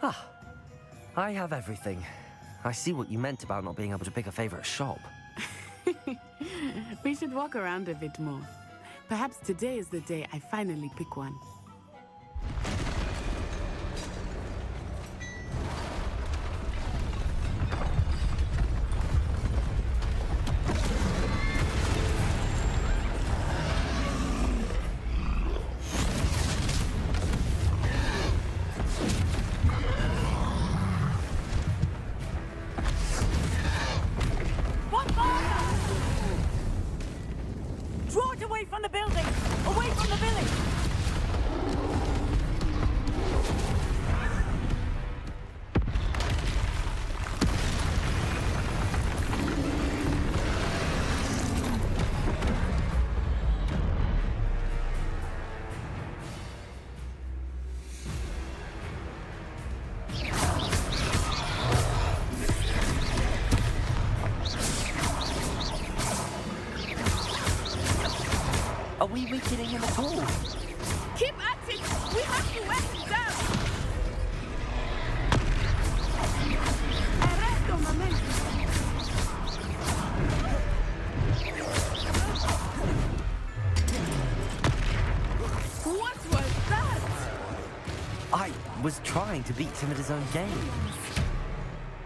Ah, I have everything. I see what you meant about not being able to pick a favorite shop. We should walk around a bit more. Perhaps today is the day I finally pick one. Draw it away from the building! Away from the village! Are we weakening him at all? Keep at it! We have to wear him down! Arresto momento! What was that? I was trying to beat him at his own game.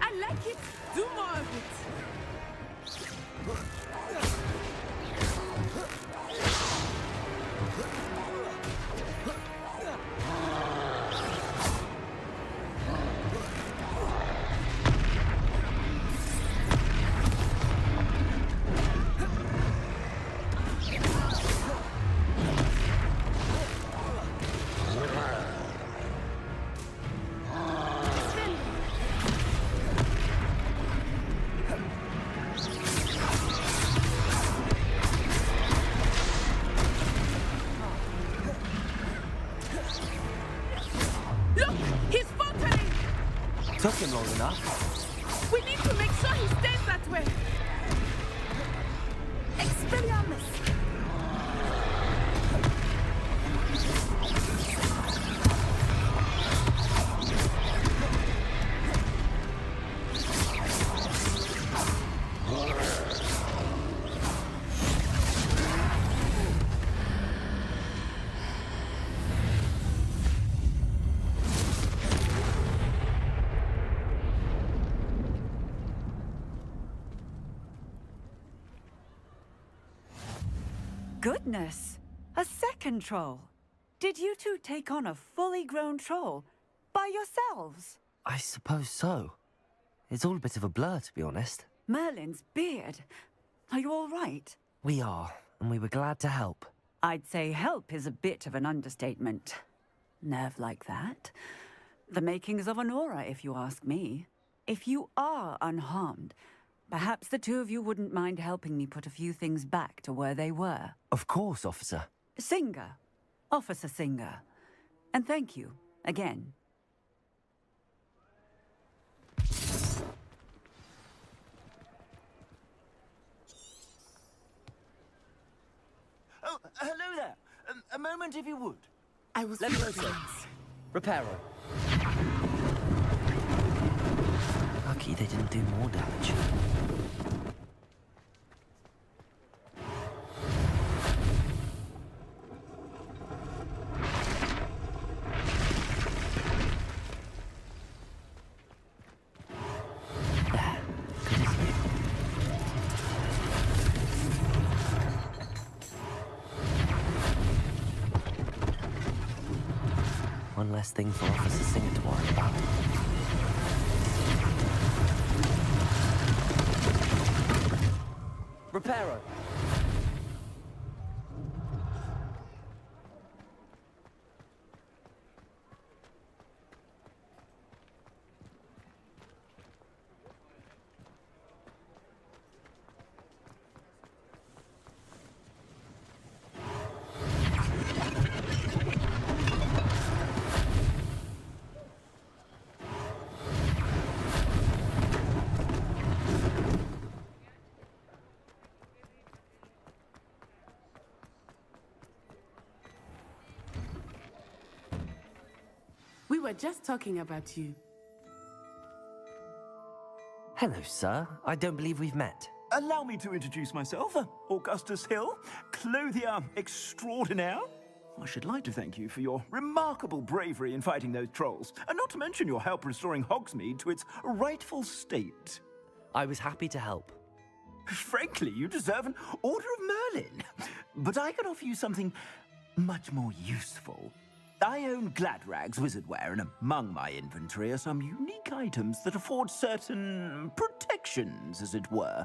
I like it! Do more of it! Look! He's faltering! Took him long enough. We need to make sure he stays that way! Expelliarmus! Goodness! A second troll! Did you two take on a fully grown troll by yourselves? I suppose so. It's all a bit of a blur, to be honest. Merlin's beard. Are you all right? We are, and we were glad to help. I'd say help is a bit of an understatement. Nerve like that. The makings of an aura, if you ask me. If you are unharmed, perhaps the two of you wouldn't mind helping me put a few things back to where they were. Of course, officer. Singer. Officer Singer. And thank you, again. Oh, hello there. A moment if you would. I was Let me know, sir. Reparo. Lucky they didn't do more damage. There. Good as new. One less thing for Officer Singer to worry about. Reparo. were just talking about you. Hello, sir. I don't believe we've met. Allow me to introduce myself, Augustus Hill, clothier extraordinaire. I should like to thank you for your remarkable bravery in fighting those trolls, and not to mention your help restoring Hogsmeade to its rightful state. I was happy to help. Frankly, you deserve an Order of Merlin. But I can offer you something much more useful. I own Gladrag's wizardware, and among my inventory are some unique items that afford certain protections, as it were.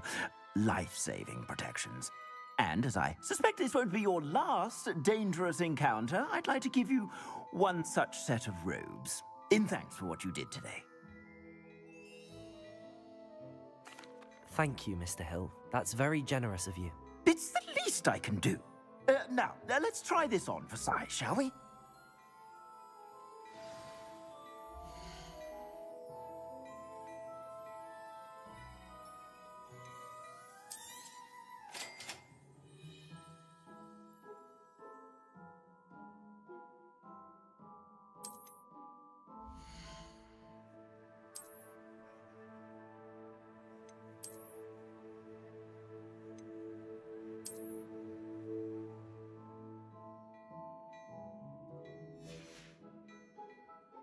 Life-saving protections. And as I suspect this won't be your last dangerous encounter, I'd like to give you one such set of robes, in thanks for what you did today. Thank you, Mr. Hill. That's very generous of you. It's the least I can do. Now, let's try this on for size, shall we?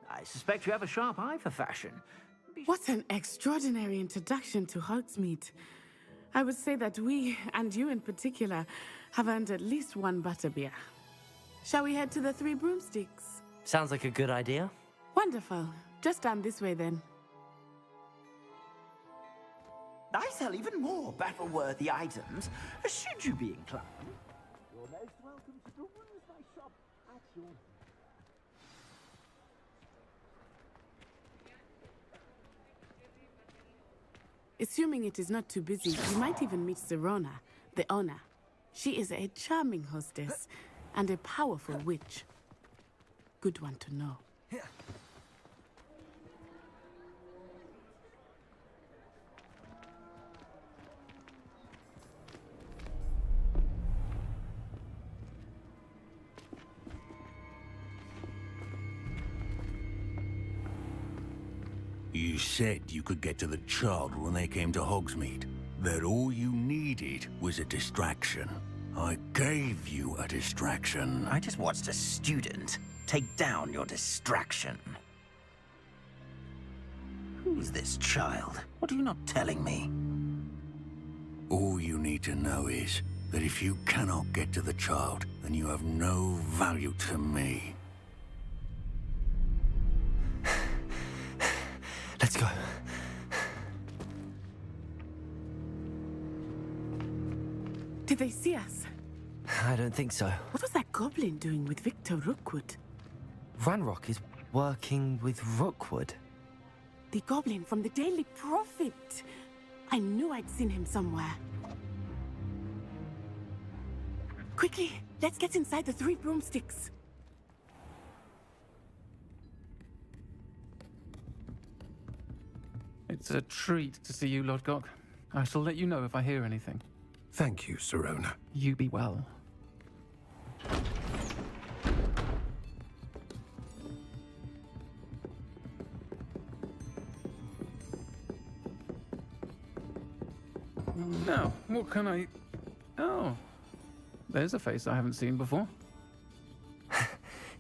I suspect you have a sharp eye for fashion. What an extraordinary introduction to Hogsmeade. I would say that we, and you in particular, have earned at least one butterbeer. Shall we head to the Three Broomsticks? Sounds like a good idea. Wonderful. Just down this way then. I sell even more battle-worthy items, should you be inclined. You're most welcome to peruse my shop at your... Assuming it is not too busy, you might even meet Serona, the owner. She is a charming hostess and a powerful witch. Good one to know. You said you could get to the child when they came to Hogsmeade. That all you needed was a distraction. I gave you a distraction. I just watched a student take down your distraction. Who's this child? What are you not telling me? All you need to know is that if you cannot get to the child, then you have no value to me. Let's go. Did they see us? I don't think so. What was that goblin doing with Victor Rookwood? Ranrock is working with Rookwood. The goblin from the Daily Prophet. I knew I'd seen him somewhere. Quickly, let's get inside the Three Broomsticks. It's a treat to see you, Lodgok. I shall let you know if I hear anything. Thank you, Serona. You be well. Now, what can I... Oh, there's a face I haven't seen before.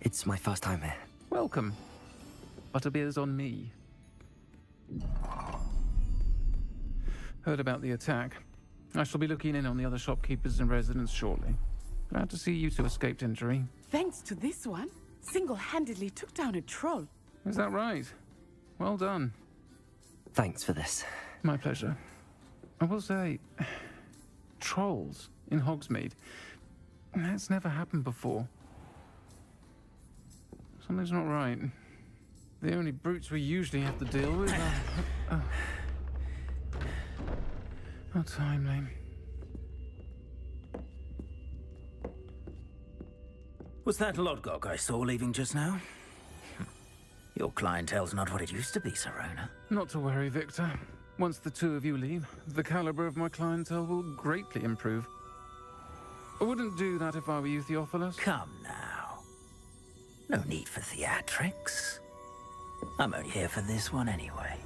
It's my first time here. Welcome. Butterbeer's on me. Heard about the attack. I shall be looking in on the other shopkeepers and residents shortly. Glad to see you two escaped injury. Thanks to this one, single-handedly took down a troll. Is that right? Well done. Thanks for this. My pleasure. I will say, trolls in Hogsmeade. That's never happened before. Something's not right. The only brutes we usually have to deal with are... How timely. Was that Lodgok I saw leaving just now? Your clientele's not what it used to be, Serona. Not to worry, Victor. Once the two of you leave, the caliber of my clientele will greatly improve. I wouldn't do that if I were you, Theophilus. Come now. No need for theatrics. I'm only here for this one anyway.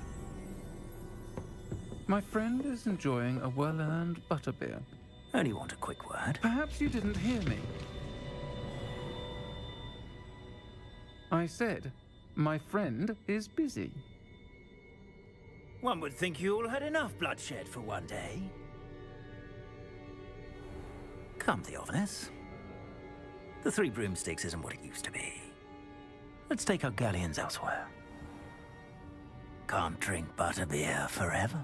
My friend is enjoying a well-earned butterbeer. Only want a quick word. Perhaps you didn't hear me. I said, my friend is busy. One would think you all had enough bloodshed for one day. Come, Theophilus. The Three Broomsticks isn't what it used to be. Let's take our galleons elsewhere. Can't drink butterbeer forever.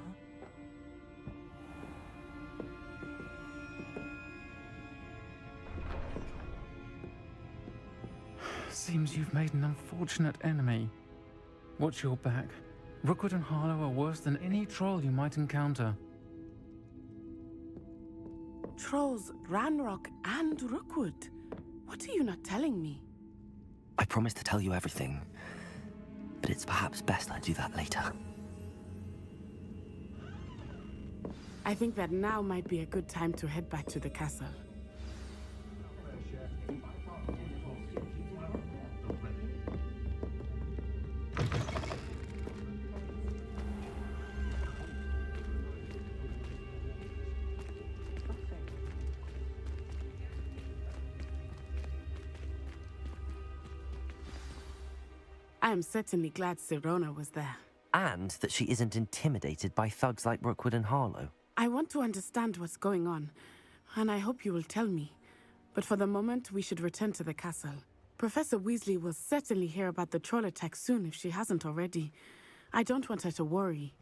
Seems you've made an unfortunate enemy. Watch your back. Rookwood and Harlow are worse than any troll you might encounter. Trolls, Ranrock, and Rookwood. What are you not telling me? I promised to tell you everything, but it's perhaps best I do that later. I think that now might be a good time to head back to the castle. I am certainly glad Sirona was there. And that she isn't intimidated by thugs like Rookwood and Harlow. I want to understand what's going on, and I hope you will tell me. But for the moment, we should return to the castle. Professor Weasley will certainly hear about the troll attack soon if she hasn't already. I don't want her to worry.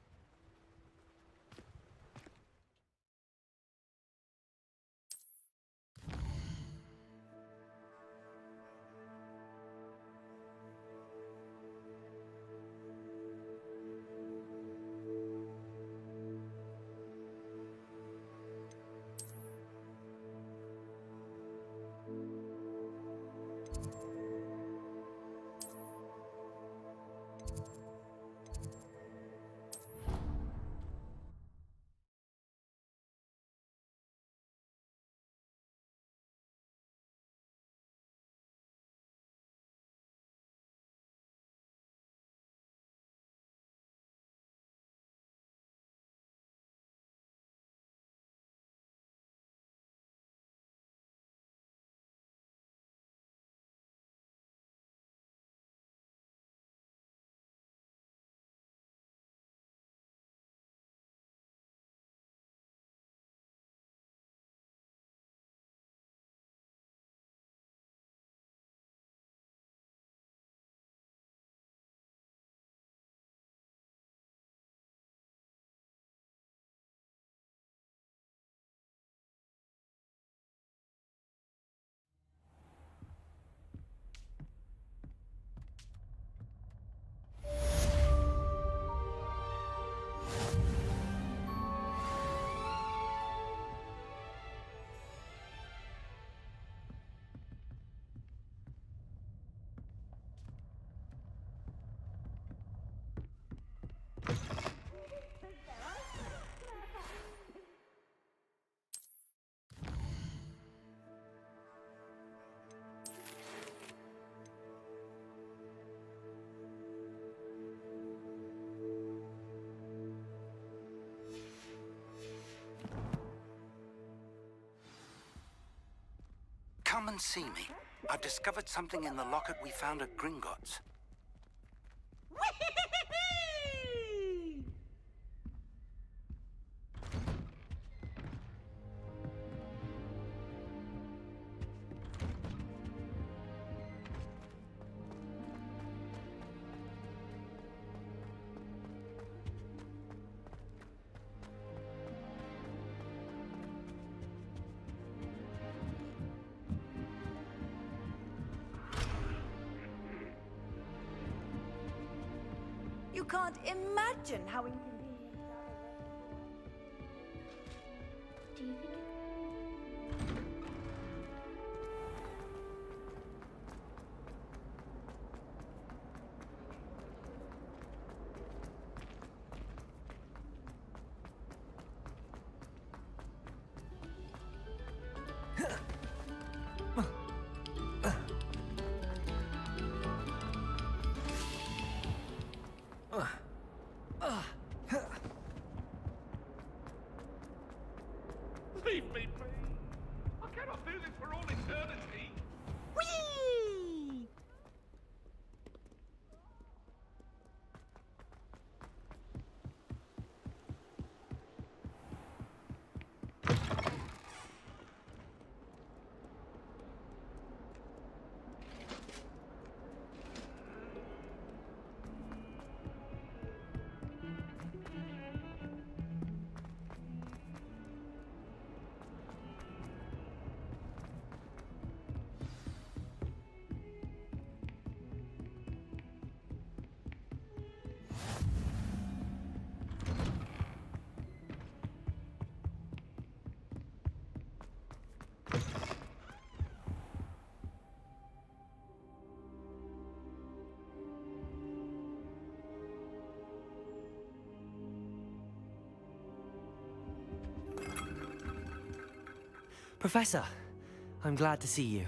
Come and see me. I've discovered something in the locket we found at Gringotts. You can't imagine how inconvenient Do you think Professor, I'm glad to see you.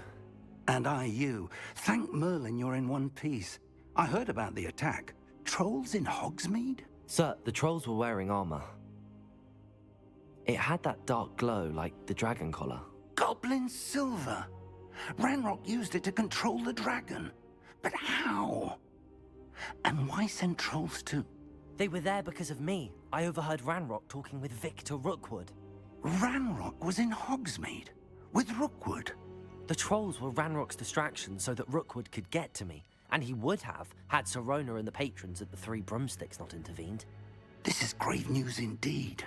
And I you. Thank Merlin you're in one piece. I heard about the attack. Trolls in Hogsmeade? Sir, the trolls were wearing armor. It had that dark glow like the dragon collar. Goblin silver. Ranrock used it to control the dragon. But how? And why send trolls too? They were there because of me. I overheard Ranrock talking with Victor Rookwood. Ranrock was in Hogsmeade with Rookwood. The trolls were Ranrock's distraction so that Rookwood could get to me, and he would have had Sirona and the patrons at the Three Broomsticks not intervened. This is grave news indeed.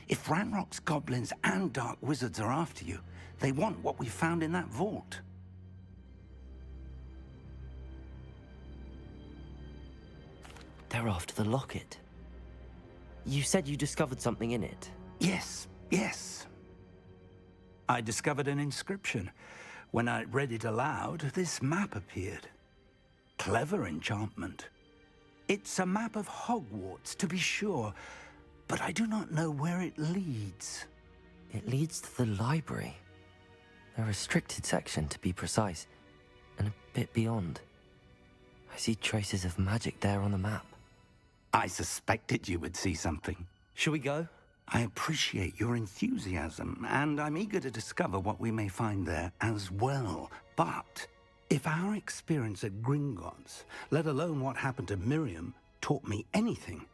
If Ranrock's goblins and dark wizards are after you, they want what we found in that vault. They're after the locket. You said you discovered something in it. Yes, yes. I discovered an inscription. When I read it aloud, this map appeared. Clever enchantment. It's a map of Hogwarts, to be sure, but I do not know where it leads. It leads to the library. A restricted section, to be precise, and a bit beyond. I see traces of magic there on the map. I suspected you would see something. Shall we go? I appreciate your enthusiasm, and I'm eager to discover what we may find there as well. But if our experience at Gringotts, let alone what happened to Miriam, taught me anything,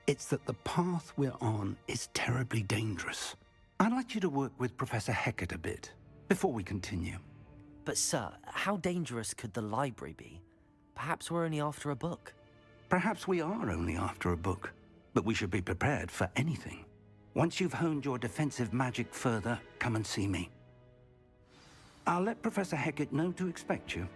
it's that the path we're on is terribly dangerous. I'd like you to work with Professor Hecat a bit before we continue. But sir, how dangerous could the library be? Perhaps we're only after a book. Perhaps we are only after a book, but we should be prepared for anything. Once you've honed your defensive magic further, come and see me. I'll let Professor Hecat know to expect you.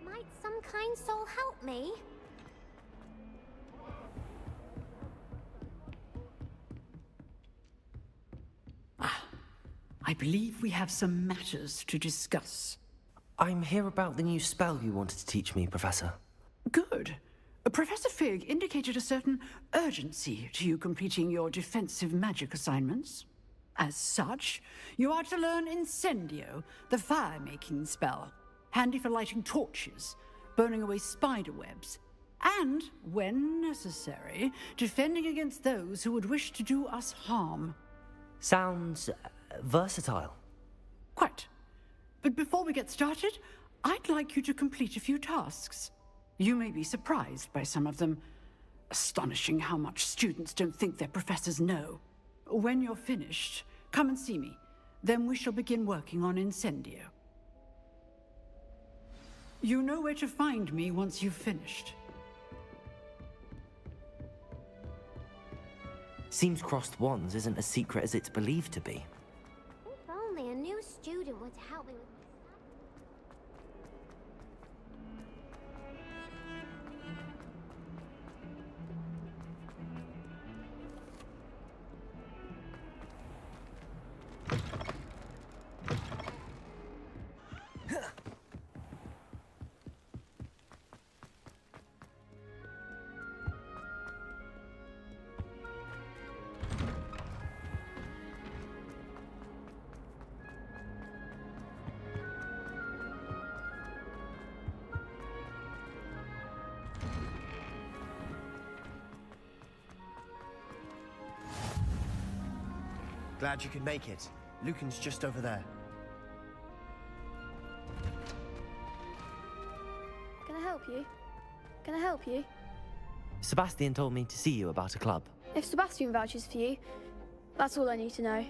Might some kind soul help me? I believe we have some matters to discuss. I'm here about the new spell you wanted to teach me, Professor. Good. Professor Fig indicated a certain urgency to you completing your defensive magic assignments. As such, you are to learn Incendio, the fire-making spell, handy for lighting torches, burning away spider webs, and, when necessary, defending against those who would wish to do us harm. Sounds versatile. Quite. But before we get started, I'd like you to complete a few tasks. You may be surprised by some of them. Astonishing how much students don't think their professors know. When you're finished, come and see me. Then we shall begin working on Incendio. You know where to find me once you've finished. Seems crossed wands isn't as secret as it's believed to be. If only a new student would help me with this. Glad you could make it. Lucan's just over there. Can I help you? Can I help you? Sebastian told me to see you about a club. If Sebastian vouches for you, that's all I need to know.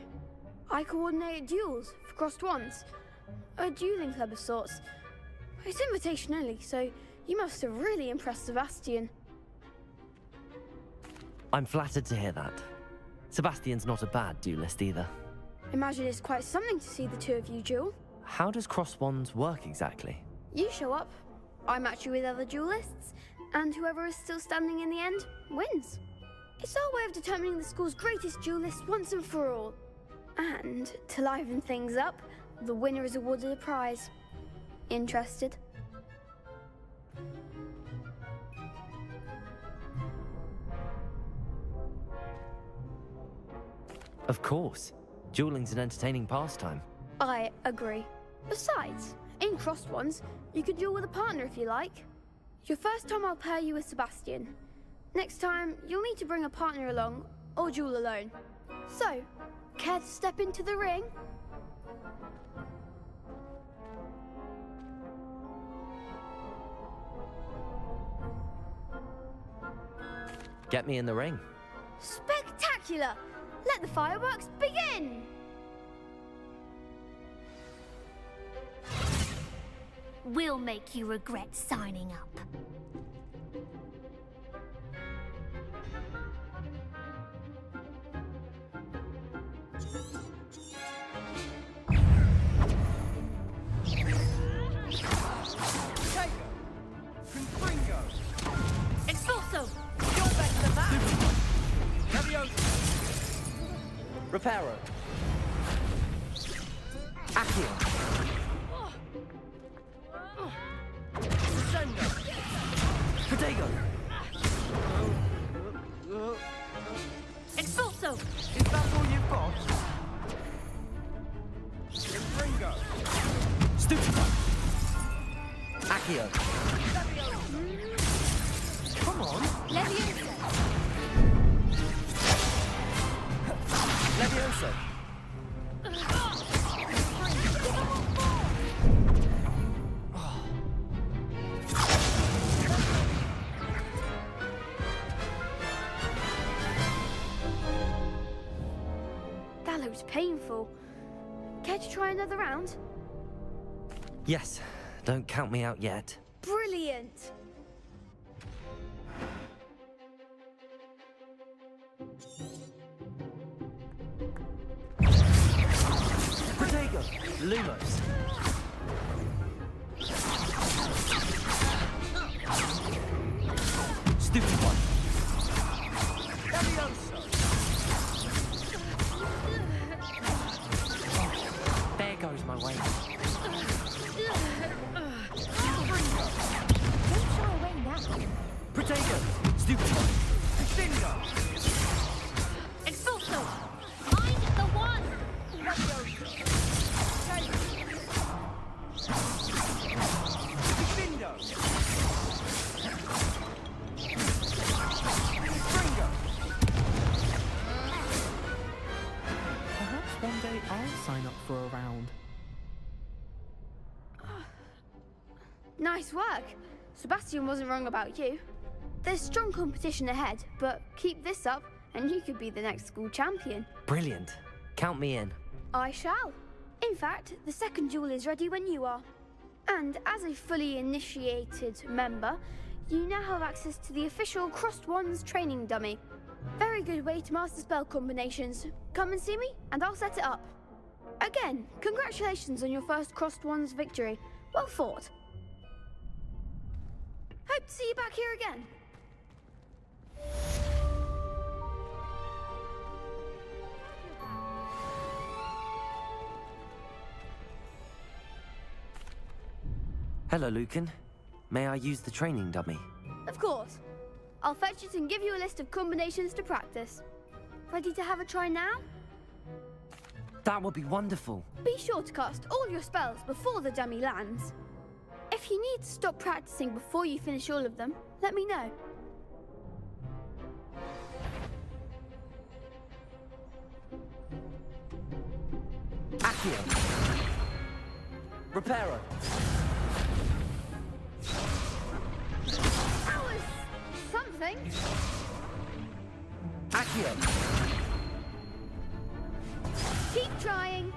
I coordinate duels for crossed wands. A dueling club of sorts. It's invitation only, so you must have really impressed Sebastian. I'm flattered to hear that. Sebastian's not a bad duelist either. Imagine it's quite something to see the two of you duel. How does cross wands work exactly? You show up, I match you with other duelists, and whoever is still standing in the end wins. It's our way of determining the school's greatest duelist once and for all. And to liven things up, the winner is awarded a prize. Interested? Of course. Dueling's an entertaining pastime. I agree. Besides, in crossed ones, you can duel with a partner if you like. Your first time I'll pair you with Sebastian. Next time, you'll need to bring a partner along, or duel alone. So, care to step into the ring? Get me in the ring. Spectacular! Let the fireworks begin! We'll make you regret signing up. Expulso! Reparo. Accio. Protego. Expulso! Is that all you've got? Ringo! Stupefy. Accio. Come on. Leviosa! Leviosa. That looks painful. Care to try another round? Yes. Don't count me out yet. Brilliant! Protego. Lumos. Stupid one. There goes my way. Don't shy away now. Protego. Stupid one. Expulso! Find the one! Perhaps one day I'll sign up for a round. Nice work. Sebastian wasn't wrong about you. There's strong competition ahead, but keep this up and you could be the next school champion. Brilliant. Count me in. I shall. In fact, the second duel is ready when you are. And as a fully initiated member, you now have access to the official Crossed Wands training dummy. Very good way to master spell combinations. Come and see me, and I'll set it up. Again, congratulations on your first Crossed Wands victory. Well fought. Hope to see you back here again. Hello, Lucan. May I use the training dummy? Of course. I'll fetch it and give you a list of combinations to practice. Ready to have a try now? That would be wonderful. Be sure to cast all your spells before the dummy lands. If you need to stop practicing before you finish all of them, let me know. Accio. Reparo. That was something. Accio. Keep trying.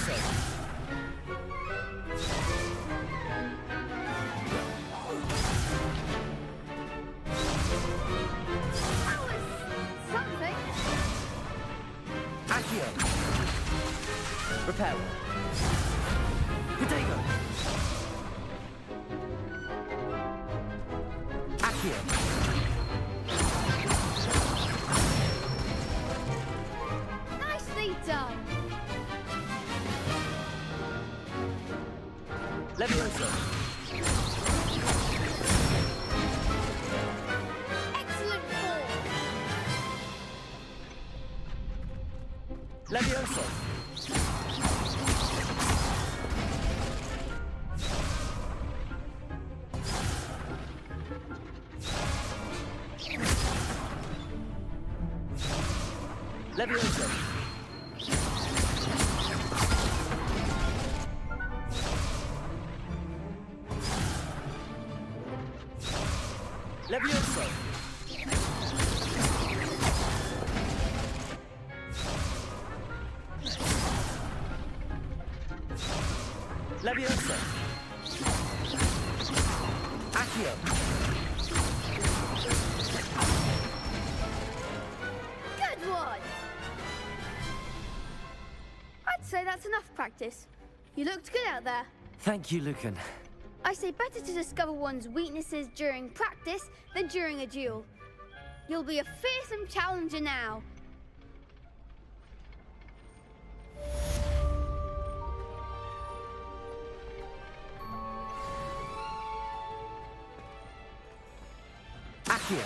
Levioso! That was something. Accio! Repel! Protego! Accio! Nicely done. Levioso! Excellent ball. Levioso! Levioso! Levioso! Levioso! Accio! Good one. I'd say that's enough practice. You looked good out there. Thank you, Lucan. I say better to discover one's weaknesses during practice than during a duel. You'll be a fearsome challenger now. Accio!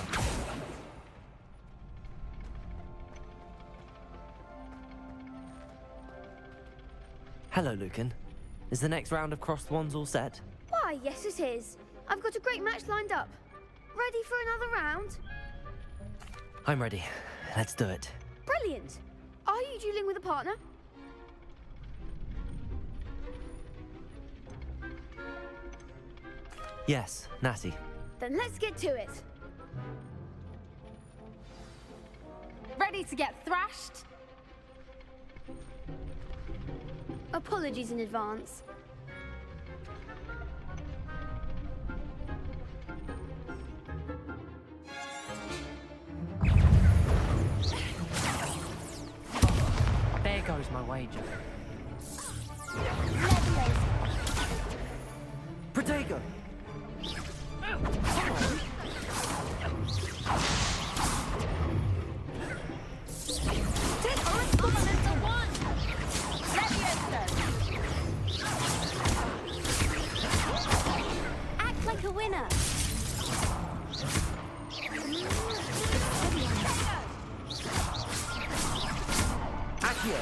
Hello, Lucan. Is the next round of crossed wands all set? Why, yes it is. I've got a great match lined up. Ready for another round? I'm ready. Let's do it. Brilliant. Are you dueling with a partner? Yes, Natty. Then let's get to it. Ready to get thrashed? Apologies in advance. There goes my wager. Protego! Act like a winner. Accio!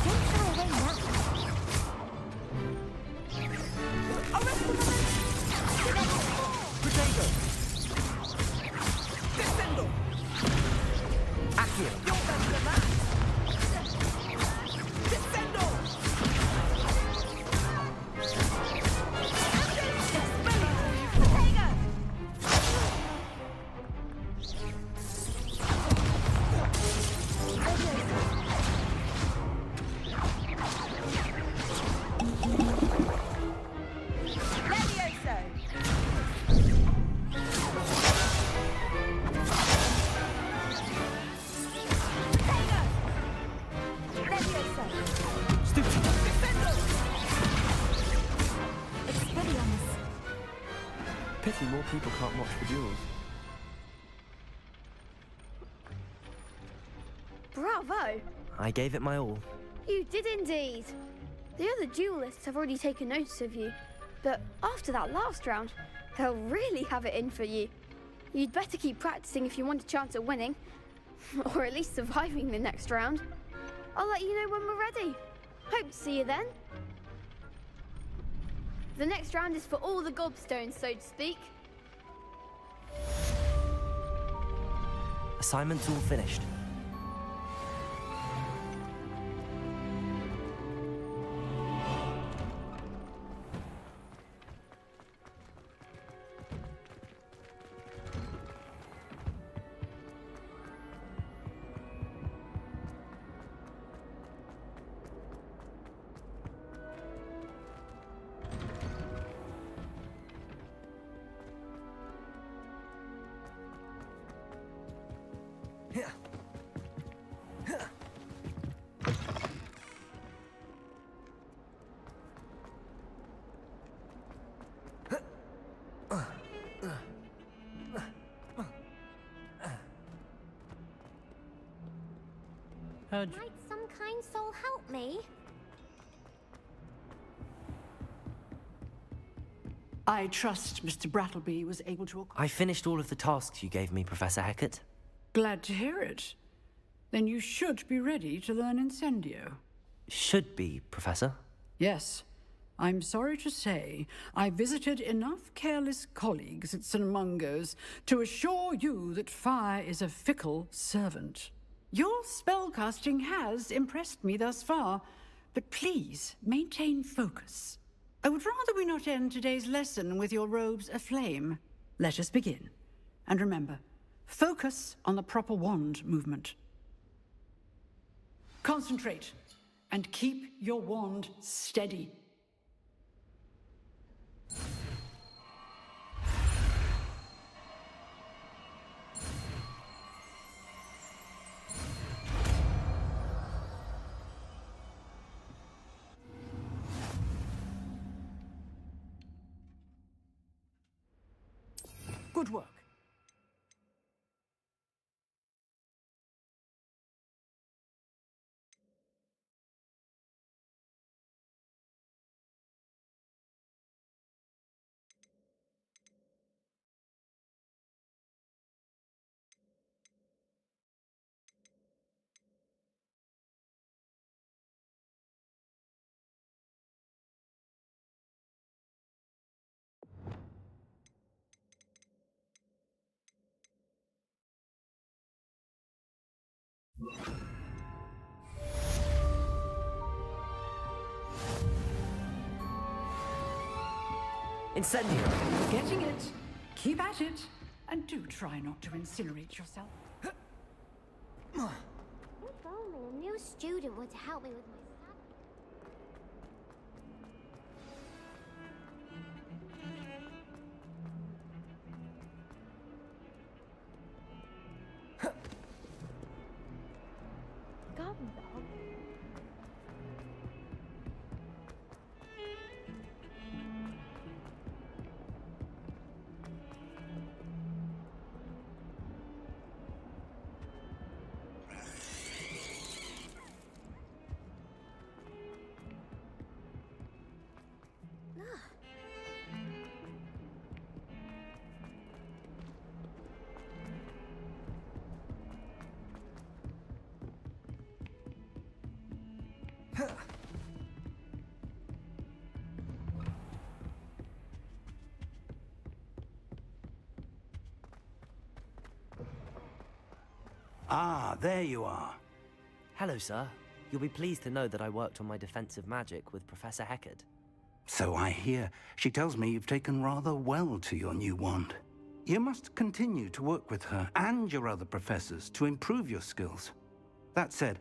Don't throw away now. Protego! Descendo! Accio! Descendo! Pity more people can't watch the duels. Bravo! I gave it my all. You did indeed. The other duelists have already taken notice of you, but after that last round, they'll really have it in for you. You'd better keep practicing if you want a chance at winning, or at least surviving the next round. I'll let you know when we're ready. Hope to see you then. The next round is for all the gobstones, so to speak. Assignment's all finished. Heard you. Might some kind soul help me? I trust Mr. Brattleby was able to... I finished all of the tasks you gave me, Professor Hecat. Glad to hear it. Then you should be ready to learn Incendio. Should be, Professor. Yes. I'm sorry to say, I visited enough careless colleagues at St. Mungo's to assure you that fire is a fickle servant. Your spellcasting has impressed me thus far, but please maintain focus. I would rather we not end today's lesson with your robes aflame. Let us begin. And remember, focus on the proper wand movement. Concentrate, and keep your wand steady. Good work. Incendio! Getting it. Keep at it. And do try not to incinerate yourself. If only a new student were to help me with my garden dog. Ah, there you are. Hello, sir. You'll be pleased to know that I worked on my defensive magic with Professor Hecat. So I hear. She tells me you've taken rather well to your new wand. You must continue to work with her and your other professors to improve your skills. That said,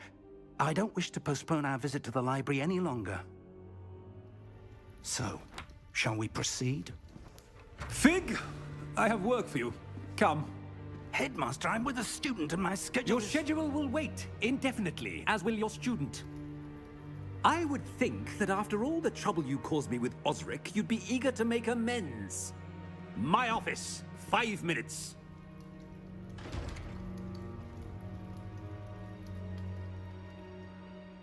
I don't wish to postpone our visit to the library any longer. So, shall we proceed? Fig! I have work for you. Come. Headmaster, I'm with a student and my schedule Your schedule will wait indefinitely, as will your student. I would think that after all the trouble you caused me with Osric, you'd be eager to make amends. My office, 5 minutes.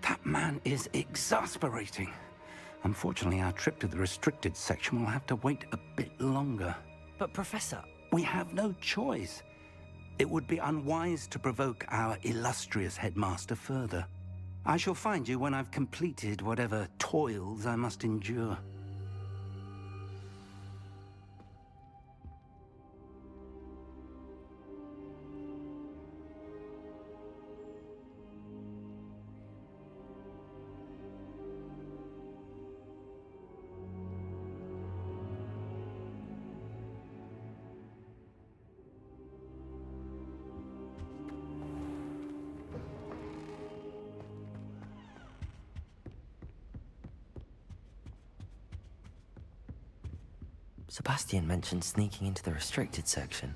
That man is exasperating. Unfortunately, our trip to the restricted section will have to wait a bit longer. But, Professor... We have no choice. It would be unwise to provoke our illustrious headmaster further. I shall find you when I've completed whatever toils I must endure. Sebastian mentioned sneaking into the restricted section.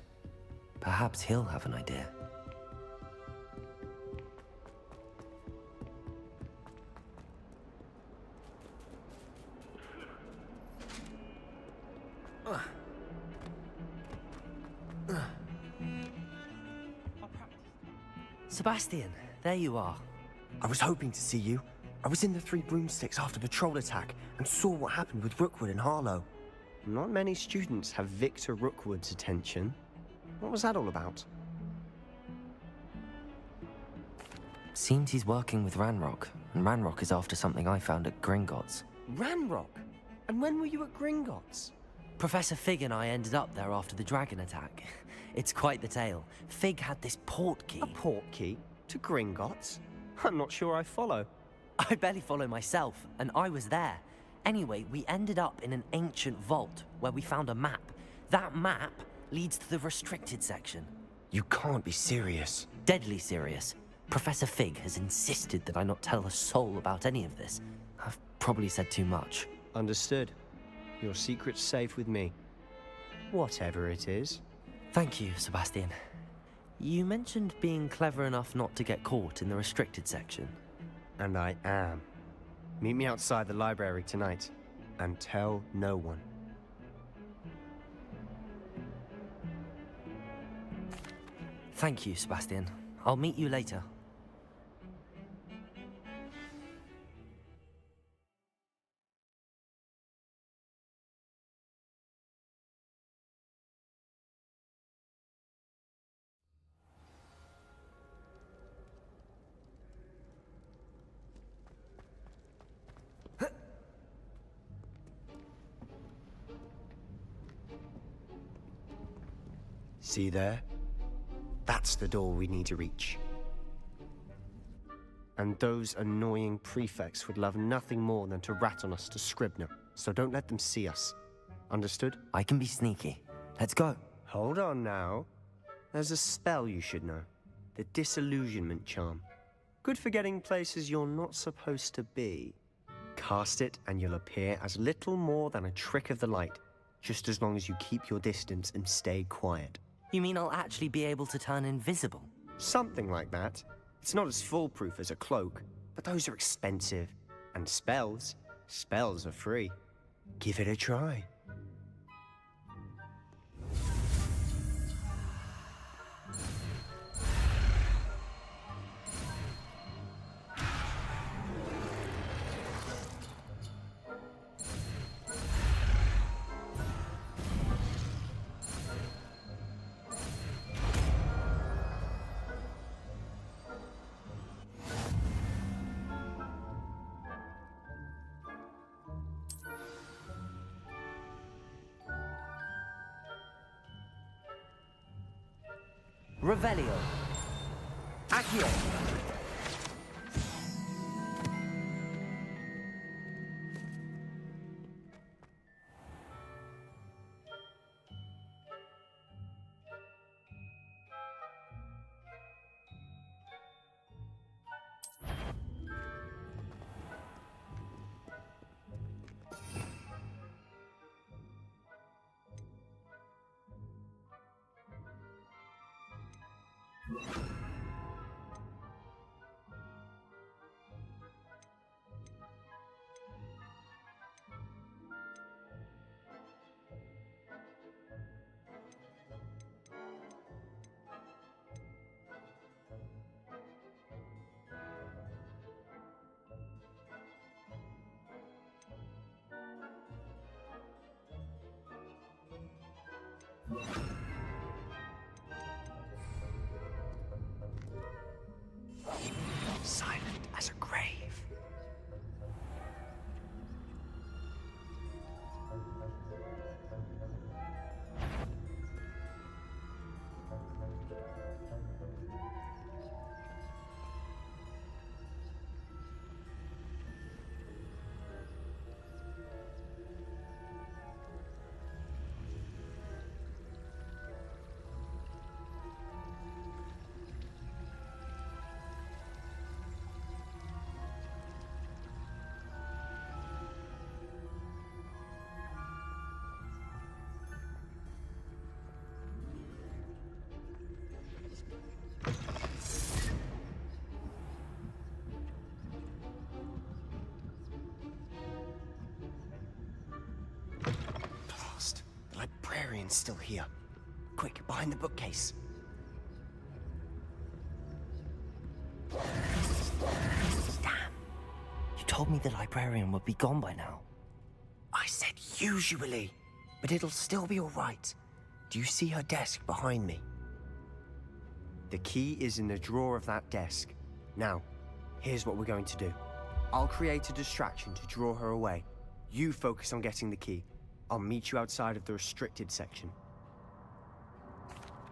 Perhaps he'll have an idea. Sebastian, there you are. I was hoping to see you. I was in the Three Broomsticks after the troll attack and saw what happened with Rookwood and Harlow. Not many students have Victor Rookwood's attention. What was that all about? Seems he's working with Ranrock, and Ranrock is after something I found at Gringotts. Ranrock? And when were you at Gringotts? Professor Fig and I ended up there after the dragon attack. It's quite the tale. Fig had this port key. A port key? To Gringotts? I'm not sure I follow. I barely follow myself, and I was there. Anyway, we ended up in an ancient vault where we found a map. That map leads to the restricted section. You can't be serious. Deadly serious. Professor Fig has insisted that I not tell a soul about any of this. I've probably said too much. Understood. Your secret's safe with me. Whatever it is. Thank you, Sebastian. You mentioned being clever enough not to get caught in the restricted section. And I am. Meet me outside the library tonight, and tell no one. Thank you, Sebastian. I'll meet you later. See there? That's the door we need to reach. And those annoying prefects would love nothing more than to rat on us to Scribner, so don't let them see us. Understood? I can be sneaky. Let's go. Hold on now. There's a spell you should know. The Disillusionment Charm. Good for getting places you're not supposed to be. Cast it and you'll appear as little more than a trick of the light, just as long as you keep your distance and stay quiet. You mean I'll actually be able to turn invisible? Something like that. It's not as foolproof as a cloak, but those are expensive. And spells are free. Give it a try. Revelio. Accio. Silent as a grave. The librarian's still here. Quick, behind the bookcase. told me the librarian would be gone by now. I said usually, but it'll still be all right. Do you see her desk behind me? The key is in the drawer of that desk. Now, here's what we're going to do. I'll create a distraction to draw her away. You focus on getting the key. I'll meet you outside of the restricted section.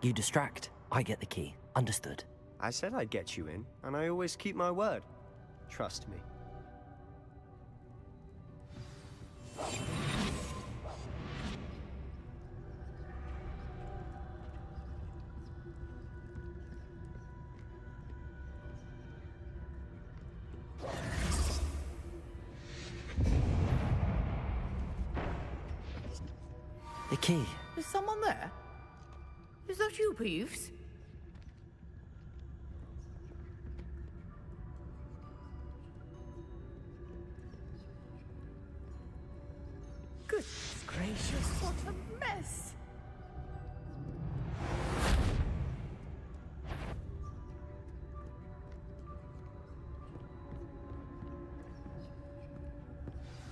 You distract, I get the key. Understood. I said I'd get you in, and I always keep my word. Trust me. The key. Is someone there? Is that you, Peeves? Goodness gracious, what a mess!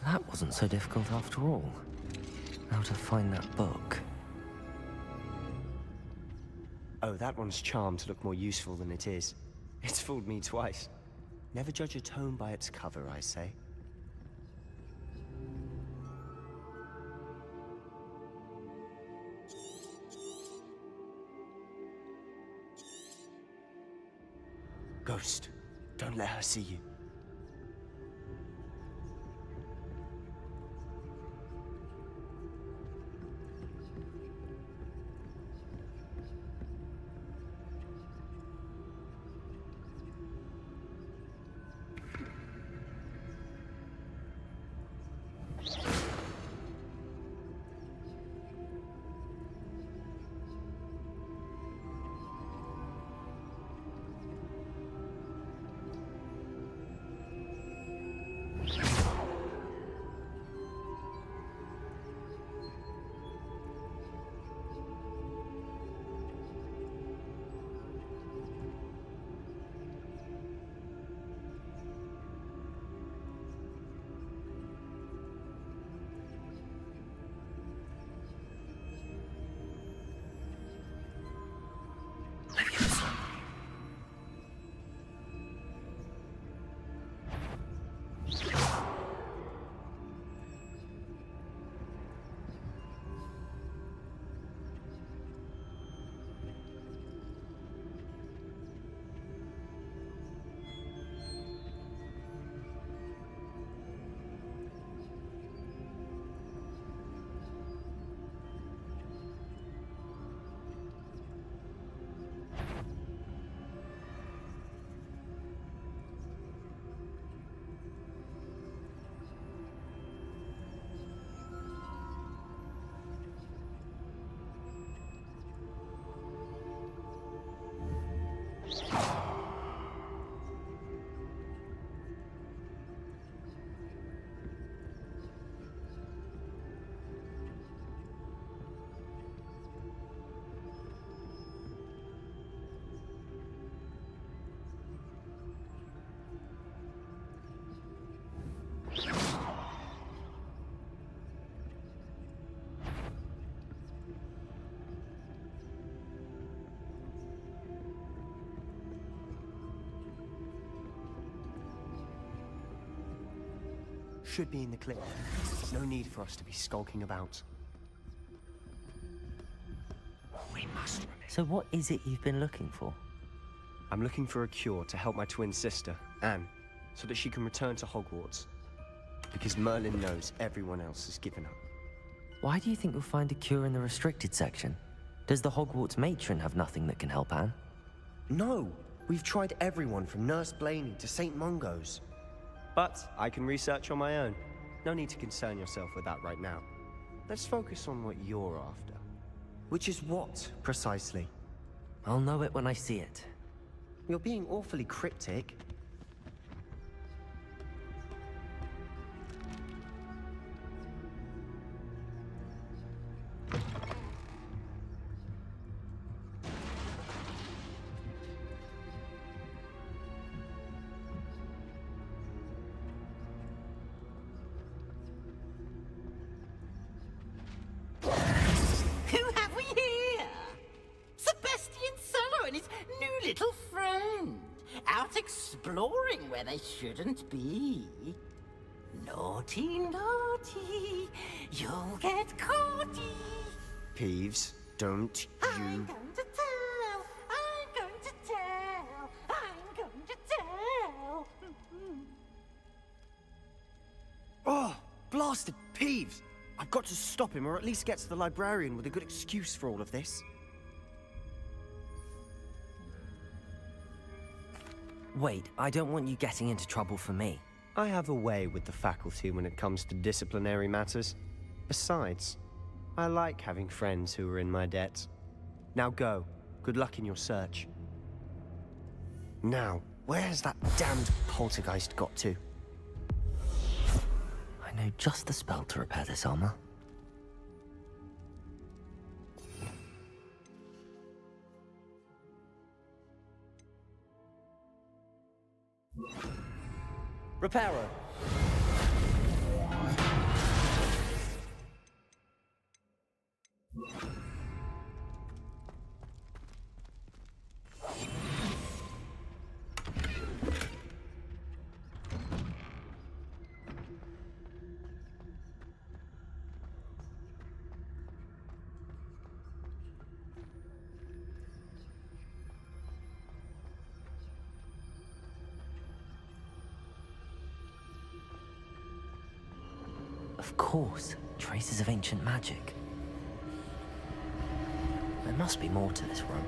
That wasn't so difficult after all. How to find that book. Oh, that one's charmed to look more useful than it is. It's fooled me twice. Never judge a tome by its cover, I say. Ghost, don't let her see you. Should be in the clip. No need for us to be skulking about. We must remember. So what is it you've been looking for? I'm looking for a cure to help my twin sister, Anne, so that she can return to Hogwarts. Because Merlin knows everyone else has given up. Why do you think you'll find a cure in the restricted section? Does the Hogwarts matron have nothing that can help Anne? No! We've tried everyone from Nurse Blaney to St. Mungo's. But I can research on my own. No need to concern yourself with that right now. Let's focus on what you're after. Which is what, precisely? I'll know it when I see it. You're being awfully cryptic. exploring where they shouldn't be. Naughty, naughty, you'll get caughty. Peeves, don't I'm you... going to tell, I'm going to tell, I'm going to tell. Oh, blasted Peeves! I've got to stop him, or at least get to the librarian with a good excuse for all of this. Wait, I don't want you getting into trouble for me. I have a way with the faculty when it comes to disciplinary matters. Besides, I like having friends who are in my debt. Now go. Good luck in your search. Now, where's that damned poltergeist got to? I know just the spell to repair this armor. Reparo. Of course, traces of ancient magic. There must be more to this room.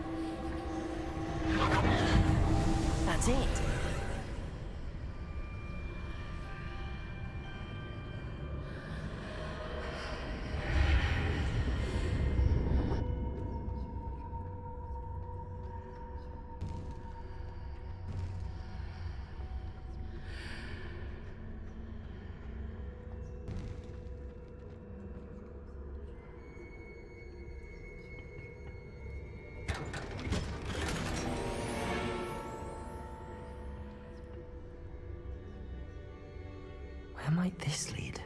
That's it! Where might this lead?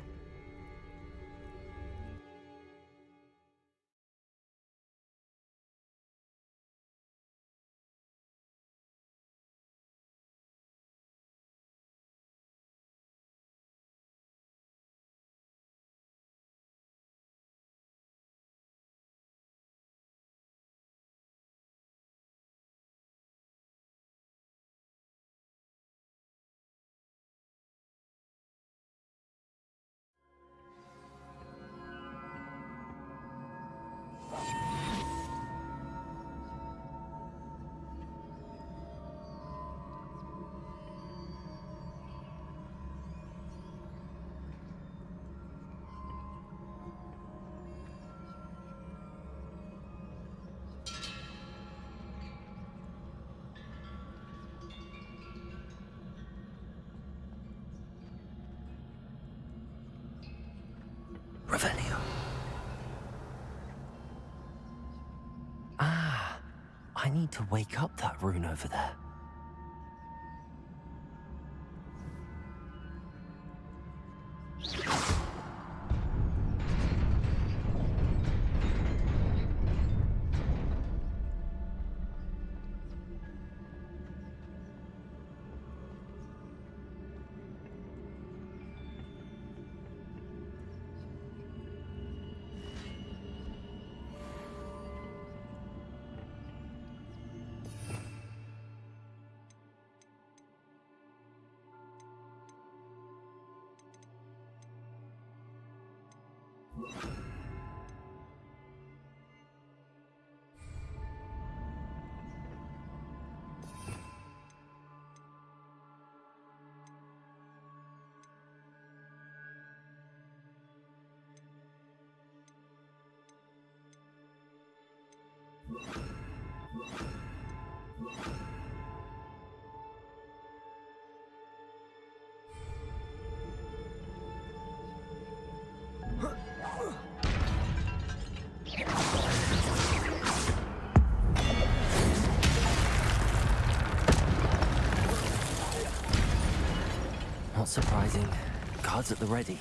Revelio. Ah, I need to wake up that rune over there. Not surprising. Guards at the ready.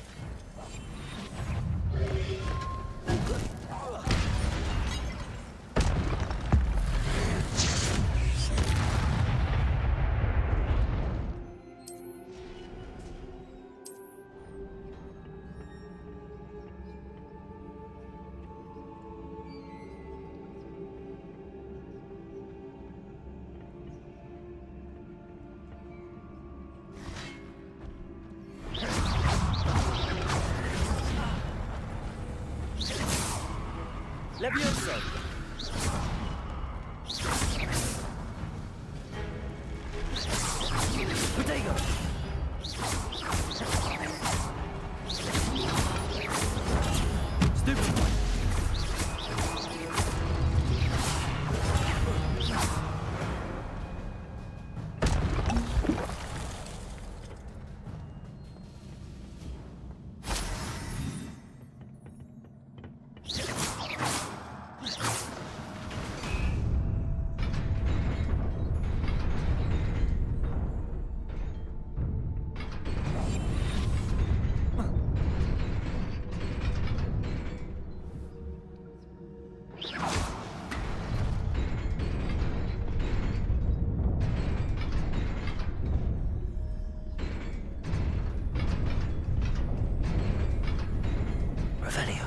Levioso! Potato! Stupid one! Revelio.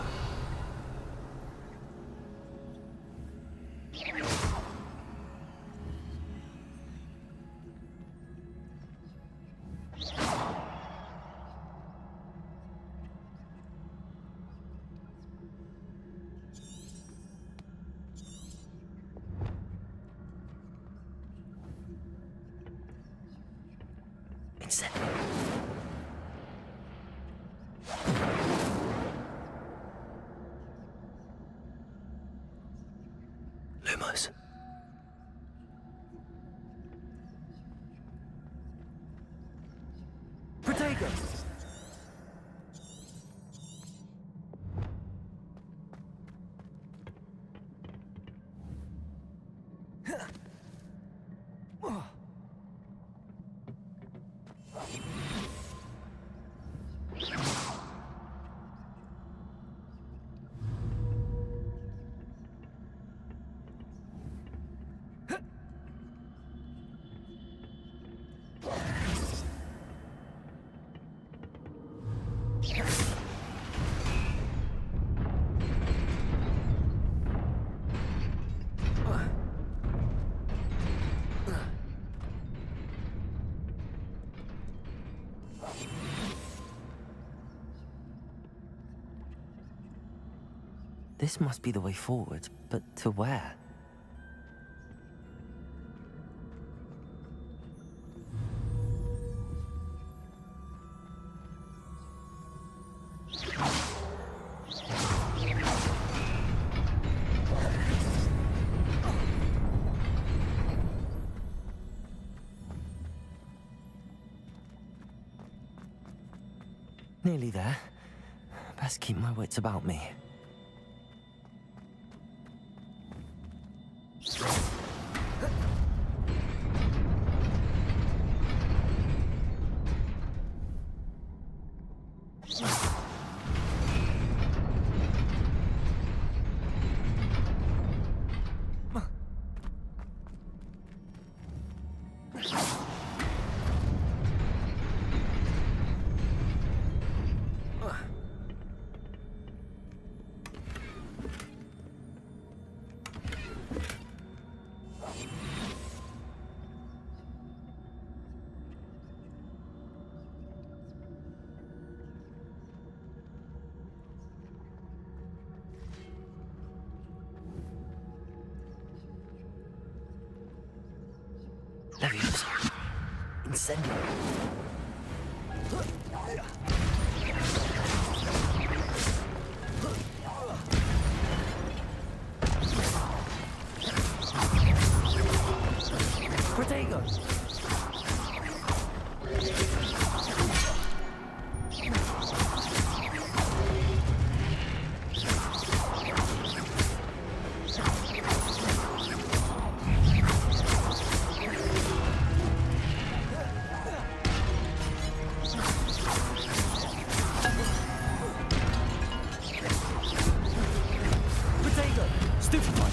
Incendio. Lumos. Protego! This must be the way forward, but to where? Nearly there. Best keep my wits about me. Levioso. Incendio. Protego. Stupid one!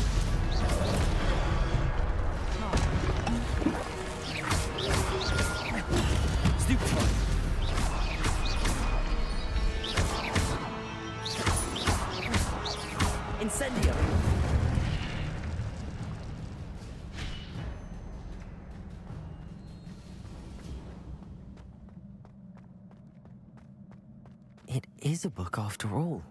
Stupid one! Incendio! It is a book after all.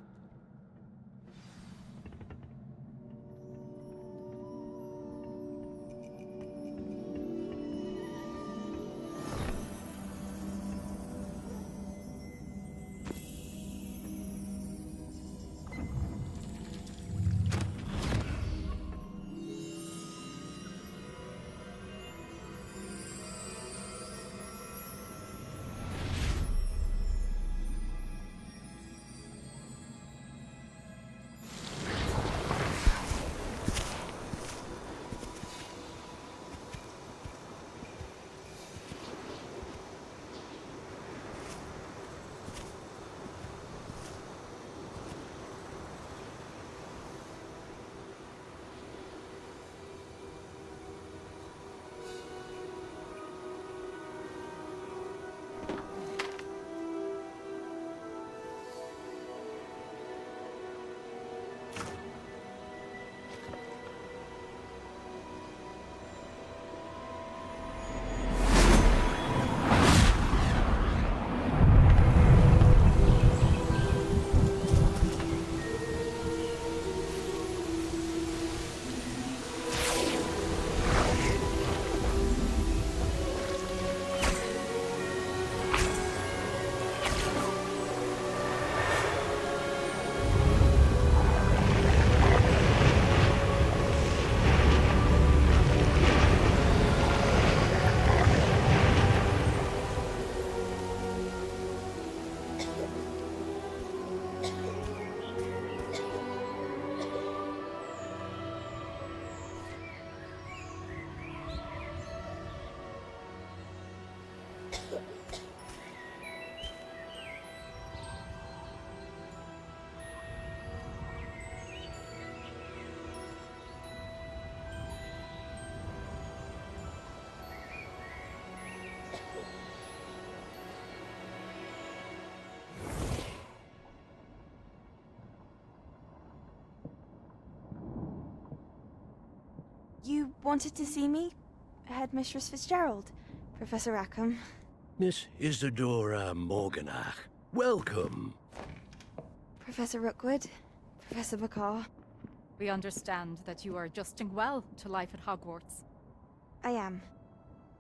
You wanted to see me? Headmistress Fitzgerald, Professor Rackham. Miss Isadora Morganach, welcome. Professor Rookwood, Professor Bakar. We understand that you are adjusting well to life at Hogwarts. I am.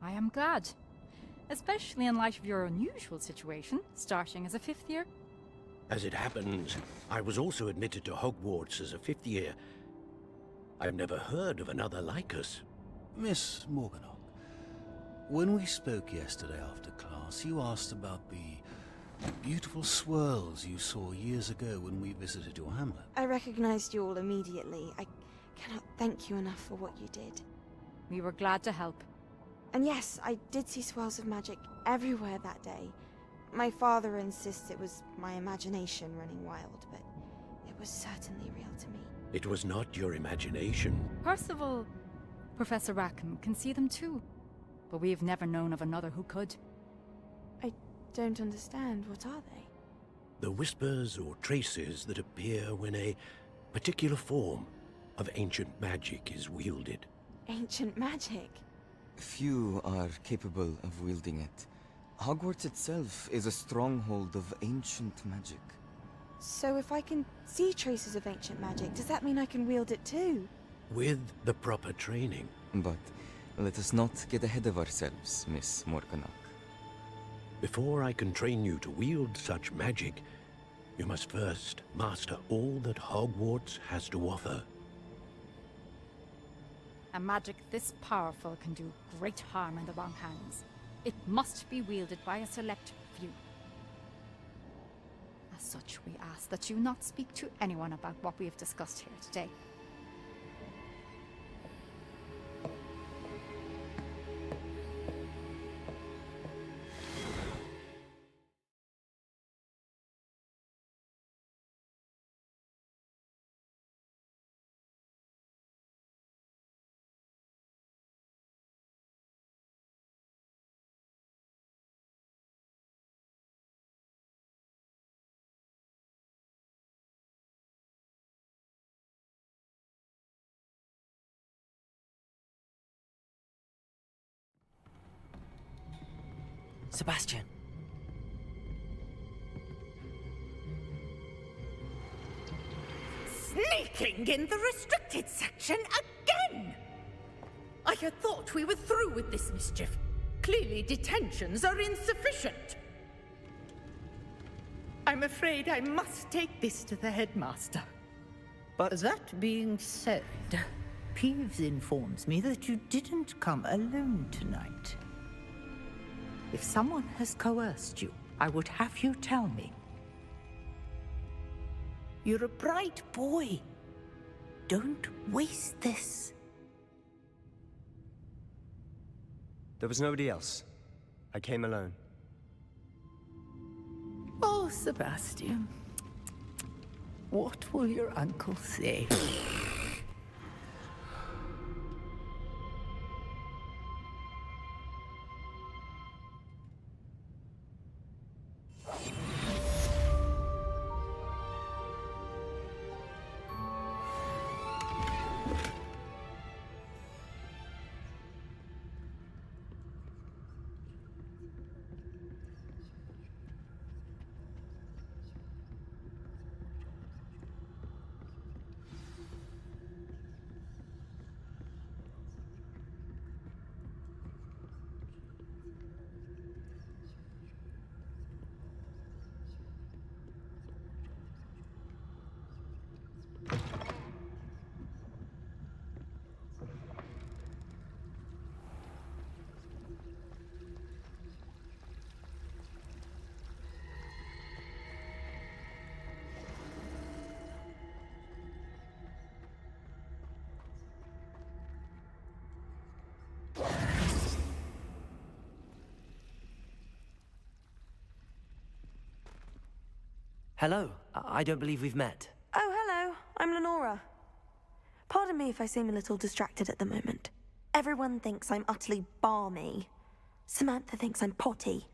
I am glad. Especially in light of your unusual situation, starting as a 5th year. As it happens, I was also admitted to Hogwarts as a 5th year. I've never heard of another like us. Miss Morganach, when we spoke yesterday after class, you asked about the beautiful swirls you saw years ago when we visited your hamlet. I recognized you all immediately. I cannot thank you enough for what you did. We were glad to help. And yes, I did see swirls of magic everywhere that day. My father insists it was my imagination running wild, but it was certainly real to me. It was not your imagination. Percival, Professor Rackham can see them too. But we have never known of another who could. I don't understand. What are they? The whispers or traces that appear when a particular form of ancient magic is wielded. Ancient magic? Few are capable of wielding it. Hogwarts itself is a stronghold of ancient magic. So if I can see traces of ancient magic, does that mean I can wield it too? With the proper training. But let us not get ahead of ourselves, Miss Morganach. Before I can train you to wield such magic, you must first master all that Hogwarts has to offer. A magic this powerful can do great harm in the wrong hands. It must be wielded by a select few. As such, we ask that you not speak to anyone about what we have discussed here today. Sebastian. Sneaking in the restricted section again! I had thought we were through with this mischief. Clearly detentions are insufficient. I'm afraid I must take this to the headmaster. But that being said, Peeves informs me that you didn't come alone tonight. If someone has coerced you, I would have you tell me. You're a bright boy. Don't waste this. There was nobody else. I came alone. Oh, Sebastian. What will your uncle say? Hello. I don't believe we've met. Oh, hello. I'm Lenora. Pardon me if I seem a little distracted at the moment. Everyone thinks I'm utterly balmy. Samantha thinks I'm potty.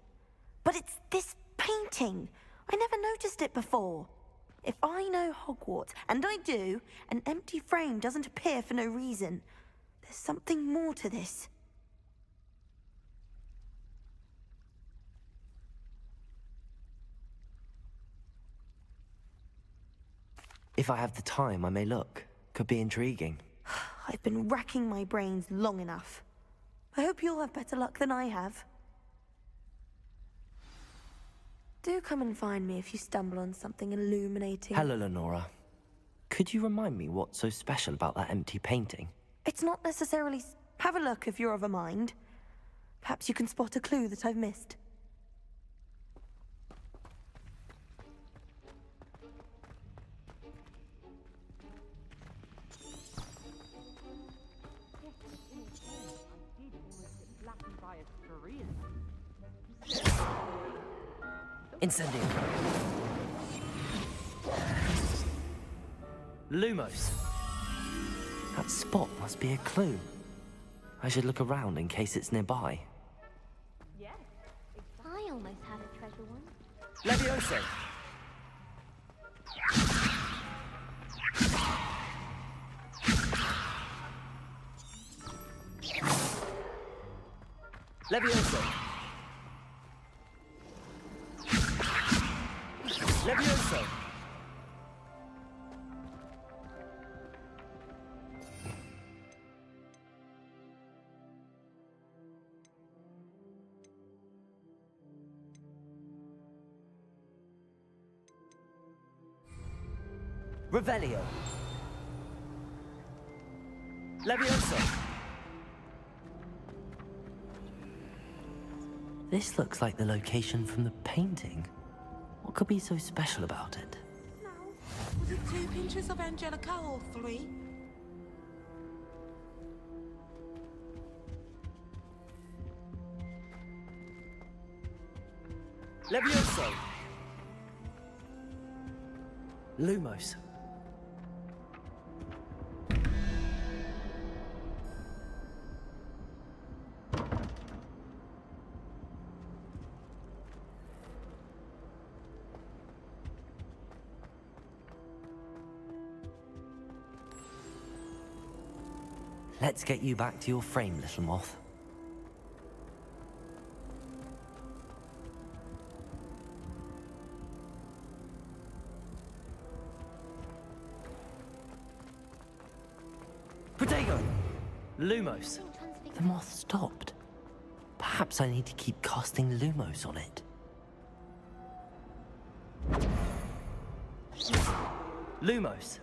But it's this painting. I never noticed it before. If I know Hogwarts, and I do, an empty frame doesn't appear for no reason. There's something more to this. If I have the time, I may look. Could be intriguing. I've been racking my brains long enough. I hope you'll have better luck than I have. Do come and find me if you stumble on something illuminating. Hello, Lenora. Could you remind me what's so special about that empty painting? It's not necessarily... Have a look if you're of a mind. Perhaps you can spot a clue that I've missed. Incendio. Lumos. That spot must be a clue. I should look around in case it's nearby. Yes. I almost had a treasure one. Levioso. Levioso. Levioso. Revelio. Levioso. This looks like the location from the painting. What could be so special about it? Was it 2 pinches of Angelica or 3? Levioso. Lumos. Let's get you back to your frame, little moth. Protego! Lumos. The moth stopped. Perhaps I need to keep casting Lumos on it. Lumos.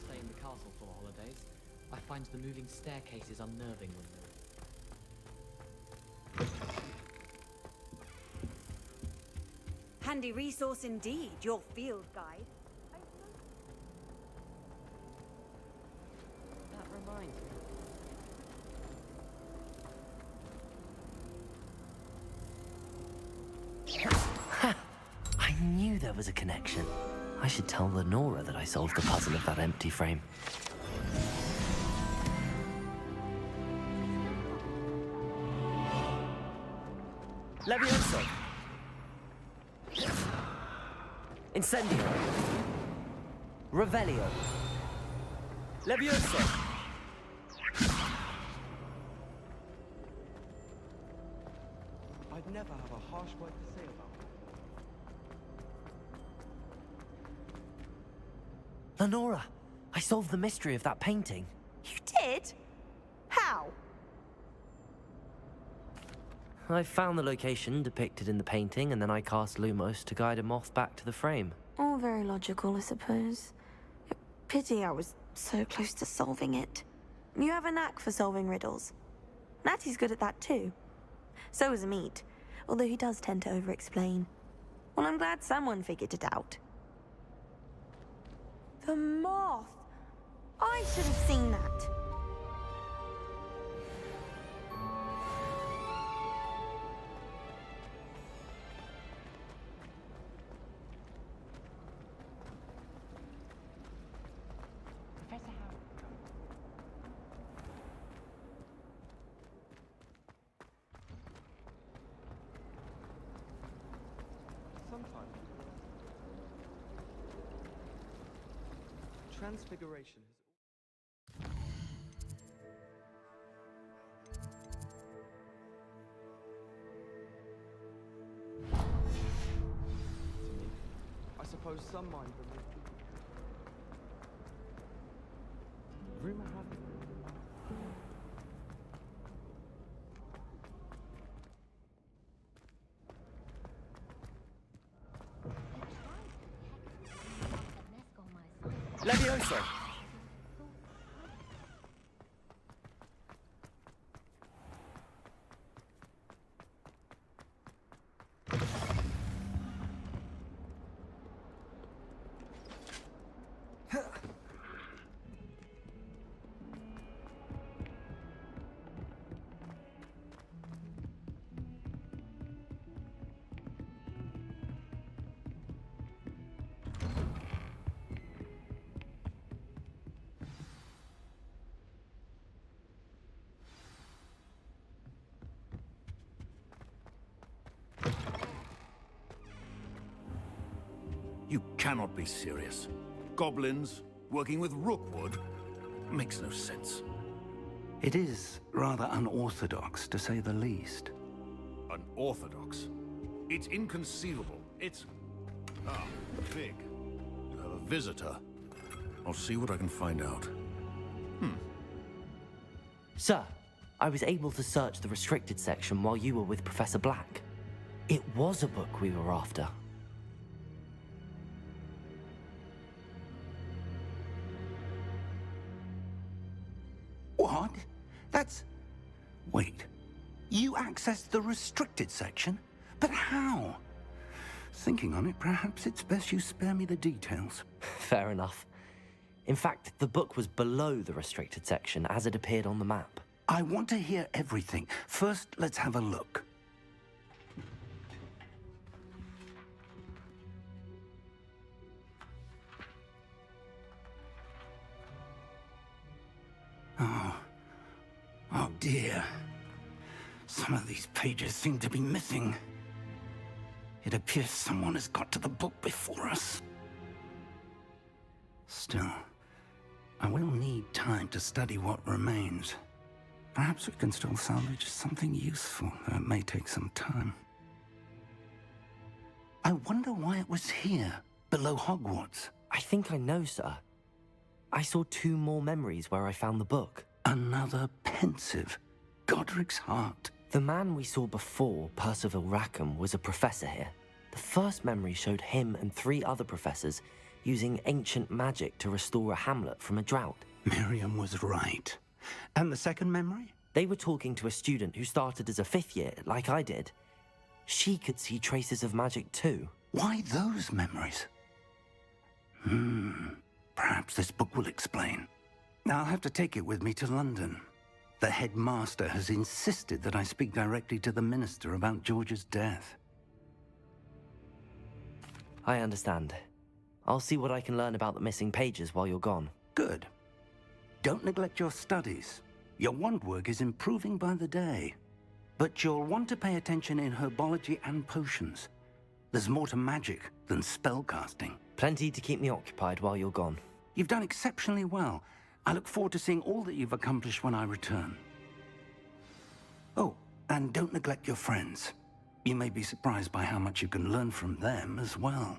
Stay in the castle for holidays. I find the moving staircases unnerving when Handy resource indeed, your field guide. that reminds me. Ha! I knew there was a connection. I should tell Lenora that I solved the puzzle of that empty frame. Levioso. Incendio. Revelio. Levioso. I'd never have a harsh word to say about it. Lenora, I solved the mystery of that painting. You did? How? I found the location depicted in the painting, and then I cast Lumos to guide a moth back to the frame. All very logical, I suppose. Pity I was so close to solving it. You have a knack for solving riddles. Natty's good at that too. So is Meat, although he does tend to over-explain. Well, I'm glad someone figured it out. The moth! I should have seen that. Transfiguration has... I suppose some mind believe. Rumor has it. Levioso! You cannot be serious. Goblins working with Rookwood makes no sense. It is rather unorthodox, to say the least. Unorthodox? It's inconceivable. It's... Ah, Fig. You have a visitor. I'll see what I can find out. Sir, I was able to search the restricted section while you were with Professor Black. It was a book we were after. What? That's... Wait. You accessed the restricted section? But how? Thinking on it, perhaps it's best you spare me the details. Fair enough. In fact, the book was below the restricted section as it appeared on the map. I want to hear everything. First, let's have a look. Oh dear. Some of these pages seem to be missing. It appears someone has got to the book before us. Still, I will need time to study what remains. Perhaps we can still salvage something useful, though it may take some time. I wonder why it was here, below Hogwarts. I think I know, sir. I saw 2 more memories where I found the book. Another pensive. Godric's heart. The man we saw before, Percival Rackham, was a professor here. The first memory showed him and 3 other professors using ancient magic to restore a hamlet from a drought. Miriam was right. And the second memory? They were talking to a student who started as a 5th year, like I did. She could see traces of magic too. Why those memories? Perhaps this book will explain. I'll have to take it with me to London. The headmaster has insisted that I speak directly to the minister about George's death. I understand. I'll see what I can learn about the missing pages while you're gone. Good. Don't neglect your studies. Your wand work is improving by the day. But you'll want to pay attention in herbology and potions. There's more to magic than spellcasting. Plenty to keep me occupied while you're gone. You've done exceptionally well. I look forward to seeing all that you've accomplished when I return. Oh, and don't neglect your friends. You may be surprised by how much you can learn from them as well.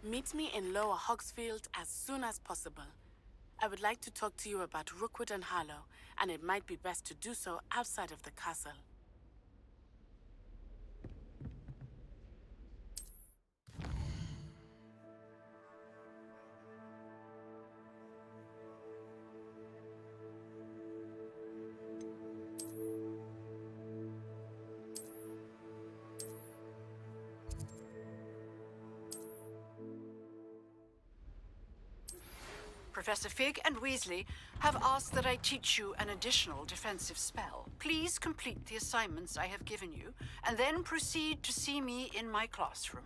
Meet me in Lower Hogsfield as soon as possible. I would like to talk to you about Rookwood and Harlow, and it might be best to do so outside of the castle. Professor Fig and Weasley have asked that I teach you an additional defensive spell. Please complete the assignments I have given you, and then proceed to see me in my classroom.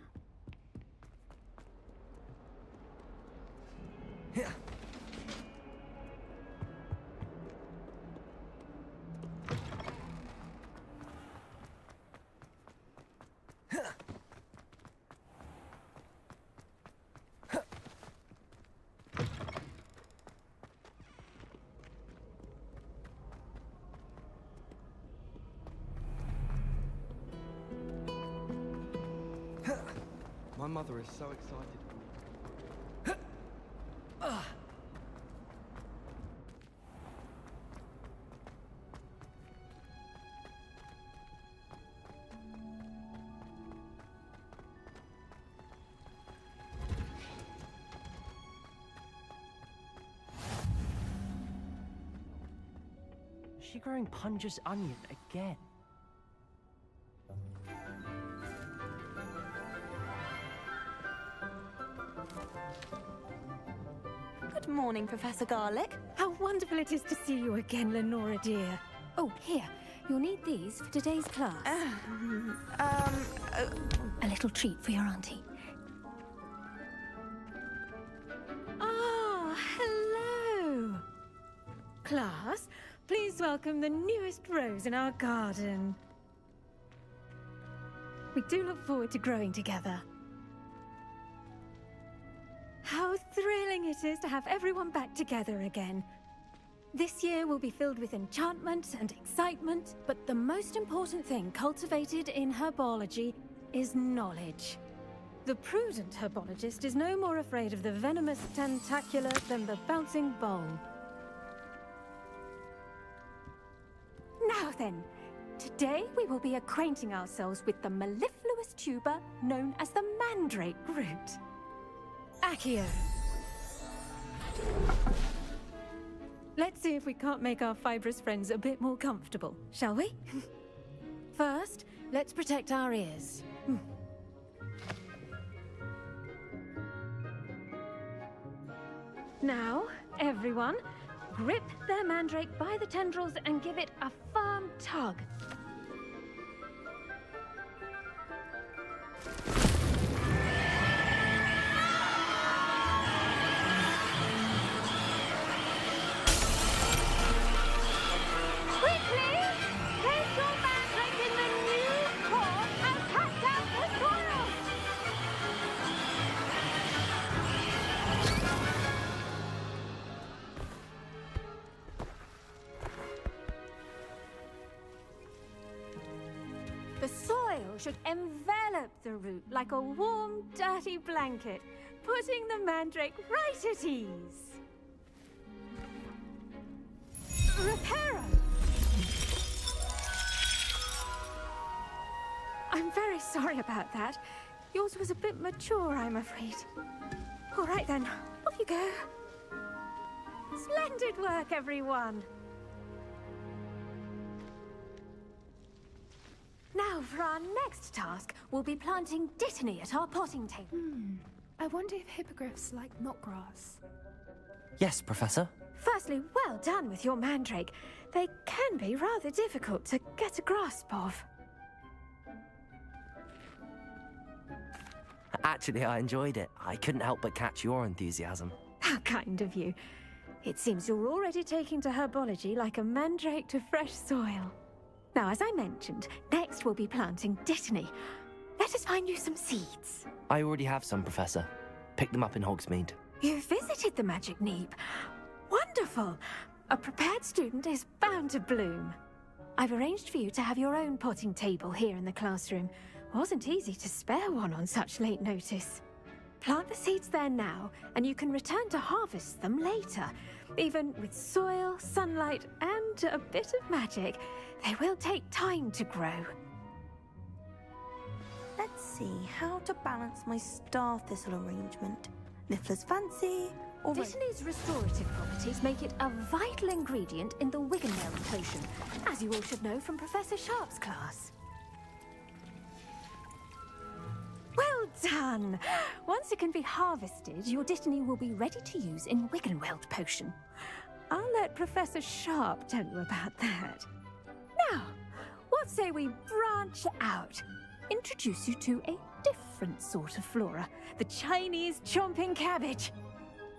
My mother is so excited for me. Is she growing Punja's onion again? Good morning, Professor Garlick. How wonderful it is to see you again, Lenora dear. Oh, here. You'll need these for today's class. A little treat for your auntie. Ah, hello. Class, please welcome the newest rose in our garden. We do look forward to growing together. How thrilling it is to have everyone back together again. This year will be filled with enchantment and excitement, but the most important thing cultivated in herbology is knowledge. The prudent herbologist is no more afraid of the venomous tentacula than the bouncing bulb. Now then, today we will be acquainting ourselves with the mellifluous tuber known as the mandrake root. Accio. Let's see if we can't make our fibrous friends a bit more comfortable, shall we? First, let's protect our ears. Now, everyone, grip their mandrake by the tendrils and give it a firm tug. The soil should envelop the root like a warm, dirty blanket, putting the mandrake right at ease. Reparo! I'm very sorry about that. Yours was a bit mature, I'm afraid. All right then, off you go. Splendid work, everyone. Now, for our next task, we'll be planting dittany at our potting table. I wonder if hippogriffs like knotgrass. Yes, Professor. Firstly, well done with your mandrake. They can be rather difficult to get a grasp of. Actually, I enjoyed it. I couldn't help but catch your enthusiasm. How kind of you. It seems you're already taking to herbology like a mandrake to fresh soil. Now, as I mentioned, next we'll be planting dittany. Let us find you some seeds. I already have some, Professor. Picked them up in Hogsmeade. You visited the Magic Neep. Wonderful! A prepared student is bound to bloom. I've arranged for you to have your own potting table here in the classroom. Wasn't easy to spare one on such late notice. Plant the seeds there now, and you can return to harvest them later. Even with soil, sunlight, and a bit of magic, they will take time to grow. Let's see how to balance my star thistle arrangement. Niffler's fancy, or... Dittany's restorative properties make it a vital ingredient in the Wiggenweld potion, as you all should know from Professor Sharp's class. Well done! Once it can be harvested, your Dittany will be ready to use in Wiggenweld potion. I'll let Professor Sharp tell you about that. Now, what say we branch out? Introduce you to a different sort of flora, the Chinese chomping cabbage.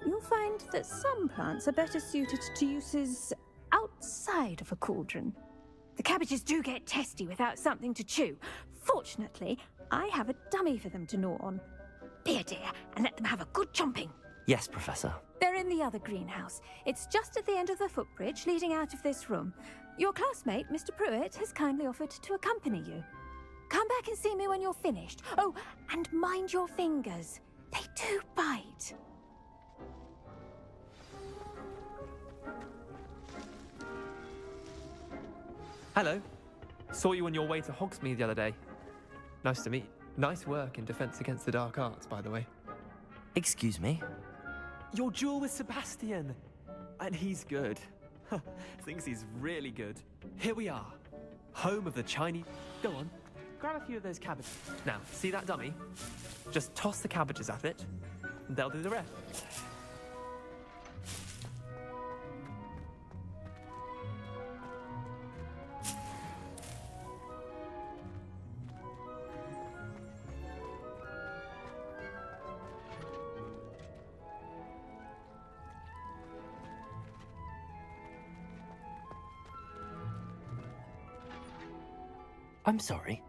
You'll find that some plants are better suited to uses outside of a cauldron. The cabbages do get testy without something to chew. Fortunately, I have a dummy for them to gnaw on. Be a dear and let them have a good chomping. Yes, Professor. They're in the other greenhouse. It's just at the end of the footbridge leading out of this room. Your classmate, Mr. Pruitt, has kindly offered to accompany you. Come back and see me when you're finished. Oh, and mind your fingers. They do bite. Hello. Saw you on your way to Hogsmeade the other day. Nice to meet. Nice work in Defense Against the Dark Arts, by the way. Excuse me? Your duel with Sebastian. And he's good. Thinks he's really good. Here we are. Home of the Chinese... Go on. Grab a few of those cabbages. Now, see that dummy? Just toss the cabbages at it, and they'll do the rest. I'm sorry.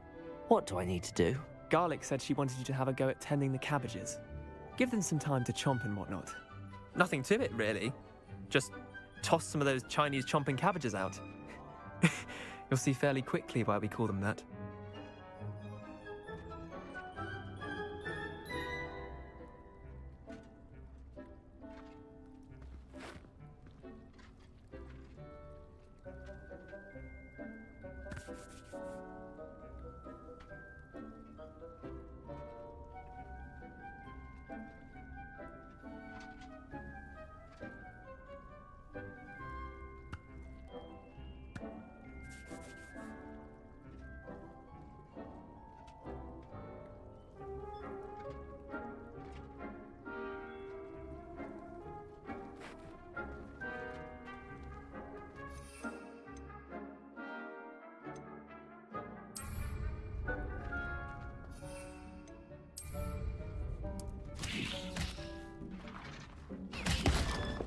What do I need to do? Garlic said she wanted you to have a go at tending the cabbages. Give them some time to chomp and whatnot. Nothing to it, really. Just toss some of those Chinese chomping cabbages out. You'll see fairly quickly why we call them that.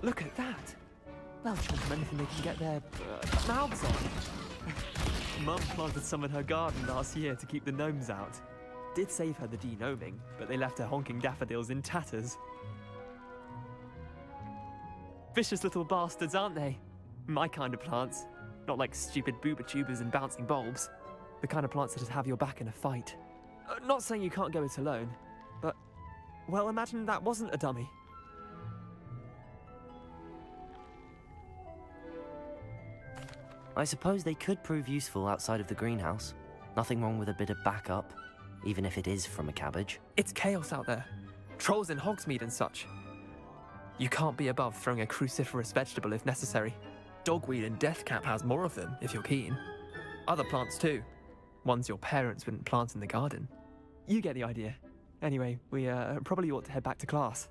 Look at that! They'll chomp anything they can get their mouths on. Mum planted some in her garden last year to keep the gnomes out. Did save her the de-gnoming, but they left her honking daffodils in tatters. Vicious little bastards, aren't they? My kind of plants. Not like stupid booba tubers and bouncing bulbs. The kind of plants that'd have your back in a fight. Not saying you can't go it alone, but... well, imagine that wasn't a dummy. I suppose they could prove useful outside of the greenhouse. Nothing wrong with a bit of backup, even if it is from a cabbage. It's chaos out there. Trolls in Hogsmeade and such. You can't be above throwing a cruciferous vegetable if necessary. Dogweed and deathcap has more of them, if you're keen. Other plants too. Ones your parents wouldn't plant in the garden. You get the idea. Anyway, we probably ought to head back to class.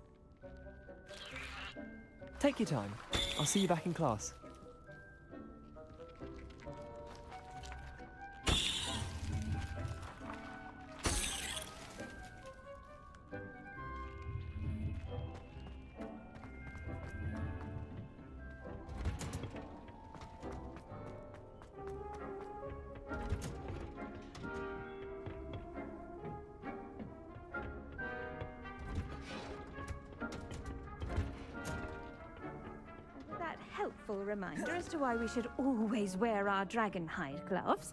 Take your time. I'll see you back in class. Helpful reminder as to why we should always wear our dragon hide gloves.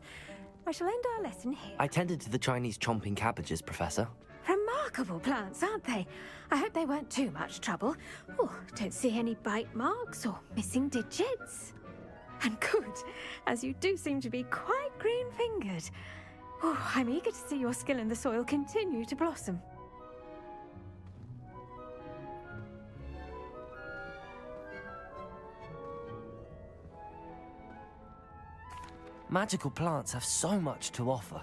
I shall end our lesson here. I tended to the Chinese chomping cabbages, Professor. Remarkable plants, aren't they? I hope they weren't too much trouble. Oh, don't see any bite marks or missing digits. And good, as you do seem to be quite green-fingered. Oh, I'm eager to see your skill in the soil continue to blossom. Magical plants have so much to offer.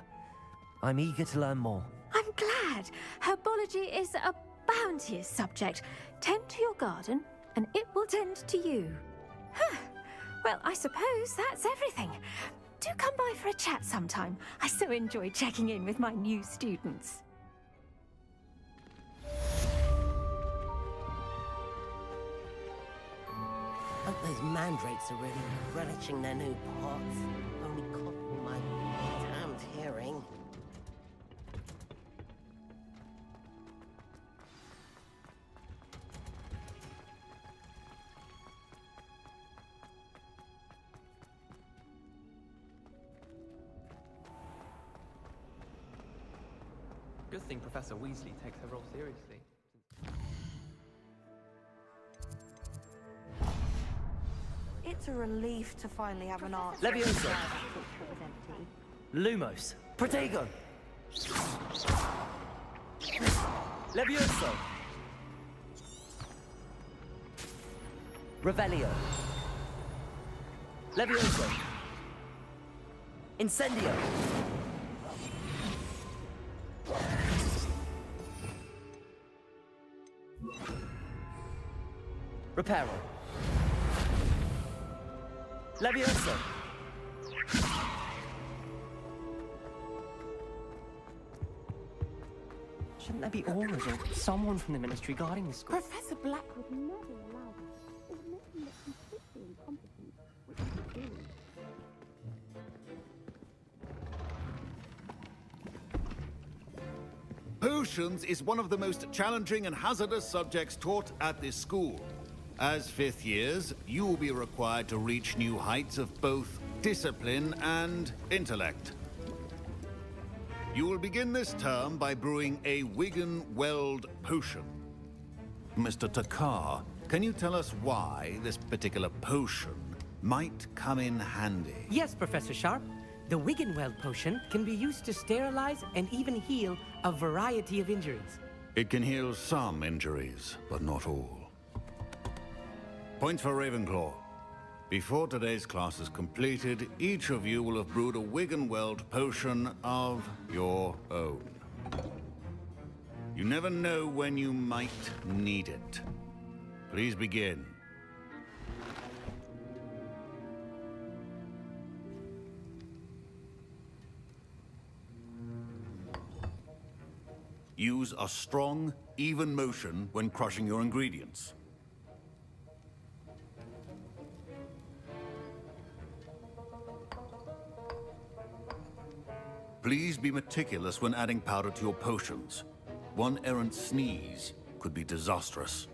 I'm eager to learn more. I'm glad. glad. Herbology is a bounteous subject. Tend to your garden, and it will tend to you. Huh. Well, I suppose that's everything. Do come by for a chat sometime. I so enjoy checking in with my new students. Hope those mandrakes are really relishing their new pots. Only copying my damned hearing. Good thing Professor Weasley takes her role seriously. It's a relief to finally have an art. Leviosa! Lumos! Protego! Levioso! Revelio! Levioso! Incendio! Reparo! Levioso! Shouldn't there be auras or someone from the Ministry guarding the school? Professor Black would never allow that. It would make him look completely incompetent, which he did. Potions is one of the most challenging and hazardous subjects taught at this school. As fifth years, you will be required to reach new heights of both discipline and intellect. You will begin this term by brewing a Wiggenweld potion. Mr. Takar, can you tell us why this particular potion might come in handy? Yes, Professor Sharp. The Wiggenweld potion can be used to sterilize and even heal a variety of injuries. It can heal some injuries, but not all. Point for Ravenclaw. Before today's class is completed, each of you will have brewed a Wiggenweld potion of your own. You never know when you might need it. Please begin. Use a strong, even motion when crushing your ingredients. Please be meticulous when adding powder to your potions. One errant sneeze could be disastrous.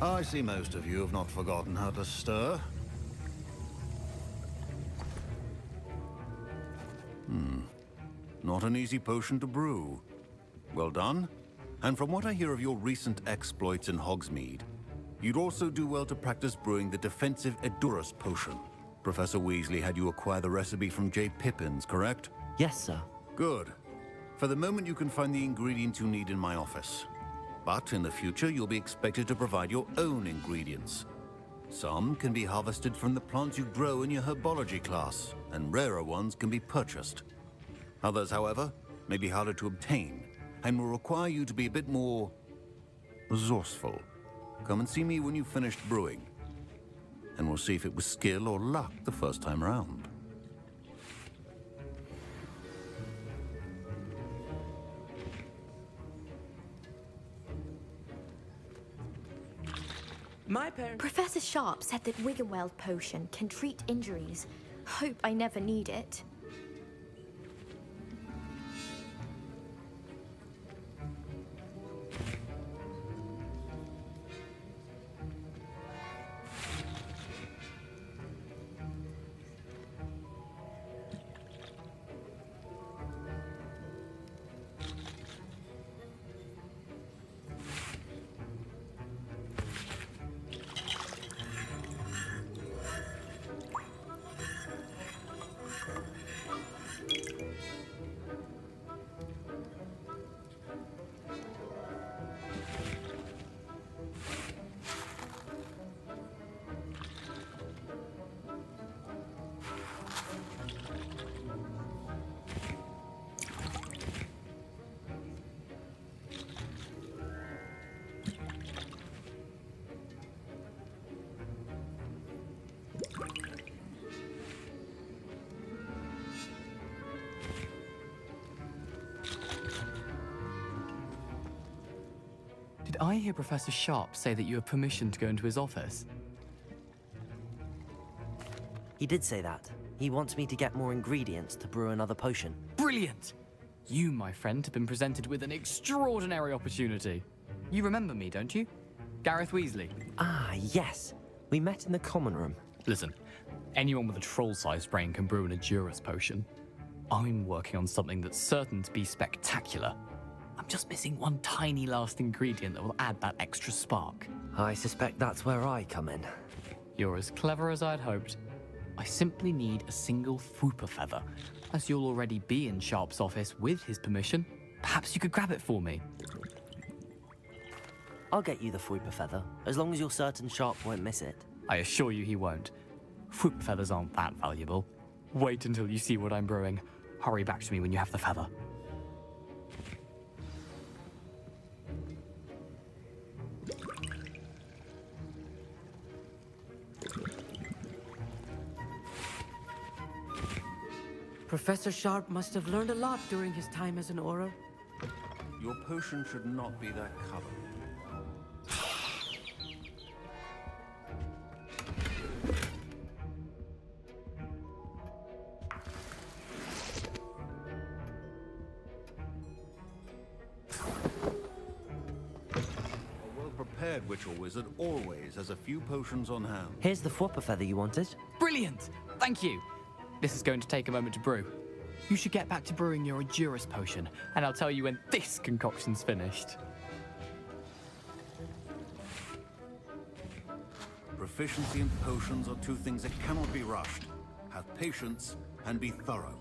I see most of you have not forgotten how to stir. Not an easy potion to brew. Well done. And from what I hear of your recent exploits in Hogsmeade, you'd also do well to practice brewing the defensive Edurus potion. Professor Weasley had you acquire the recipe from J. Pippins, correct? Yes, sir. Good. For the moment, you can find the ingredients you need in my office. But in the future, you'll be expected to provide your own ingredients. Some can be harvested from the plants you grow in your herbology class, and rarer ones can be purchased. Others, however, may be harder to obtain, and will require you to be a bit more resourceful. Come and see me when you've finished brewing, and we'll see if it was skill or luck the first time around. My parents... Professor Sharp said that Wiggenweld potion can treat injuries. Hope I never need it. Did I hear Professor Sharp say that you have permission to go into his office? He did say that. He wants me to get more ingredients to brew another potion. Brilliant! You, my friend, have been presented with an extraordinary opportunity. You remember me, don't you? Gareth Weasley. Ah, yes. We met in the common room. Listen, anyone with a troll-sized brain can brew an Edurus potion. I'm working on something that's certain to be spectacular. I'm just missing one tiny last ingredient that will add that extra spark. I suspect that's where I come in. You're as clever as I'd hoped. I simply need a single Fwooper feather. As you'll already be in Sharp's office with his permission, perhaps you could grab it for me. I'll get you the Fwooper feather, as long as you're certain Sharp won't miss it. I assure you he won't. Fwooper feathers aren't that valuable. Wait until you see what I'm brewing. Hurry back to me when you have the feather. Professor Sharp must have learned a lot during his time as an Auror. Your potion should not be that colored. A well-prepared witch or wizard always has a few potions on hand. Here's the Fwooper feather you wanted. Brilliant! Thank you! This is going to take a moment to brew. You should get back to brewing your Edurus potion, and I'll tell you when this concoction's finished. Proficiency in potions are two things that cannot be rushed. Have patience and be thorough.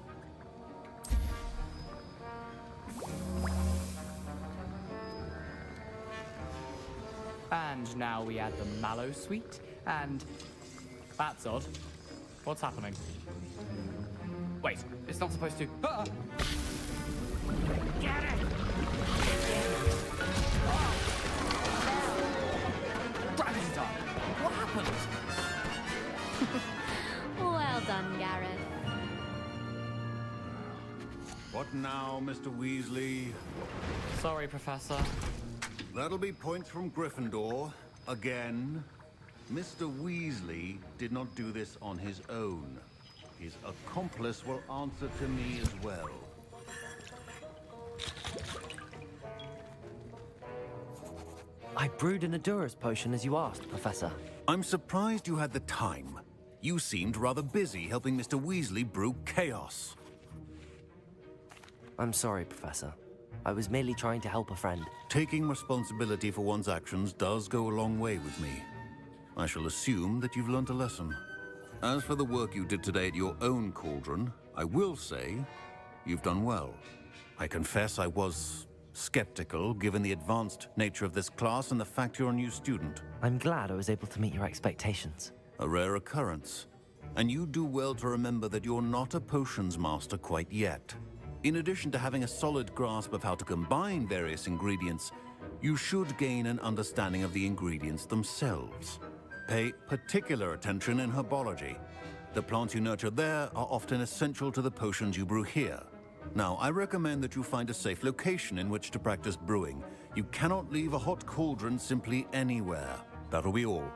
And now we add the mallow sweet, and... That's odd. What's happening? Wait, it's not supposed to... Ah! Get it! Gravity's up! What happened? Well done, Gareth. What now, Mr. Weasley? Sorry, Professor. That'll be points from Gryffindor. Again. Mr. Weasley did not do this on his own. His accomplice will answer to me as well. I brewed an Edurus potion as you asked, Professor. I'm surprised you had the time. You seemed rather busy helping Mr. Weasley brew chaos. I'm sorry, Professor. I was merely trying to help a friend. Taking responsibility for one's actions does go a long way with me. I shall assume that you've learnt a lesson. As for the work you did today at your own cauldron, I will say you've done well. I confess I was skeptical, given the advanced nature of this class and the fact you're a new student. I'm glad I was able to meet your expectations. A rare occurrence. And you do well to remember that you're not a potions master quite yet. In addition to having a solid grasp of how to combine various ingredients, you should gain an understanding of the ingredients themselves. Pay particular attention in herbology. The plants you nurture there are often essential to the potions you brew here. Now, I recommend that you find a safe location in which to practice brewing. You cannot leave a hot cauldron simply anywhere. That'll be all.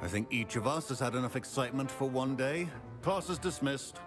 I think each of us has had enough excitement for one day. Class is dismissed.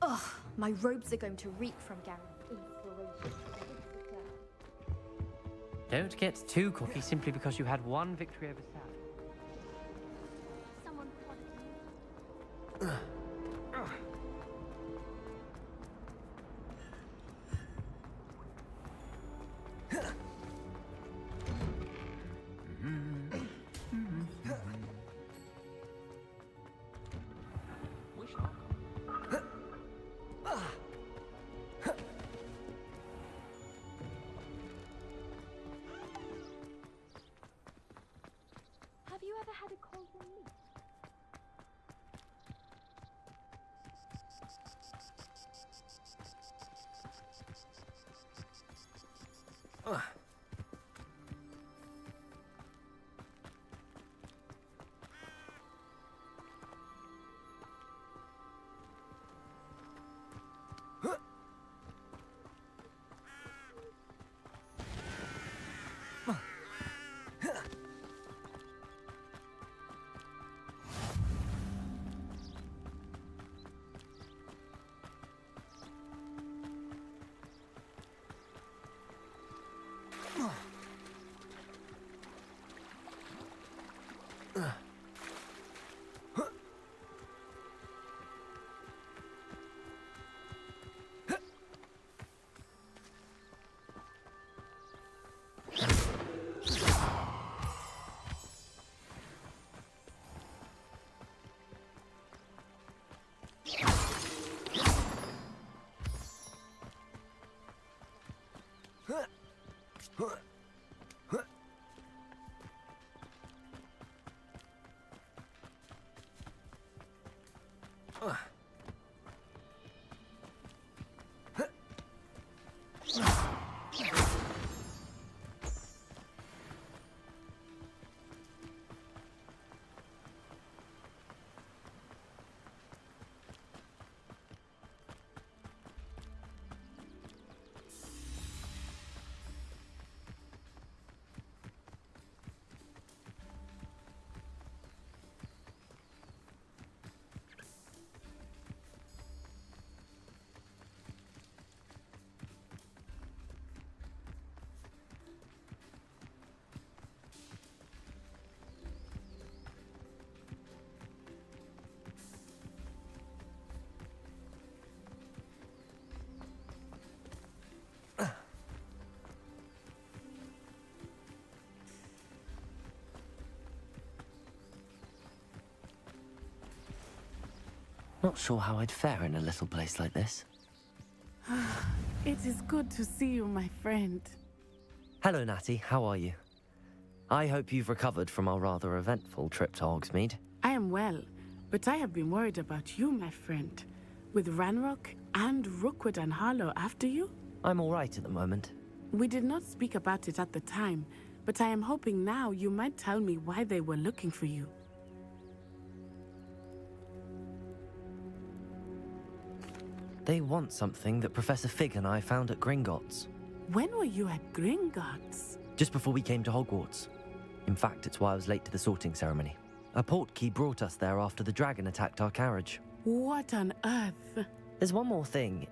Ugh, my robes are going to reek from Garen's inspiration. Don't get too cocky simply because you had one victory over Sally. Someone Have you ever had a cauldron meat? Not sure how I'd fare in a little place like this. It is good to see you, my friend. Hello, Natty. How are you? I hope you've recovered from our rather eventful trip to Hogsmeade. I am well, but I have been worried about you, my friend. With Ranrock and Rookwood and Harlow after you? I'm all right at the moment. We did not speak about it at the time, but I am hoping now you might tell me why they were looking for you. They want something that Professor Fig and I found at Gringotts. When were you at Gringotts? Just before we came to Hogwarts. In fact, it's why I was late to the sorting ceremony. A portkey brought us there after the dragon attacked our carriage. What on earth? There's one more thing.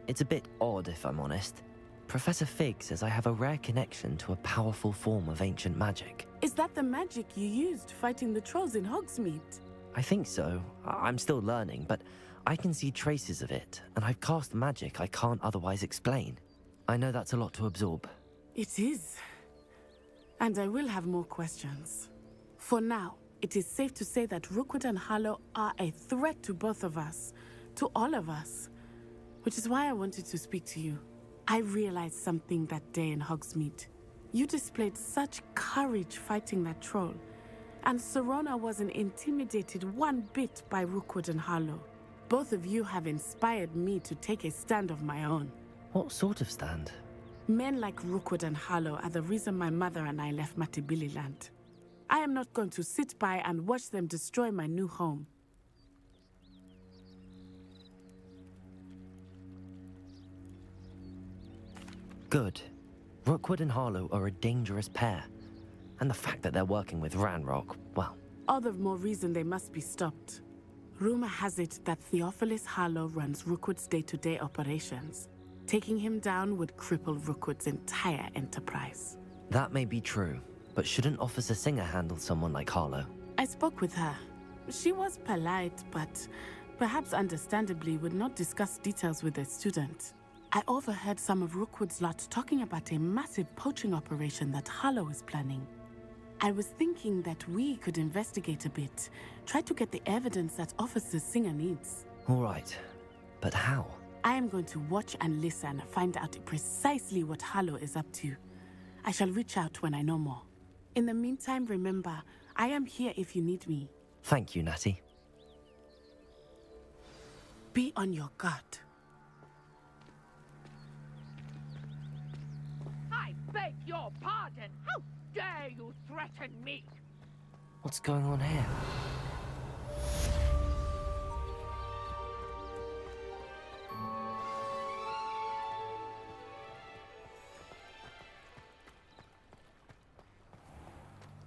It's a bit odd, if I'm honest. Professor Fig says I have a rare connection to a powerful form of ancient magic. Is that the magic you used fighting the trolls in Hogsmeade? I think so. I'm still learning, but I can see traces of it, and I've cast magic I can't otherwise explain. I know that's a lot to absorb. It is. And I will have more questions. For now, it is safe to say that Rookwood and Harlow are a threat to both of us, to all of us. Which is why I wanted to speak to you. I realized something that day in Hogsmeade. You displayed such courage fighting that troll, and Serona wasn't intimidated one bit by Rookwood and Harlow. Both of you have inspired me to take a stand of my own. What sort of stand? Men like Rookwood and Harlow are the reason my mother and I left Matibili land. I am not going to sit by and watch them destroy my new home. Good. Rookwood and Harlow are a dangerous pair. And the fact that they're working with Ranrock, well... All the more reason they must be stopped. Rumor has it that Theophilus Harlow runs Rookwood's day-to-day operations. Taking him down would cripple Rookwood's entire enterprise. That may be true, but shouldn't Officer Singer handle someone like Harlow? I spoke with her. She was polite, but perhaps understandably would not discuss details with a student. I overheard some of Rookwood's lot talking about a massive poaching operation that Harlow is planning. I was thinking that we could investigate a bit, try to get the evidence that Officer Singer needs. All right, but how? I am going to watch and listen, find out precisely what Harlow is up to. I shall reach out when I know more. In the meantime, remember, I am here if you need me. Thank you, Natty. Be on your guard. I beg your pardon. How dare you threaten me? What's going on here?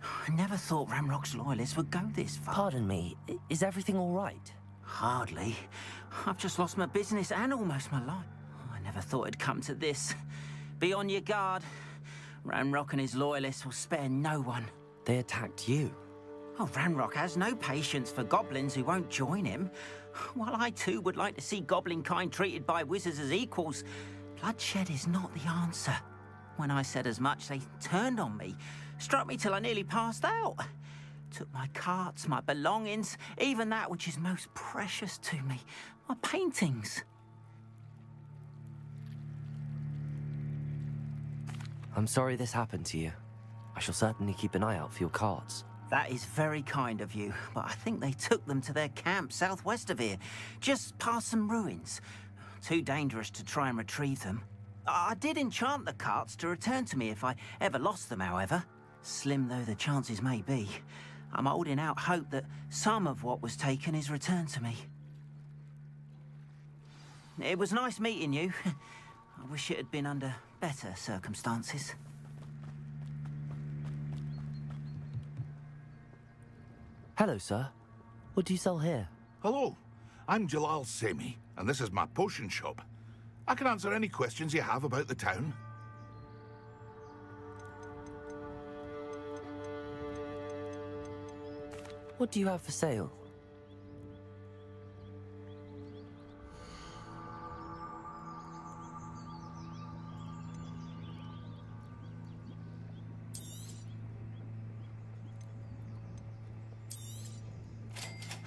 I never thought Ranrock's loyalists would go this far. Pardon me, is everything all right? Hardly. I've just lost my business and almost my life. I never thought it'd come to this. Be on your guard. Ranrock and his loyalists will spare no one. They attacked you. Oh, Ranrock has no patience for goblins who won't join him. While I too would like to see goblin kind treated by wizards as equals, bloodshed is not the answer. When I said as much, they turned on me, struck me till I nearly passed out. Took my carts, my belongings, even that which is most precious to me, my paintings. I'm sorry this happened to you. I shall certainly keep an eye out for your carts. That is very kind of you, but I think they took them to their camp southwest of here, just past some ruins. Too dangerous to try and retrieve them. I did enchant the carts to return to me if I ever lost them, however. Slim though the chances may be, I'm holding out hope that some of what was taken is returned to me. It was nice meeting you. I wish it had been under better circumstances. Hello, sir. What do you sell here? Hello, I'm Jalal Semi, and this is my potion shop. I can answer any questions you have about the town. What do you have for sale?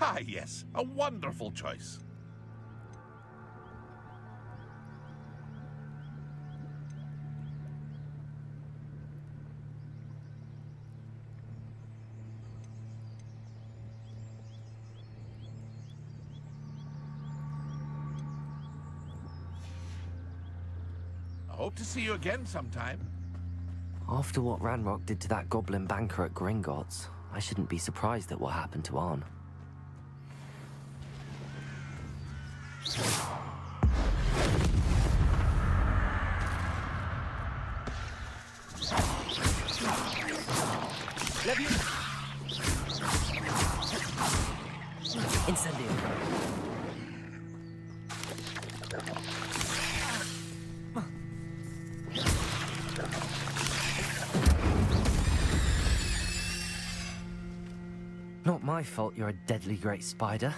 Ah, yes, a wonderful choice. I hope to see you again sometime. After what Ranrock did to that goblin banker at Gringotts, I shouldn't be surprised at what happened to Arn. Incendio. Not my fault you're a deadly great spider.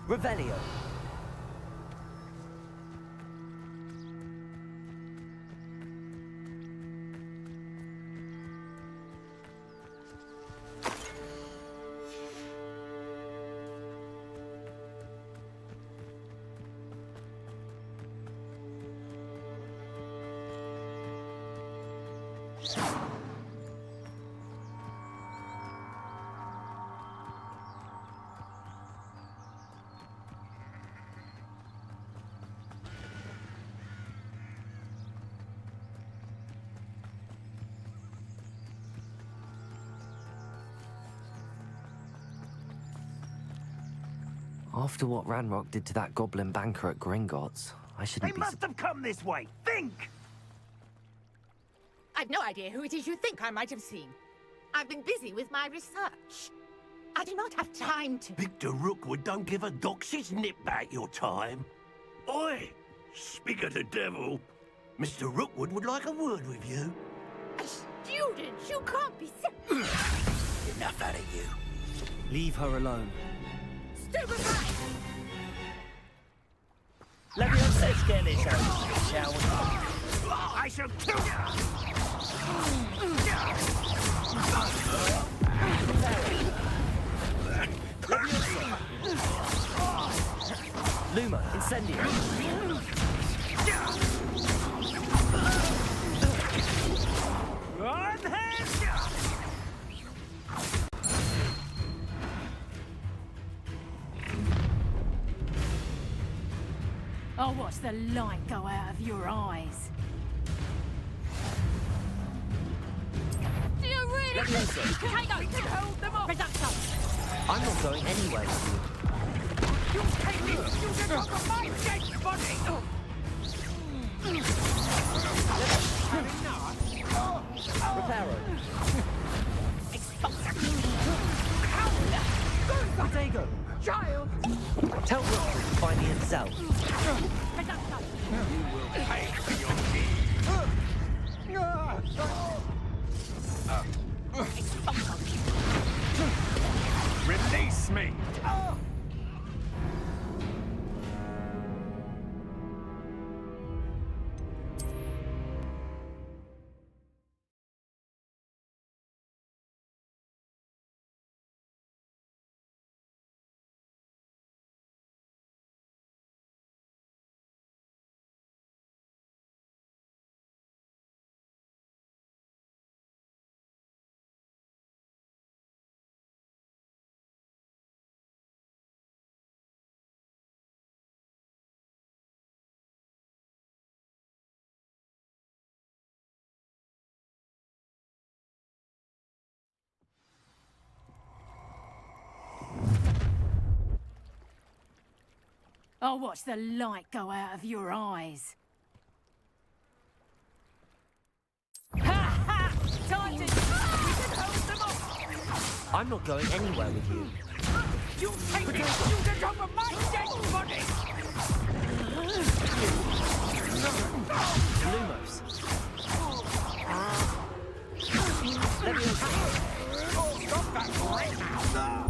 Revelio. After what Ranrock did to that goblin banker at Gringotts, I shouldn't They must have come this way. Think! I've no idea who it is you think I might have seen. I've been busy with my research. I do not have time to... Victor Rookwood don't give a doxy's nip back your time. Oi! Speak of the devil. Mr. Rookwood would like a word with you. A student? You can't be so... Enough out of you. Leave her alone. Stupefy! Let's get this over, shall we? I shall kill you! Luma, Incendio. I'll watch the light go out of your eyes. Do you really Let me answer. Kato, you can hold them off! Reducto! I'm not going anywhere with you. You take me! You get off my dead body! Reparo. Potato! Child! Tell Rookwood to find me himself. You will pay for your deed. Release me! I'll watch the light go out of your eyes. Ha ha! Time to... We can hold them off! I'm not going anywhere with you. You take me! You get over my dead body! Lumos. Oh, stop that right now!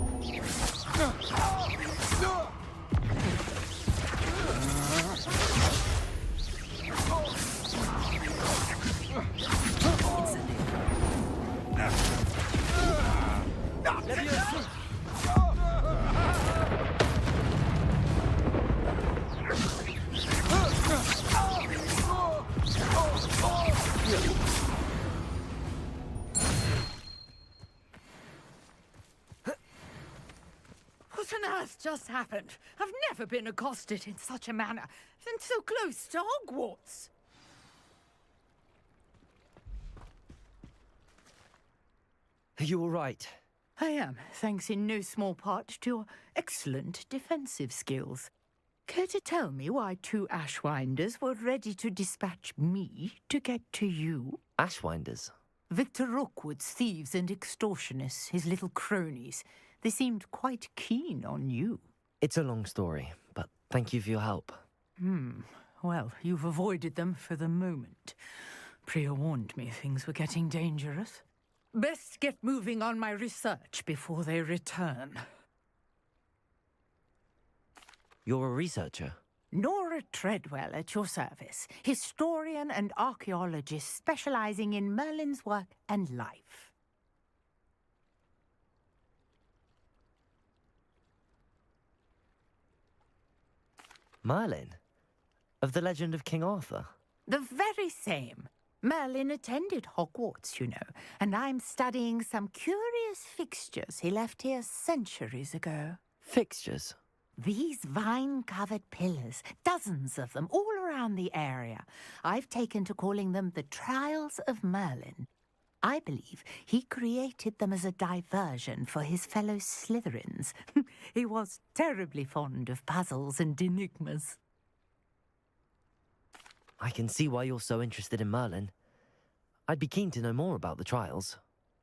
just happened? I've never been accosted in such a manner, and so close to Hogwarts. Are you all right? I am, thanks in no small part to your excellent defensive skills. Care to tell me why 2 Ashwinders were ready to dispatch me to get to you? Ashwinders? Victor Rookwood's thieves and extortionists, his little cronies. They seemed quite keen on you. It's a long story, but thank you for your help. Well, you've avoided them for the moment. Priya warned me things were getting dangerous. Best get moving on my research before they return. You're a researcher? Nora Treadwell at your service, historian and archaeologist specializing in Merlin's work and life. Merlin? Of the legend of King Arthur? The very same. Merlin attended Hogwarts, you know, and I'm studying some curious fixtures he left here centuries ago. Fixtures? These vine-covered pillars, dozens of them, all around the area. I've taken to calling them the Trials of Merlin. I believe he created them as a diversion for his fellow Slytherins. He was terribly fond of puzzles and enigmas. I can see why you're so interested in Merlin. I'd be keen to know more about the trials.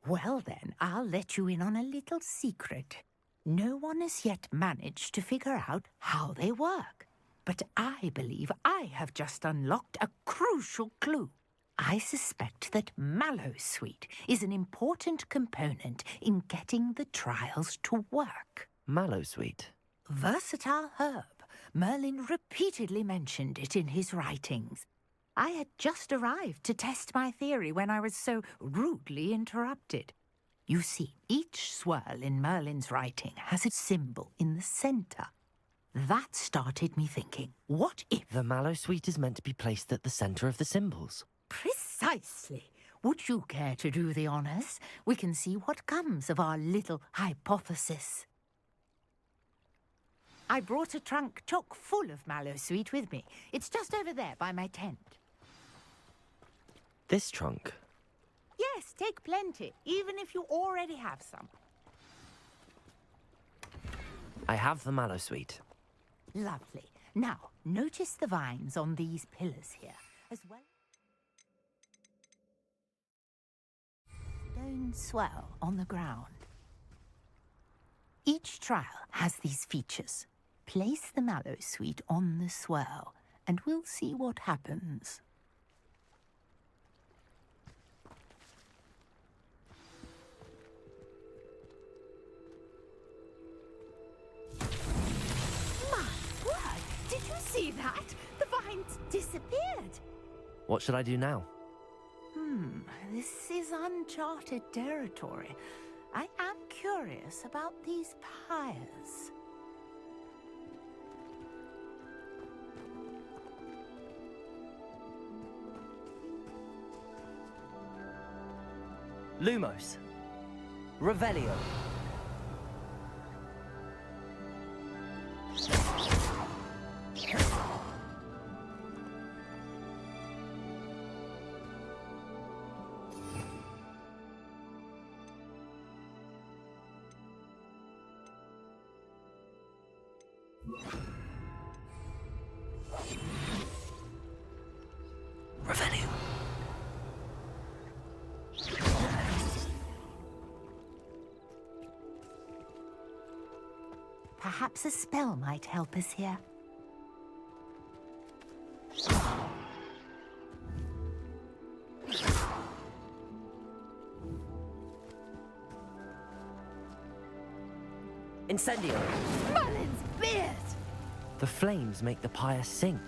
Well then, I'll let you in on a little secret. No one has yet managed to figure out how they work. But I believe I have just unlocked a crucial clue. I suspect that Mallowsweet is an important component in getting the trials to work. Mallowsweet? Versatile herb. Merlin repeatedly mentioned it in his writings. I had just arrived to test my theory when I was so rudely interrupted. You see, each swirl in Merlin's writing has a symbol in the center. That started me thinking, what if... The Mallowsweet is meant to be placed at the center of the symbols. Precisely. Would you care to do the honors? We can see what comes of our little hypothesis. I brought a trunk chock full of Mallowsweet with me. It's just over there by my tent. This trunk? Yes, take plenty, even if you already have some. I have the Mallowsweet. Lovely. Now, notice the vines on these pillars here, as well. Stone swirl on the ground. Each trial has these features. Place the Mallowsweet on the swirl, and we'll see what happens. My word! Did you see that? The vines disappeared. What should I do now? This is uncharted territory. I am curious about these pyres. Lumos. Revelio. Revelio. Perhaps a spell might help us here. Incendio. Merlin's beard! The flames make the pyre sink.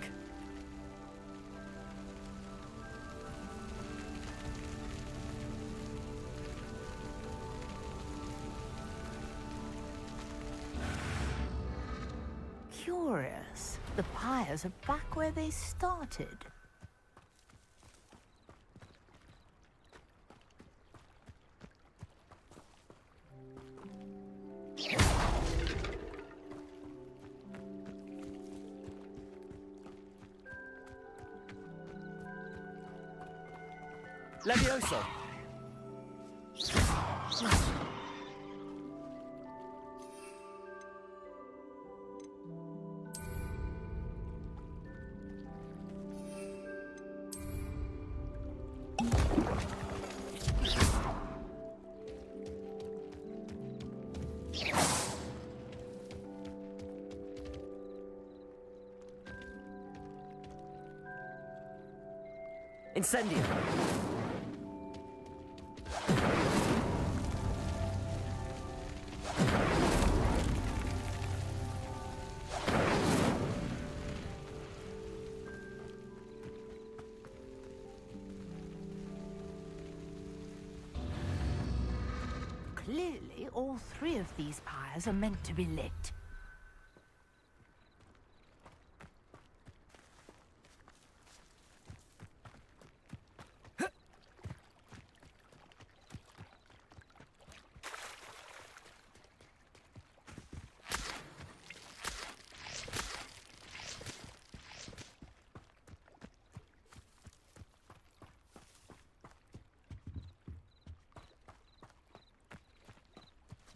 Curious. The pyres are back where they started. Levioso! Incendio! Clearly, all three of these pyres are meant to be lit.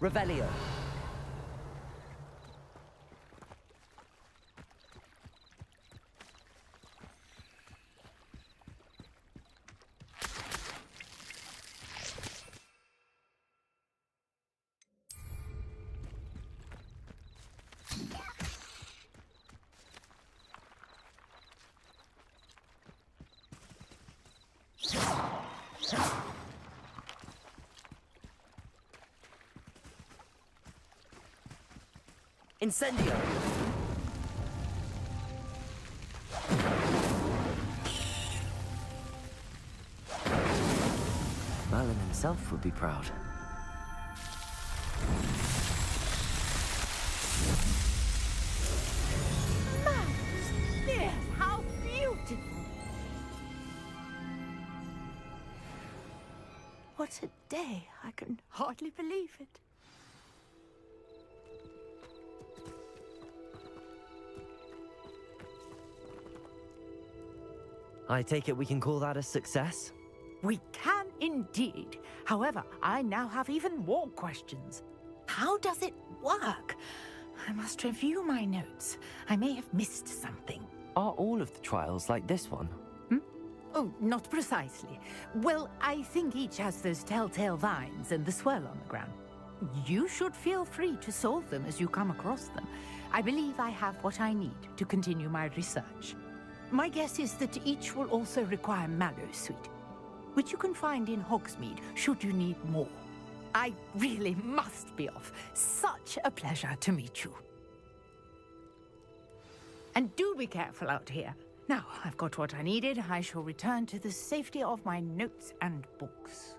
Revelio. Incendio! Merlin himself would be proud. Yes, how beautiful! What a day! I can hardly believe it. I take it we can call that a success? We can indeed. However, I now have even more questions. How does it work? I must review my notes. I may have missed something. Are all of the trials like this one? Oh, not precisely. Well, I think each has those telltale vines and the swirl on the ground. You should feel free to solve them as you come across them. I believe I have what I need to continue my research. My guess is that each will also require Mallowsweet, which you can find in Hogsmeade should you need more. I really must be off. Such a pleasure to meet you. And do be careful out here. Now, I've got what I needed. I shall return to the safety of my notes and books.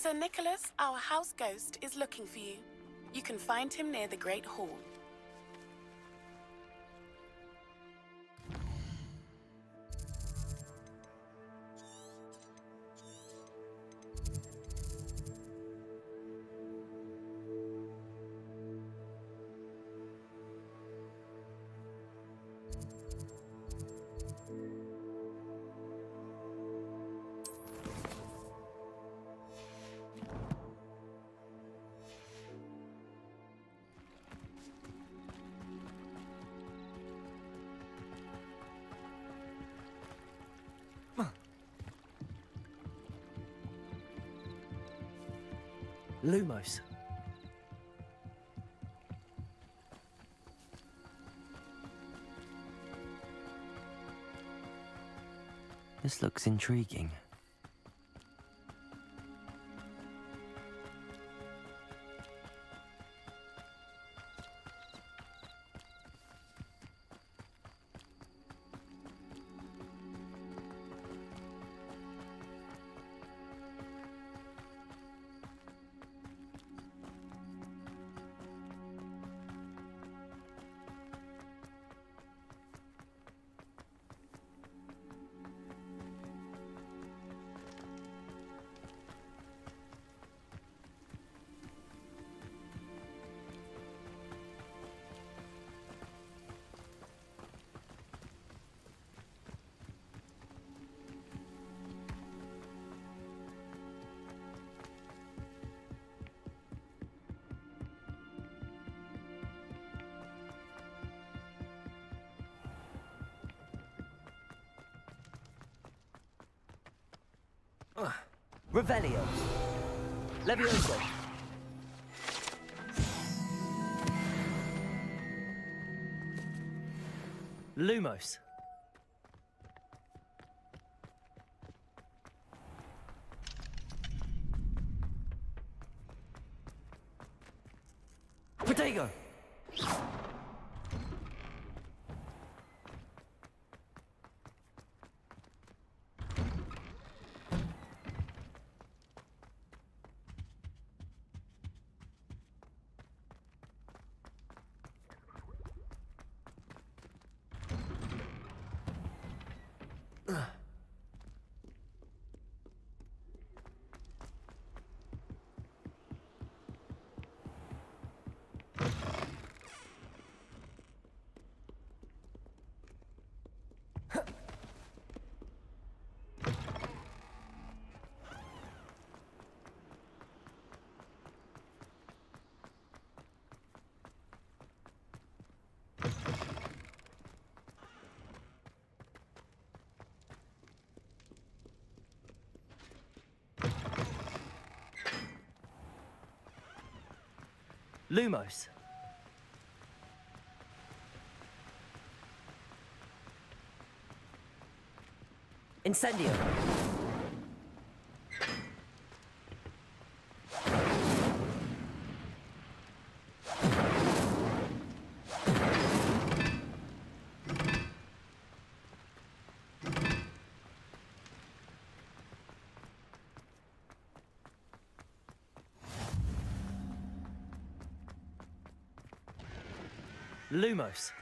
Sir Nicholas, our house ghost, is looking for you. You can find him near the Great Hall. Lumos. This looks intriguing. Revelio. Levioso. Lumos. Protego. Lumos. Incendio. Lumos.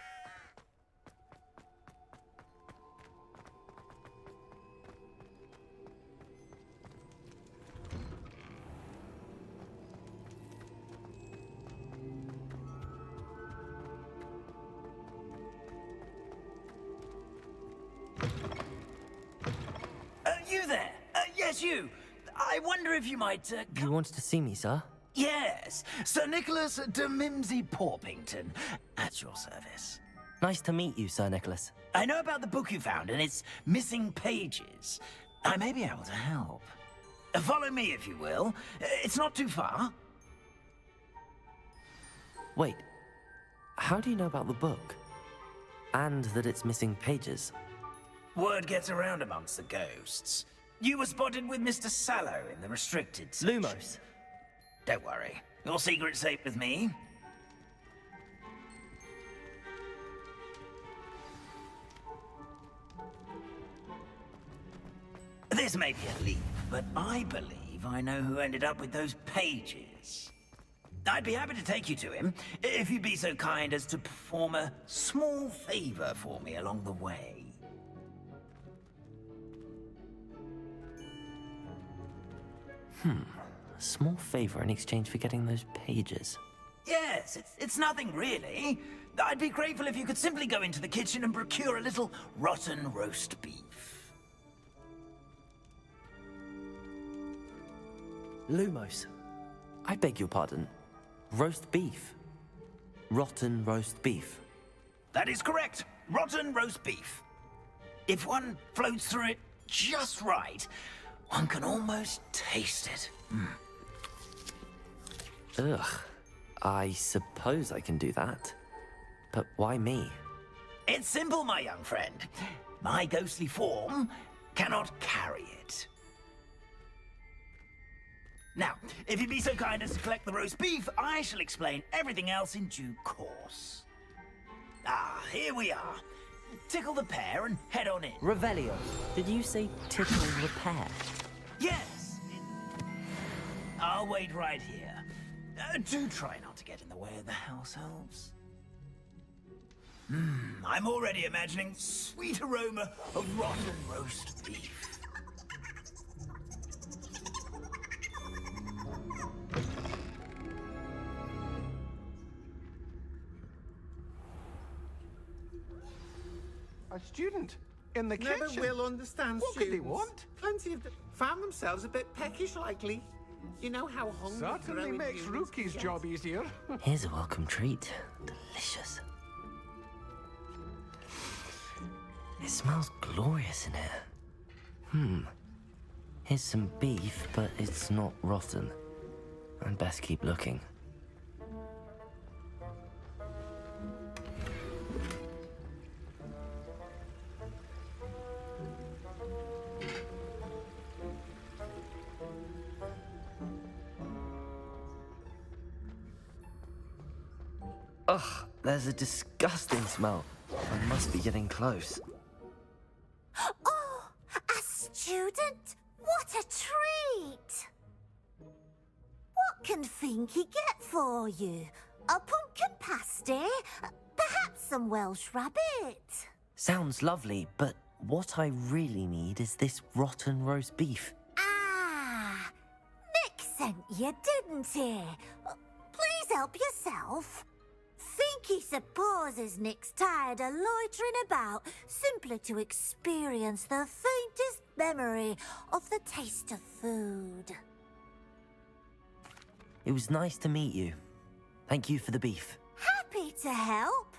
You there? Yes, you. I wonder if you might, You wanted to see me, sir? Yes, Sir Nicholas de Mimsy Porpington, at your service. Nice to meet you, Sir Nicholas. I know about the book you found and its missing pages. I may be able to help. Follow me, if you will. It's not too far. Wait, how do you know about the book? And that it's missing pages? Word gets around amongst the ghosts. You were spotted with Mr. Sallow in the restricted section. Lumos. Don't worry. Your secret's safe with me. This may be a leap, but I believe I know who ended up with those pages. I'd be happy to take you to him, if you'd be so kind as to perform a small favor for me along the way. A small favor in exchange for getting those pages. Yes, it's nothing really. I'd be grateful if you could simply go into the kitchen and procure a little rotten roast beef. Lumos. I beg your pardon. Roast beef. Rotten roast beef. That is correct. Rotten roast beef. If one floats through it just right, one can almost taste it. Ugh. I suppose I can do that. But why me? It's simple, my young friend. My ghostly form cannot carry it. Now, if you'd be so kind as to collect the roast beef, I shall explain everything else in due course. Ah, here we are. Tickle the pear and head on in. Revelio. Did you say tickle the pear? Yes. I'll wait right here. Do try not to get in the way of the house elves. I'm already imagining sweet aroma of rotten roast beef. A student in the Never kitchen. will understand What could they students. want? Plenty of them found themselves a bit peckish, likely. You know how hungry Certainly growing makes humans Rookie's get. job easier. Here's a welcome treat. Delicious. It smells glorious in here. Here's some beef, but it's not rotten. I'd best keep looking. Ugh, there's a disgusting smell. I must be getting close. Oh, a student? What a treat! What can Finky get for you? A pumpkin pasty? Perhaps some Welsh rabbit? Sounds lovely, but what I really need is this rotten roast beef. Ah, Nick sent you, didn't he? Please help yourself. Finky supposes Nick's tired of loitering about simply to experience the faintest memory of the taste of food. It was nice to meet you. Thank you for the beef. Happy to help,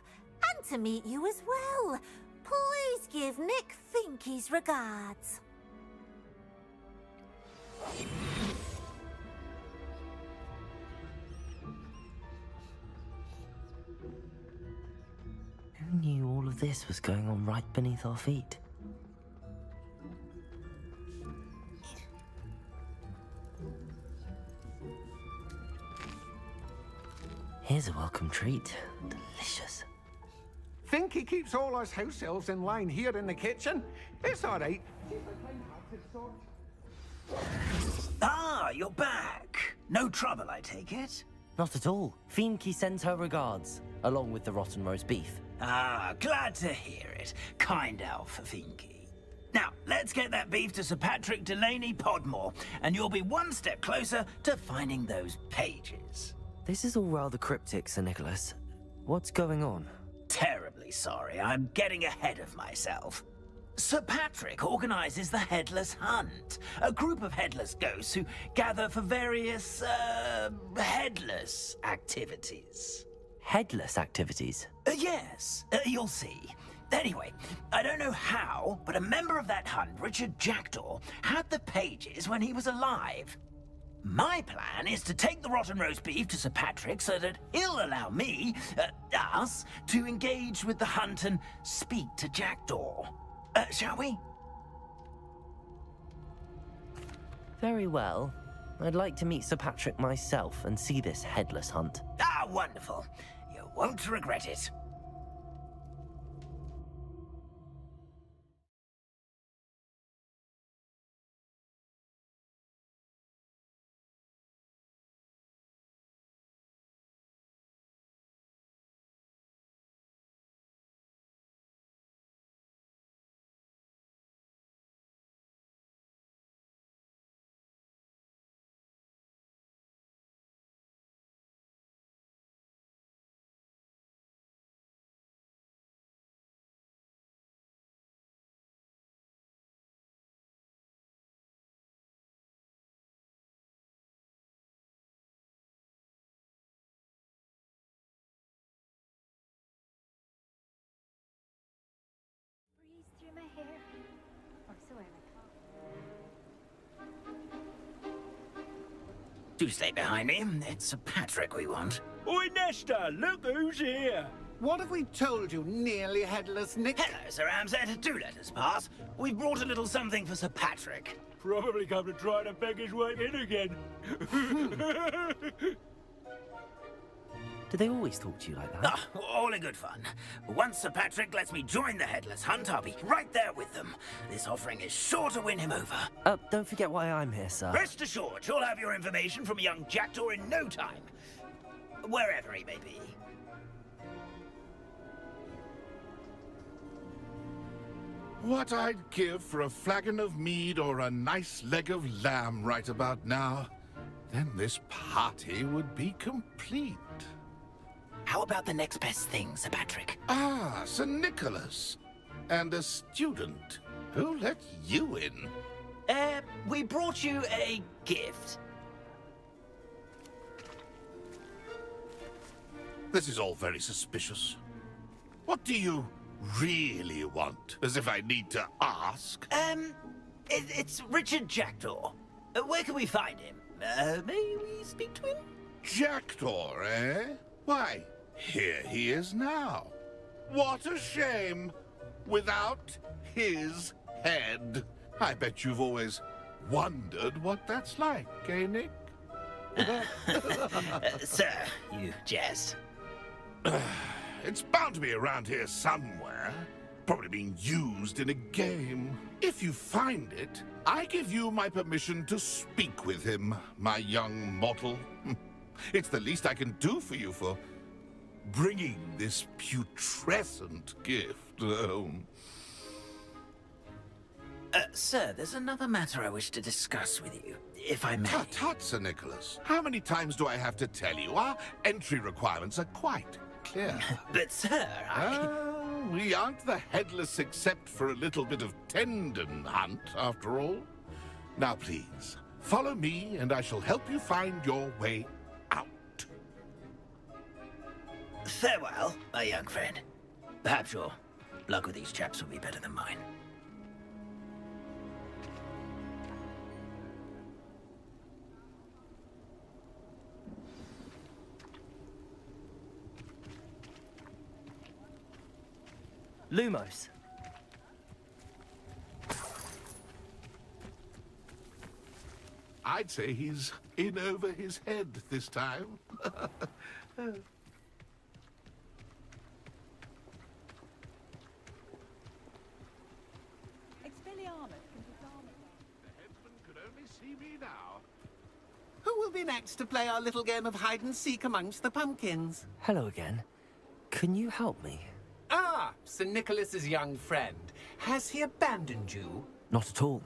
and to meet you as well. Please give Nick Finky's regards. Who knew all of this was going on right beneath our feet? Here's a welcome treat. Delicious. Finky keeps all us house elves in line here in the kitchen. It's all right. Ah, you're back. No trouble, I take it? Not at all. Finky sends her regards, along with the rotten roast beef. Ah, glad to hear it. Kind elf for Finky. Now, let's get that beef to Sir Patrick Delaney Podmore, and you'll be one step closer to finding those pages. This is all rather cryptic, Sir Nicholas. What's going on? Terribly sorry, I'm getting ahead of myself. Sir Patrick organizes the Headless Hunt, a group of headless ghosts who gather for various, headless activities. Headless activities? Yes, you'll see. Anyway, I don't know how, but a member of that hunt, Richard Jackdaw, had the pages when he was alive. My plan is to take the rotten roast beef to Sir Patrick so that he'll allow me, us, to engage with the hunt and speak to Jackdaw. Shall we? Very well. I'd like to meet Sir Patrick myself and see this headless hunt. Ah, wonderful. You won't regret it. Breeze through my hair. Or so I recall. Do stay behind me. It's Sir Patrick we want. Oi, Nesta, look who's here. What have we told you, nearly headless Nick? Hello, Sir Ramsed. Do let us pass. We've brought a little something for Sir Patrick. Probably come to try to beg his way in again. Do they always talk to you like that? Ah, all in good fun. Once Sir Patrick lets me join the Headless Hunt, I'll be right there with them. This offering is sure to win him over. Don't forget why I'm here, sir. Rest assured, you'll have your information from a young Jackdaw in no time. Wherever he may be. What I'd give for a flagon of mead or a nice leg of lamb right about now. Then this party would be complete. How about the next best thing, Sir Patrick? Ah, Sir Nicholas. And a student. Who let you in? We brought you a gift. This is all very suspicious. What do you really want? As if I need to ask. It's Richard Jackdaw. Where can we find him? May we speak to him? Jackdaw, eh? Why, here he is now. What a shame! Without his head. I bet you've always wondered what that's like, eh, Nick? Sir, you jest. It's bound to be around here somewhere. Probably being used in a game. If you find it, I give you my permission to speak with him, my young mortal. It's the least I can do for you for bringing this putrescent gift home. Sir, there's another matter I wish to discuss with you, if I may. Tut, Sir Nicholas. How many times do I have to tell you? Our entry requirements are quite clear. But, sir, we aren't the headless except for a little bit of tendon hunt, after all. Now, please, follow me, and I shall help you find your way out. Farewell, my young friend. Perhaps your luck with these chaps will be better than mine. Lumos. I'd say he's in over his head this time. Who will be next to play our little game of hide-and-seek amongst the pumpkins? Hello again. Can you help me? Ah, Sir Nicholas's young friend. Has he abandoned you? Not at all.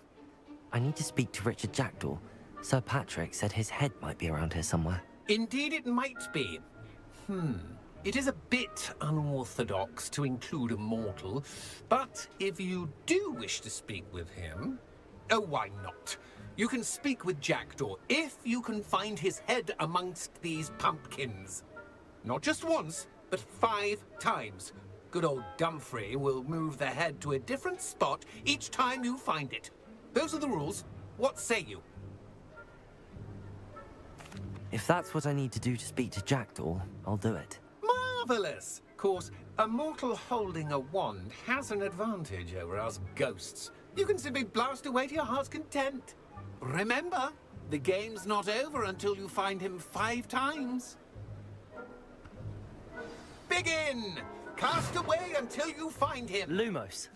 I need to speak to Richard Jackdaw. Sir Patrick said his head might be around here somewhere. Indeed it might be. It is a bit unorthodox to include a mortal, but if you do wish to speak with him... Oh, why not? You can speak with Jackdaw if you can find his head amongst these pumpkins. Not just once, but 5 times. Good old Dumfrey will move the head to a different spot each time you find it. Those are the rules. What say you? If that's what I need to do to speak to Jackdaw, I'll do it. Marvelous! Of course, a mortal holding a wand has an advantage over us ghosts. You can simply blast away to your heart's content. Remember, the game's not over until you find him 5 times. Begin! Cast away until you find him. Lumos.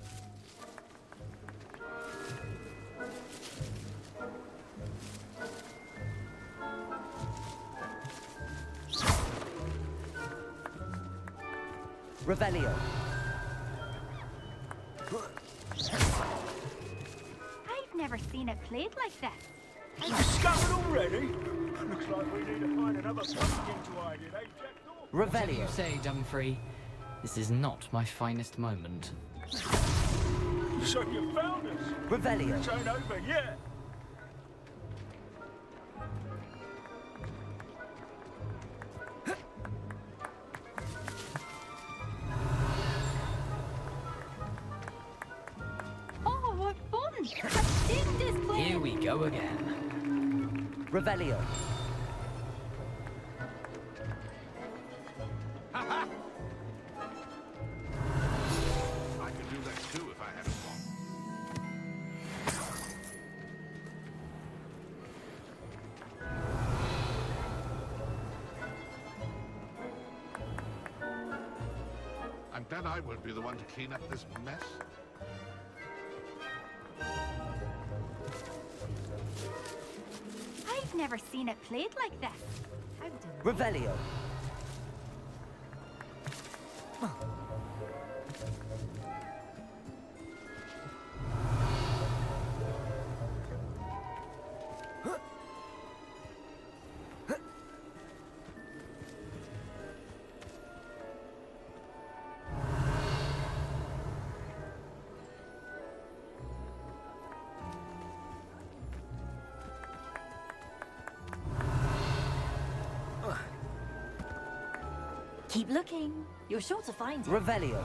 Revelio. I've never seen it played like this. You discovered already? Looks like we need to find another pumpkin to hide in, eh, Jackdaw? Whatever you say, Dumfrey. This is not my finest moment. So you found us? Revelio. It ain't over yet. Oh, what fun! I've seen this play. Here we go again. Revelio. I could do that too if I had a I'm glad I won't be the one to clean up this mess. I've never seen it played like this. Revelio. Keep looking. You're sure to find it. Revelio.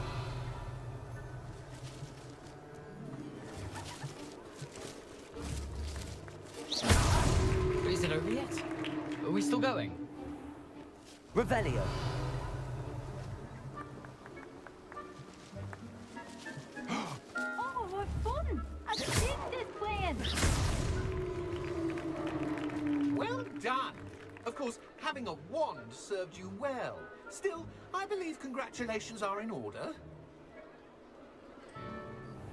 we still going? Revelio. Oh, what fun! I dig this plan! Well done! Of course, having a wand served you well. Still, I believe congratulations are in order.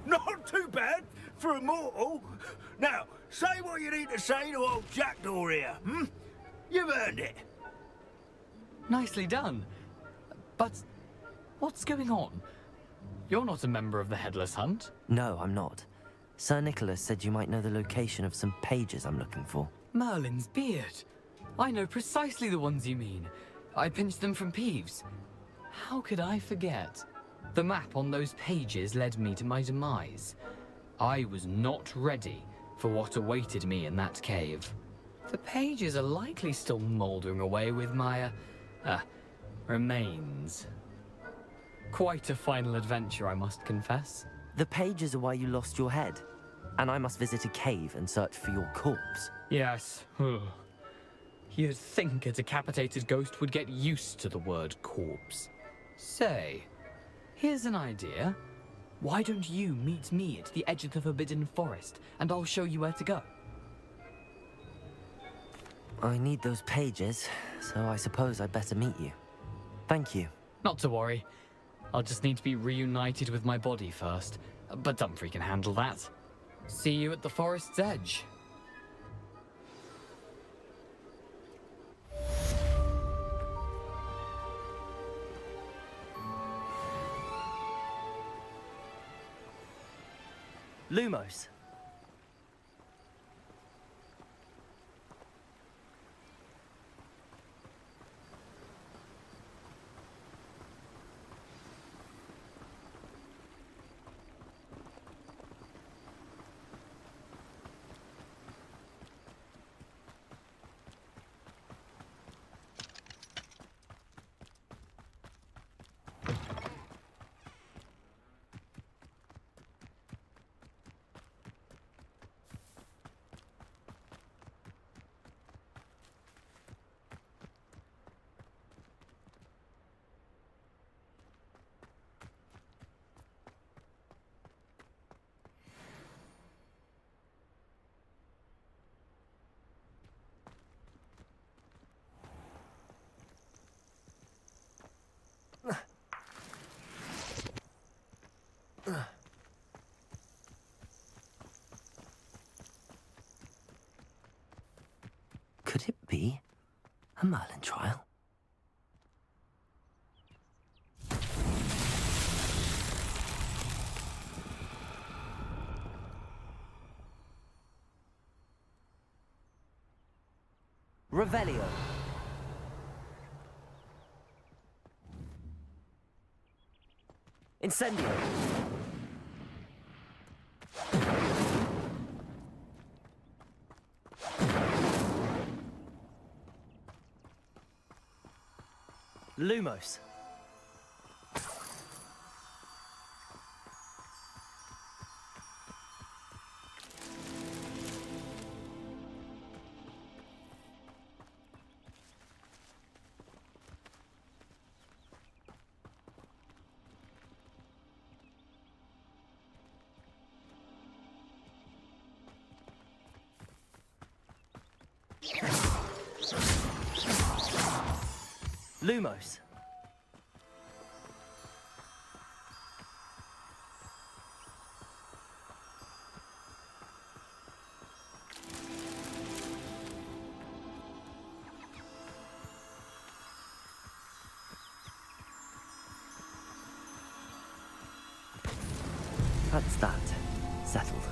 Not too bad for a mortal. Now, say what you need to say to old Jackdaw here, hmm? You've earned it. Nicely done. But what's going on? You're not a member of the Headless Hunt. No, I'm not. Sir Nicholas said you might know the location of some pages I'm looking for. Merlin's beard. I know precisely the ones you mean. I pinched them from Peeves. How could I forget? The map on those pages led me to my demise. I was not ready for what awaited me in that cave. The pages are likely still mouldering away with my, remains. Quite a final adventure, I must confess. The pages are why you lost your head, and I must visit a cave and search for your corpse. Yes. You'd think a decapitated ghost would get used to the word corpse. Say, here's an idea. Why don't you meet me at the edge of the Forbidden Forest, and I'll show you where to go? I need those pages, so I suppose I'd better meet you. Thank you. Not to worry. I'll just need to be reunited with my body first, but Dumfries can handle that. See you at the forest's edge. Lumos. Could it be a Merlin trial? Revelio. Incendio. Lumos. Lumos. That's that. Settled.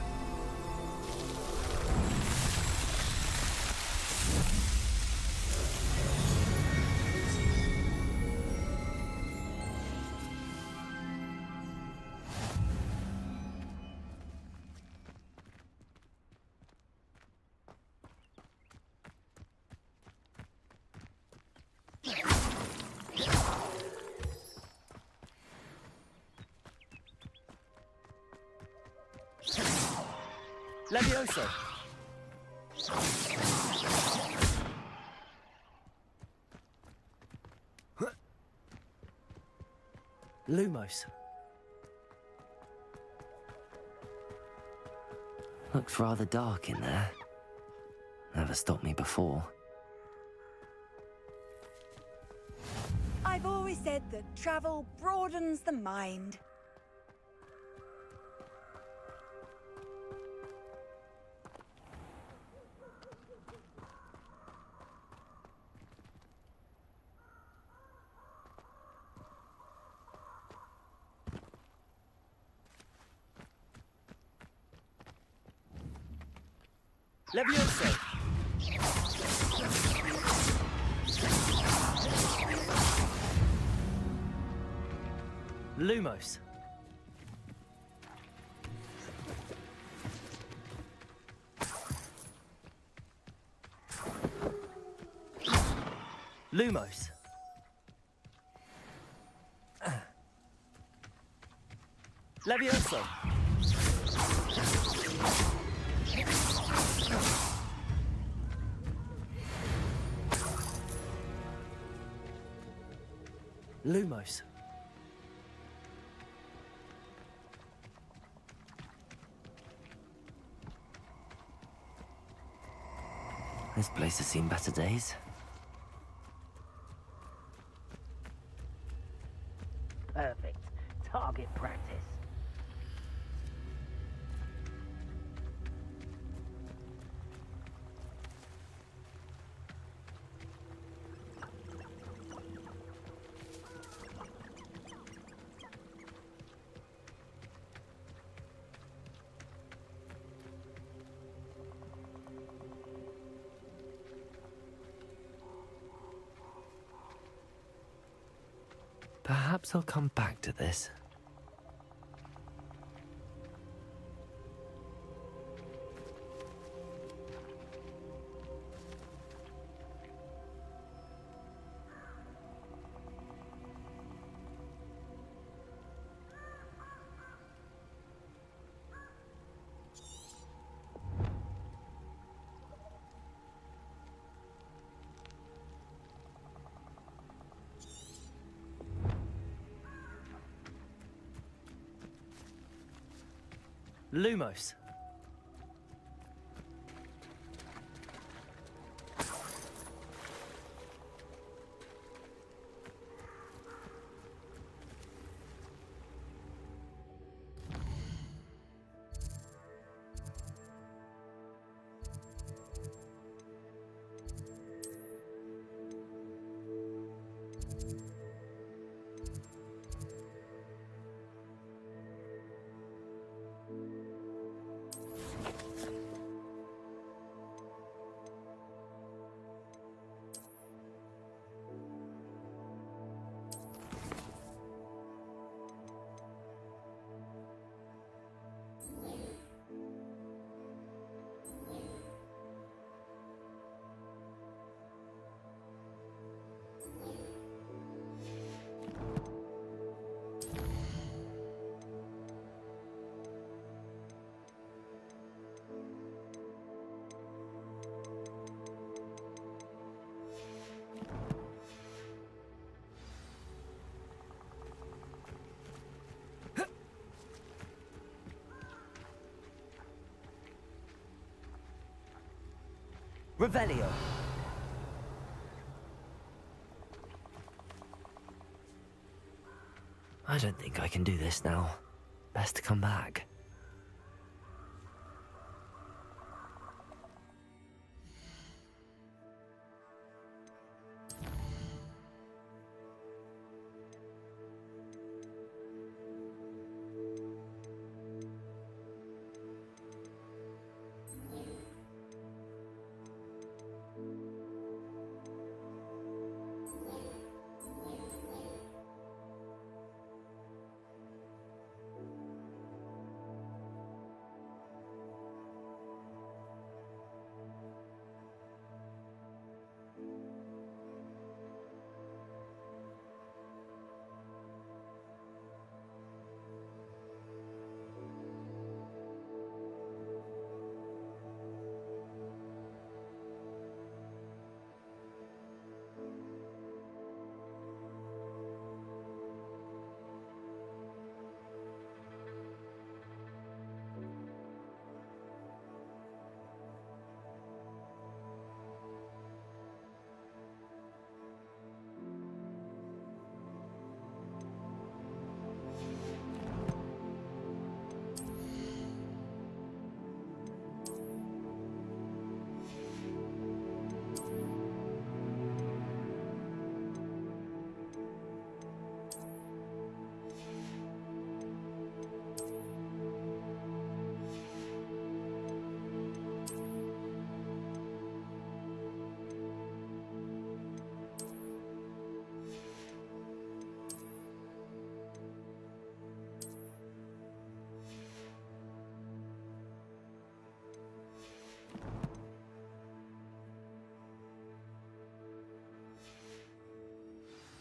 Levioso. Lumos. Looks rather dark in there. Never stopped me before. I've always said that travel broadens the mind. Levioso. Lumos. Lumos. Levioso. Lumos. This place has seen better days. Perfect. Target practice. Perhaps I'll come back to this. Lumos. Revelio. I don't think I can do this now. Best to come back.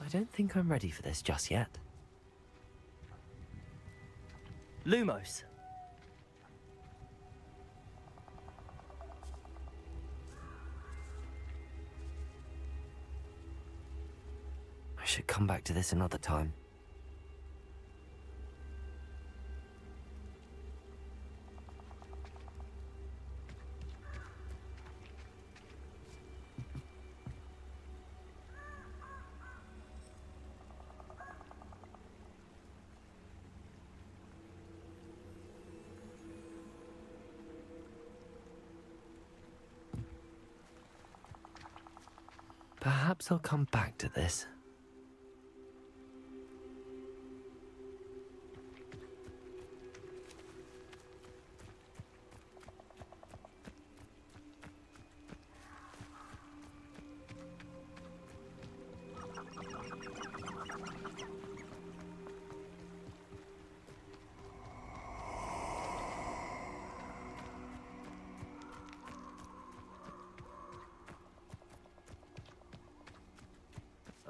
don't think I'm ready for this just yet. Lumos. I should come back to this another time. Perhaps I'll come back to this.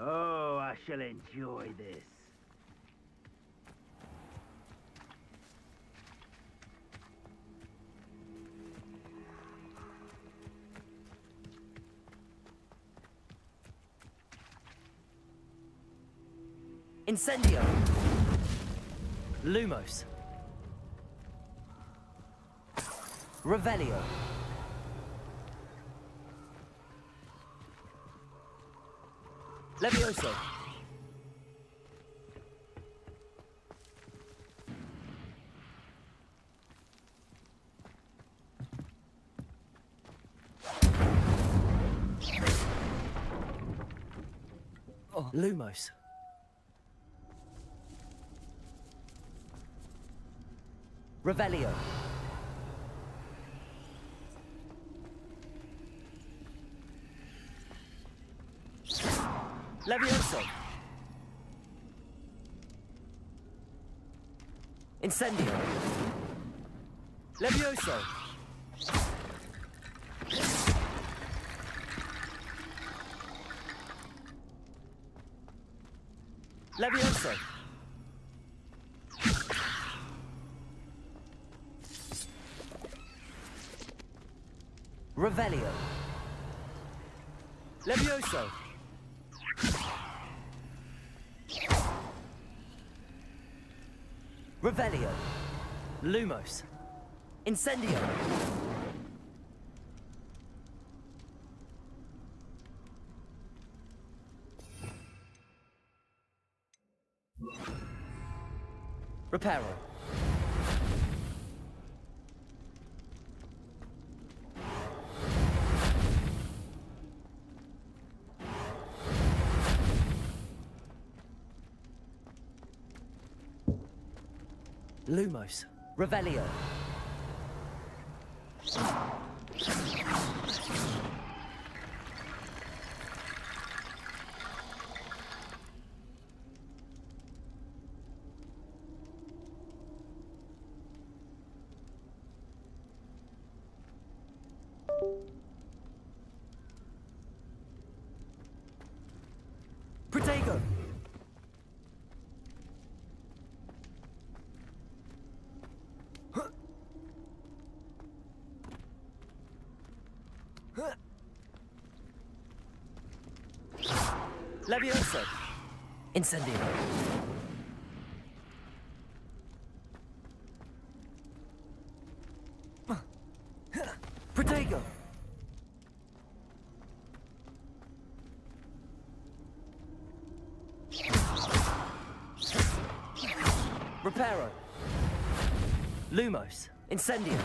Oh, I shall enjoy this. Incendio! Lumos. Revelio. Levioso. Oh, Lumos. Revelio. Levioso. Incendio. Levioso. Levioso. Revelio. Levioso. Revelio. Lumos. Incendio. Reparo. Lumos. Revelio. Protego. Levioso. Incendio. Protego. Reparo. Lumos. Incendio.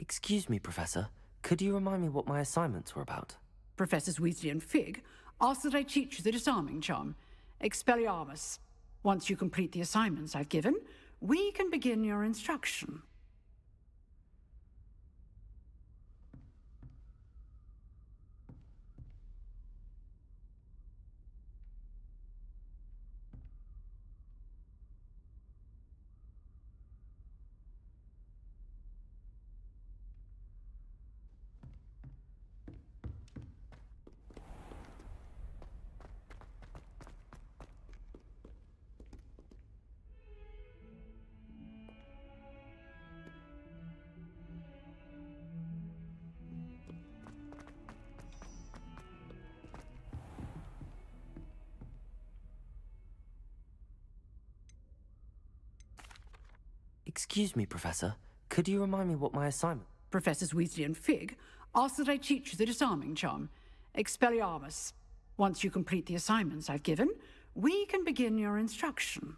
Excuse me, Professor. Could you remind me what my assignments were about? Professors Weasley and Fig ask that I teach you the disarming charm, Expelliarmus. Once you complete the assignments I've given, we can begin your instruction. Excuse me, Professor. Could you remind me what my assignment... Professors Weasley and Fig ask that I teach you the disarming charm, Expelliarmus. Once you complete the assignments I've given, we can begin your instruction.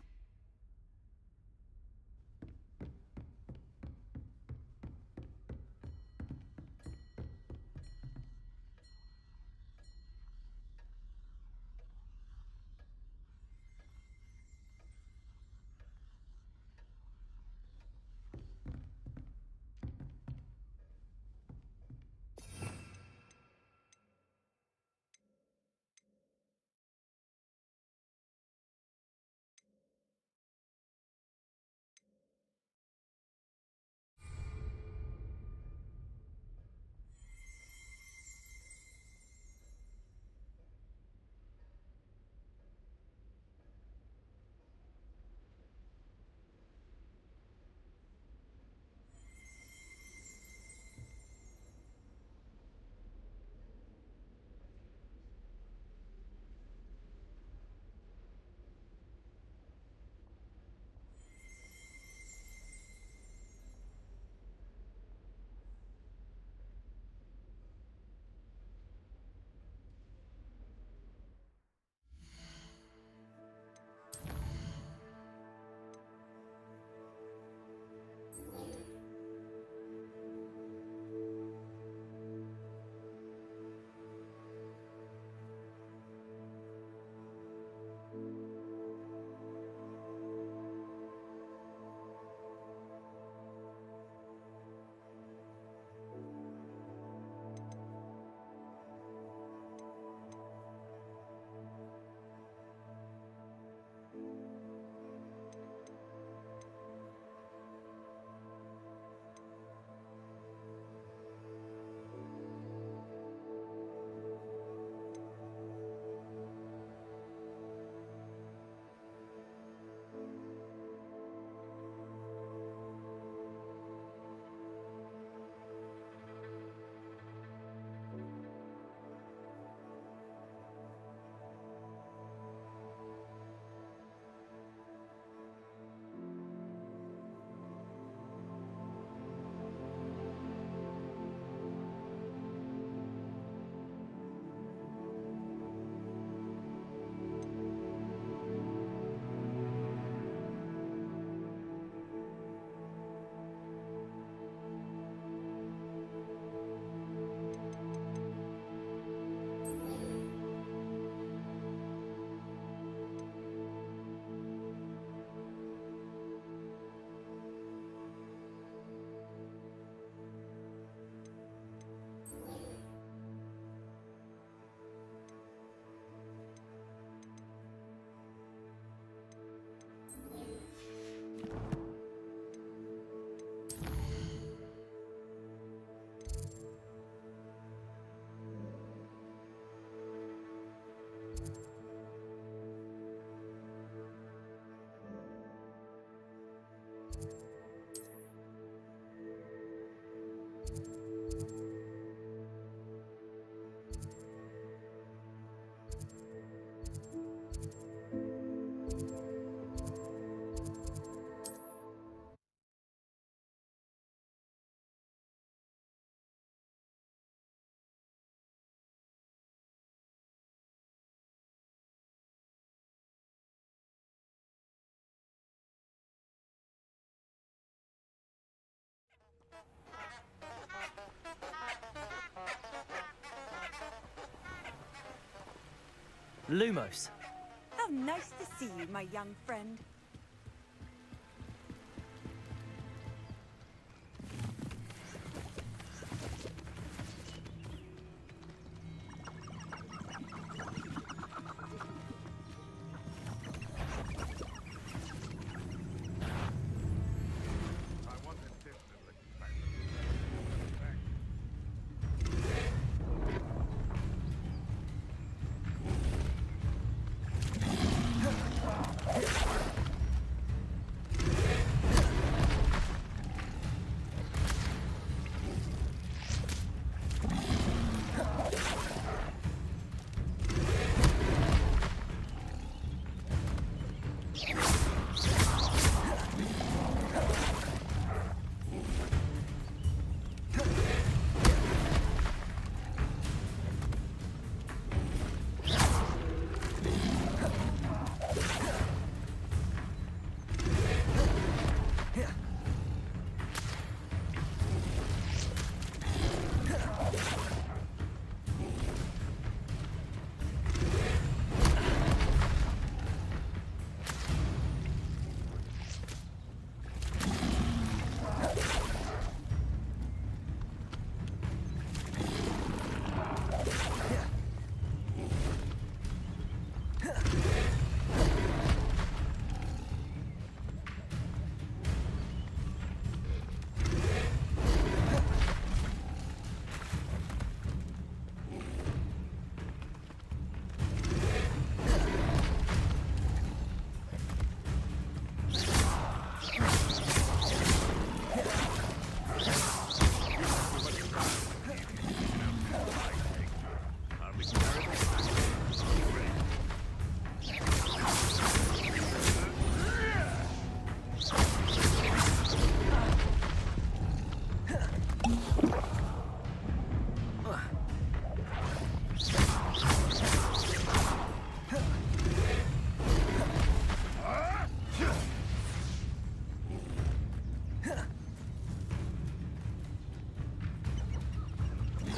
Lumos. How nice to see you, my young friend.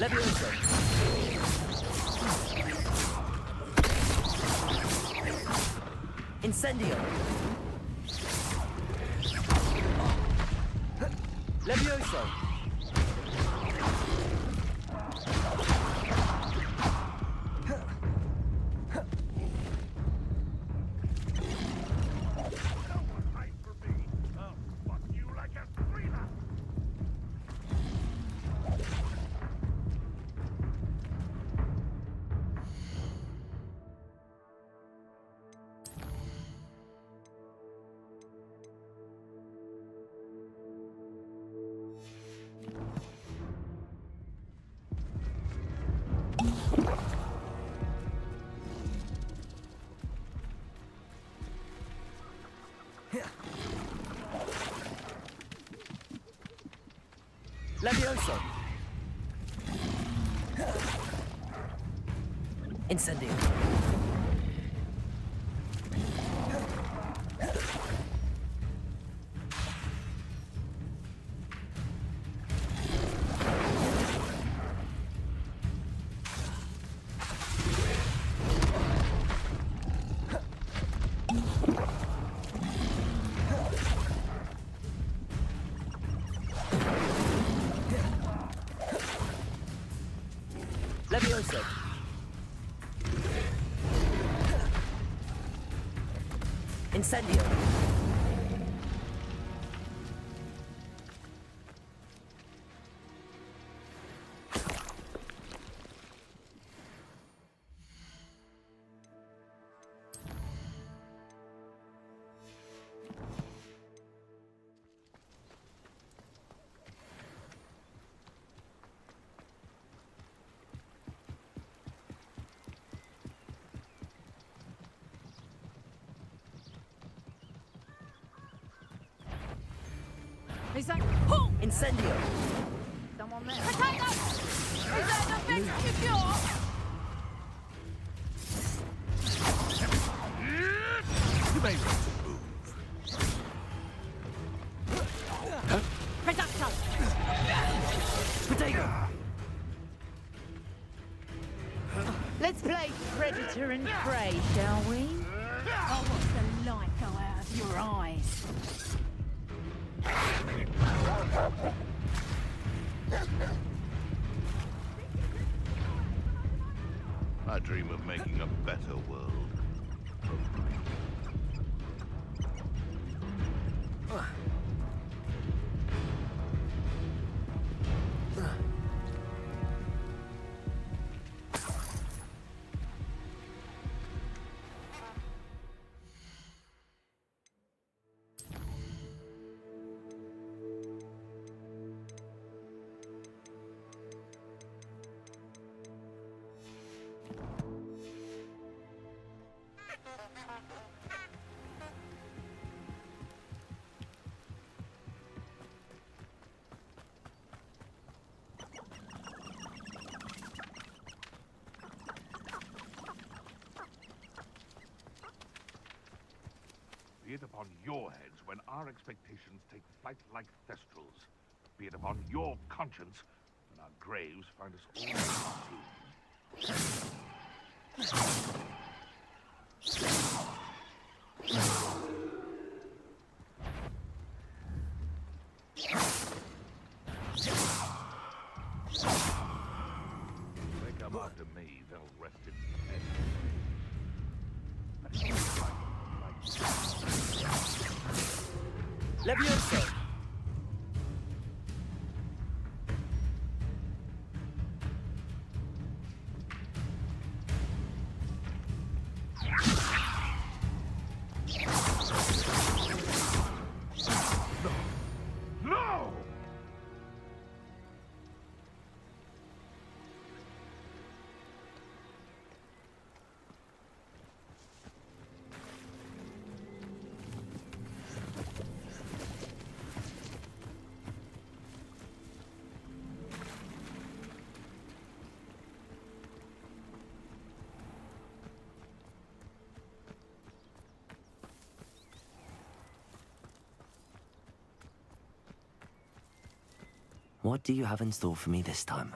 Levioso. Incendio. Levioso. Levioso. Incendio. Levioso. Incendio. Is that... Oh! Incendio. Someone there. Potato! Is that the best you got? You may want to move. Potato! Potato. Let's play predator and prey. shall we? I'll watch the light go out of your eyes. I dream of making a better world. Be it upon your heads when our expectations take flight like thestrals. Be it upon your conscience when our graves find us all in our They come after me, they'll rest in Levioso! No! What do you have in store for me this time?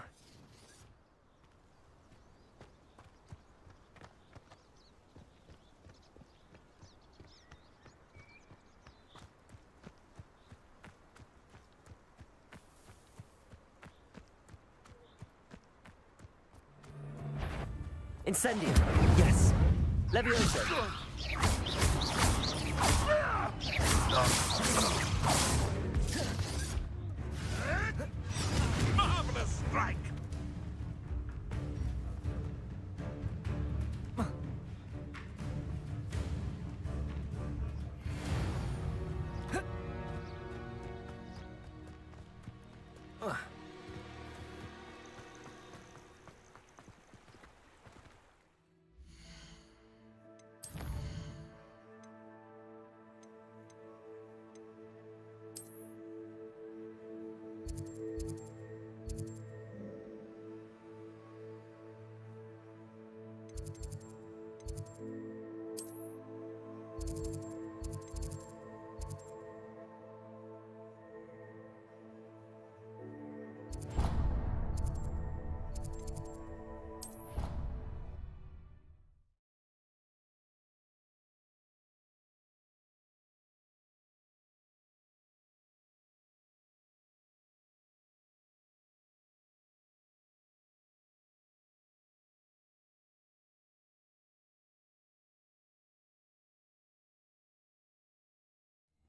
Incendio! Yes! Levioso! Marvelous strike!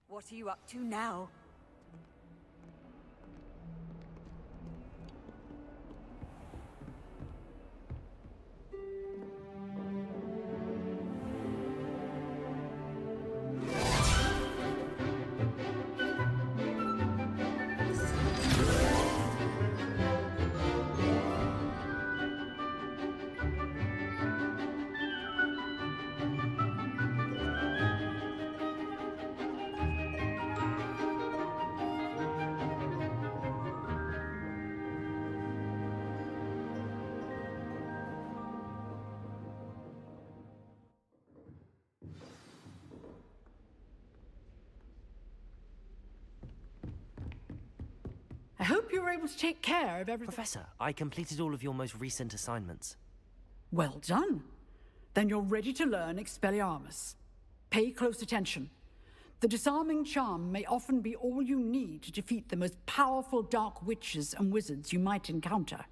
What are you up to now? I hope you were able to take care of everything. Professor, I completed all of your most recent assignments. Well done. Then you're ready to learn Expelliarmus. Pay close attention. The disarming charm may often be all you need to defeat the most powerful dark witches and wizards you might encounter.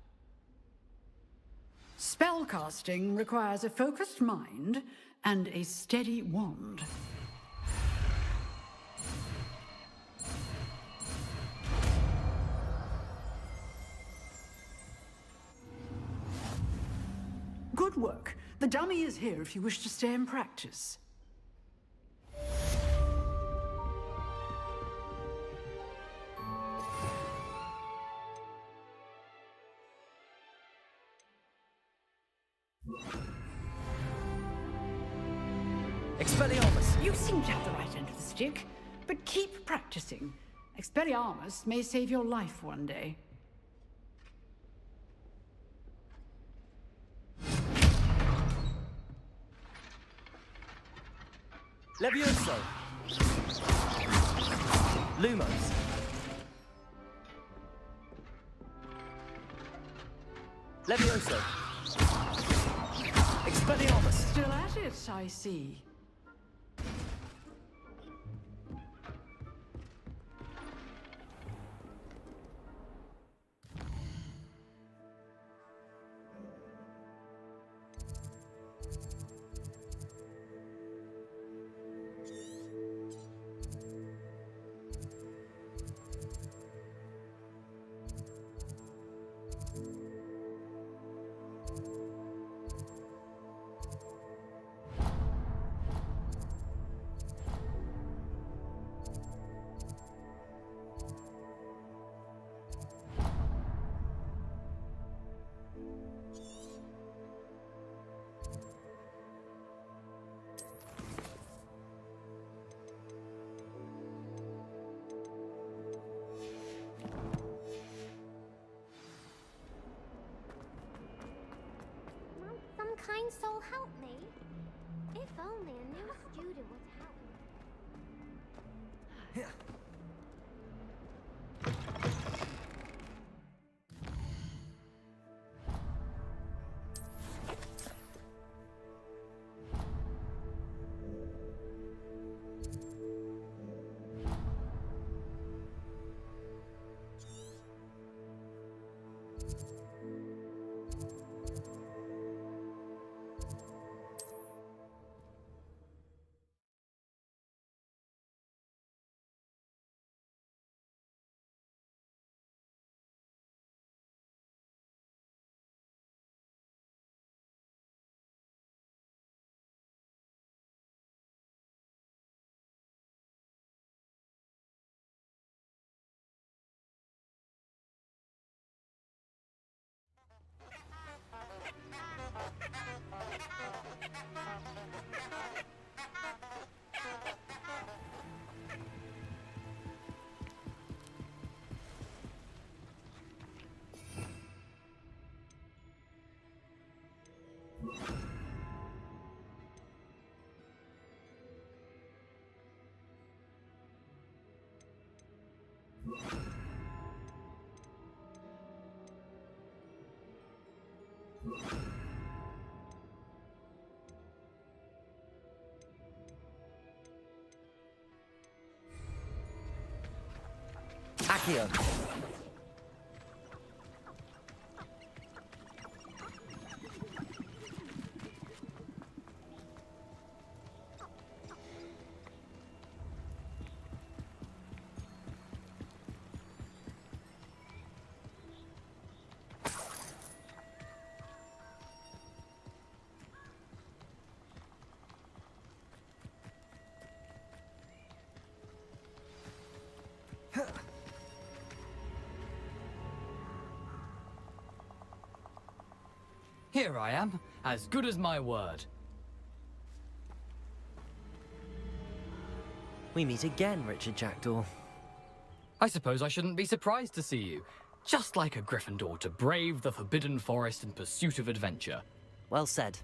Spellcasting requires a focused mind and a steady wand. Good work. The dummy is here if you wish to stay and practice. Expelliarmus! You seem to have the right end of the stick, but keep practicing. Expelliarmus may save your life one day. Levioso! Lumos! Levioso! Expelliarmus! Still at it, I see. Some kind soul help me. If only a new student would help me. Accio! Here I am, as good as my word. We meet again, Richard Jackdaw. I suppose I shouldn't be surprised to see you. Just like a Gryffindor to brave the Forbidden Forest in pursuit of adventure. Well said.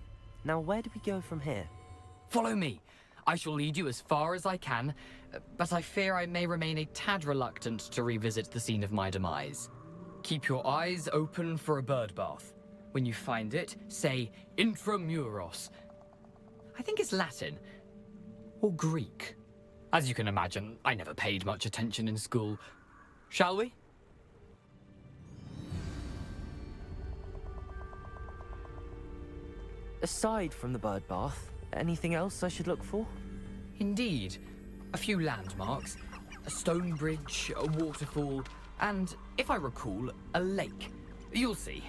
Now where do we go from here? Follow me. I shall lead you as far as I can, but I fear I may remain a tad reluctant to revisit the scene of my demise. Keep your eyes open for a bird bath. When you find it, say Intramuros. I think it's Latin. Or Greek. As you can imagine, I never paid much attention in school. Shall we? Aside from the bird bath, anything else I should look for? Indeed. A few landmarks. A stone bridge, a waterfall, and, if I recall, a lake. You'll see.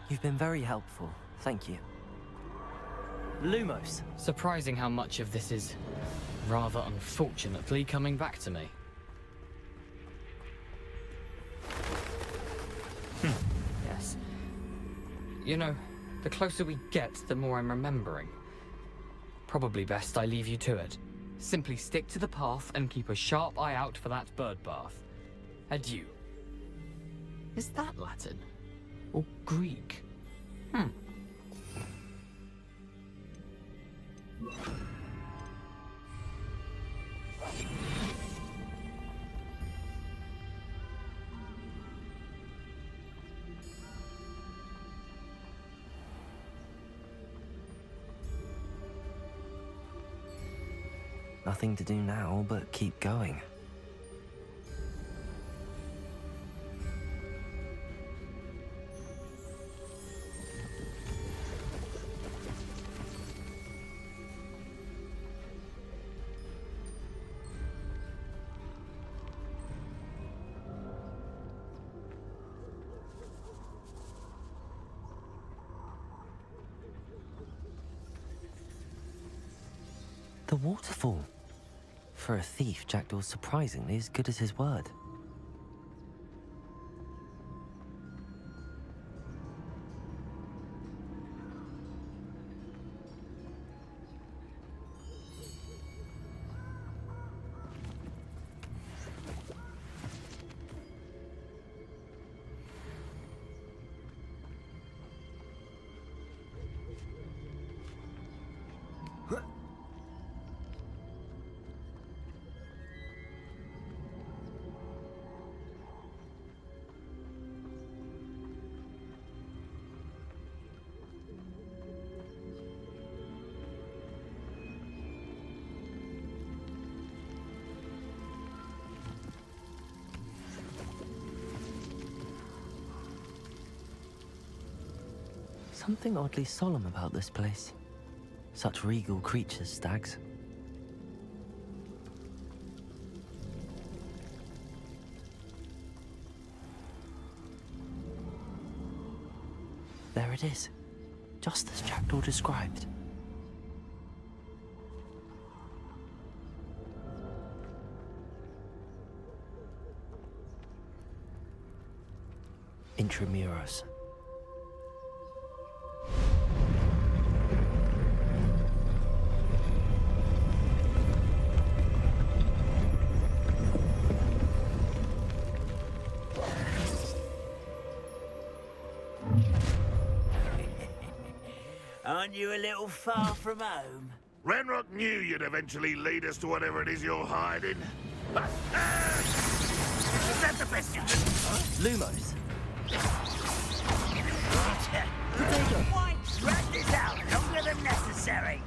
You've been very helpful. Thank you. Lumos. Surprising how much of this is, rather unfortunately, coming back to me. Yes. You know, the closer we get, the more I'm remembering. Probably best I leave you to it. Simply stick to the path and keep a sharp eye out for that bird bath. Adieu. Is that Latin? Or Greek? Nothing to do now but keep going. The waterfall. For a thief, Jackdaw's surprisingly as good as his word. Something oddly solemn about this place. Such regal creatures, stags. There it is, just as Jackdaw described. Intramuros. Aren't you a little far from home? Ranrock knew you'd eventually lead us to whatever it is you're hiding. Is that the best you can... Lumos. Why drag this out longer than necessary?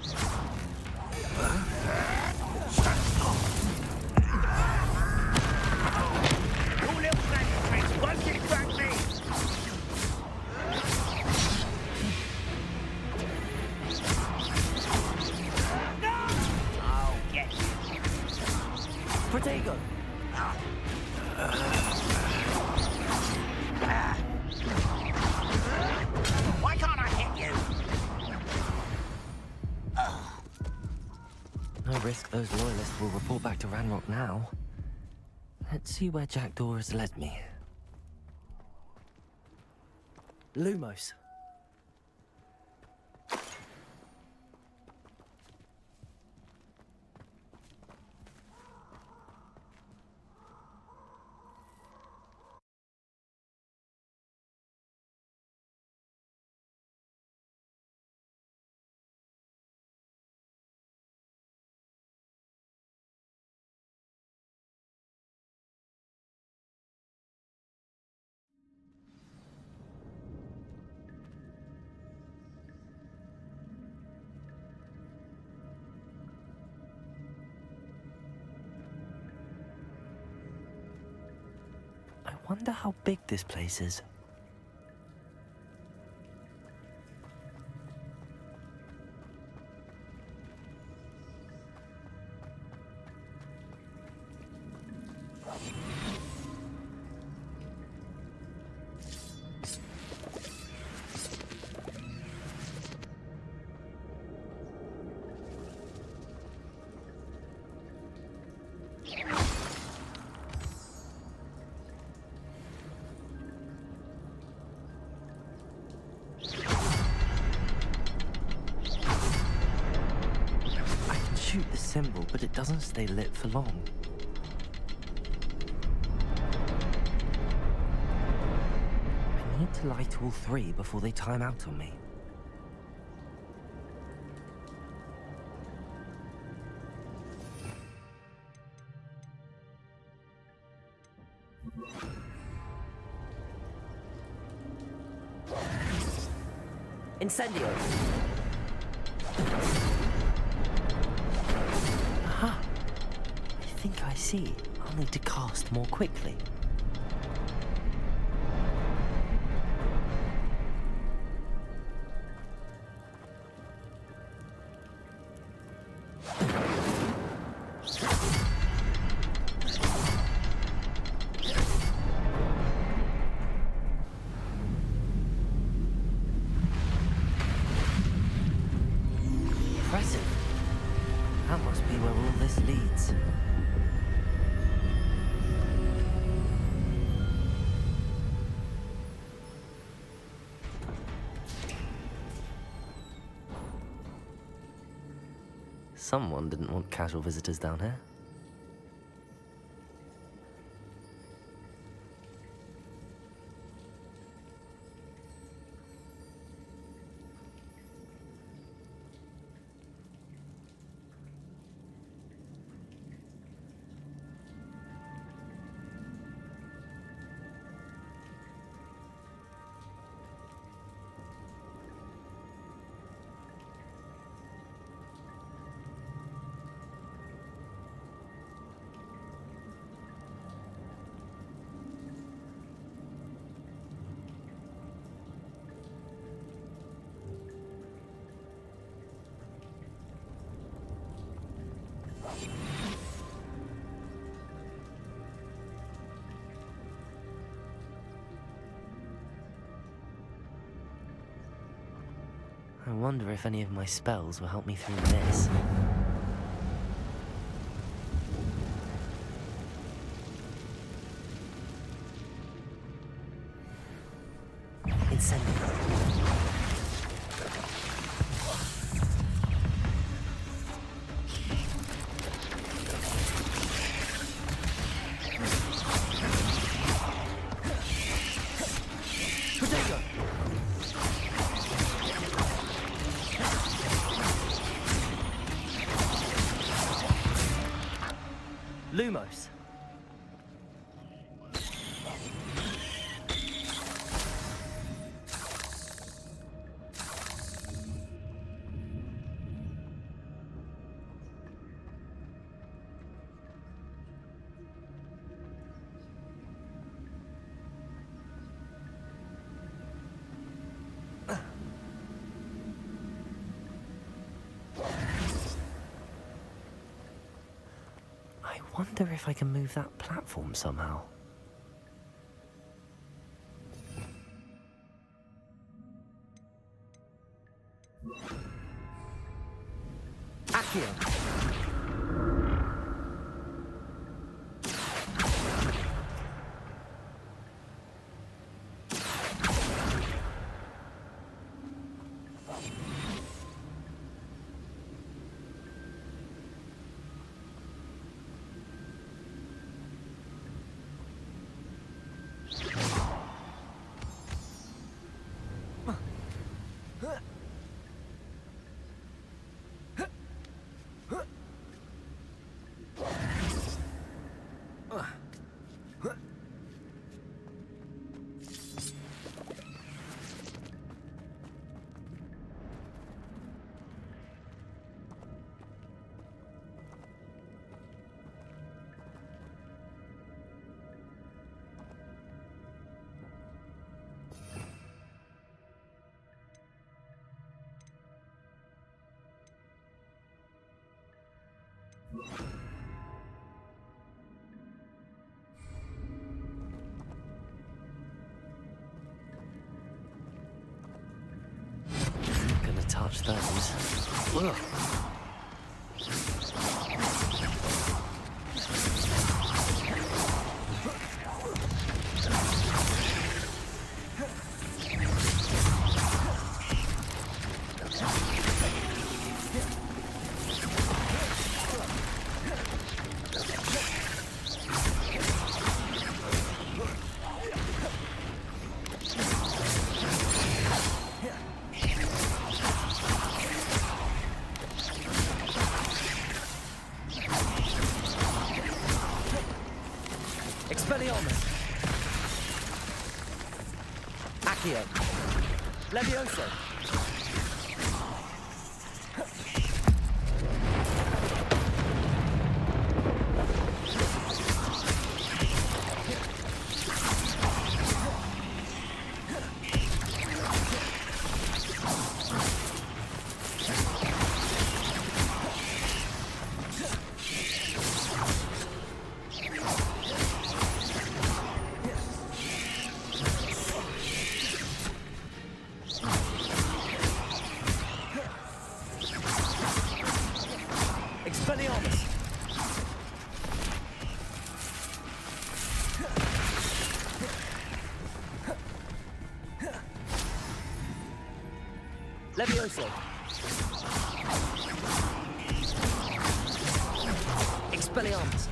Your little magic tricks won't distract me! I'll get you. Protego. Why can't I hit you? No risk those loyalists will report back to Ranrock now. Let's see where Jackdaw has led me. Lumos. Wonder how big this place is. Shoot the symbol, but it doesn't stay lit for long. I need to light all three before they time out on me. Incendio! Aha! I think I see. I'll need to cast more quickly. Impressive. That must be where all this leads. Someone didn't want casual visitors down here. I wonder if any of my spells will help me through this. Incendio. Protego. Lumos. I wonder if I can move that platform somehow. Accio. touch those. Ugh. Expelliarmus. Accio. Levioso. Expelliarmus. Levioso. Expelliarmus.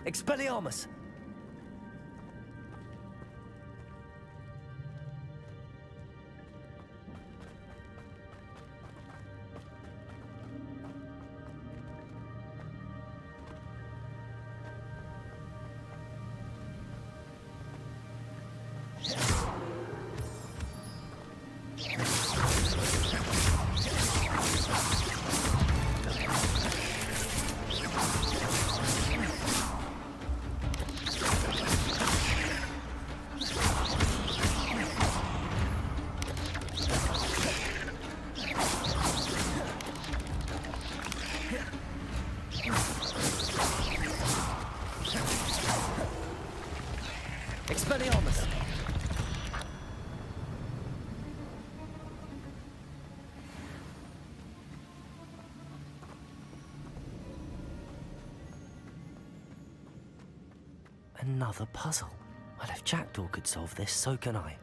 Expelliarmus. Expelliarmus. Another puzzle. Well, if Jackdaw could solve this, so can I.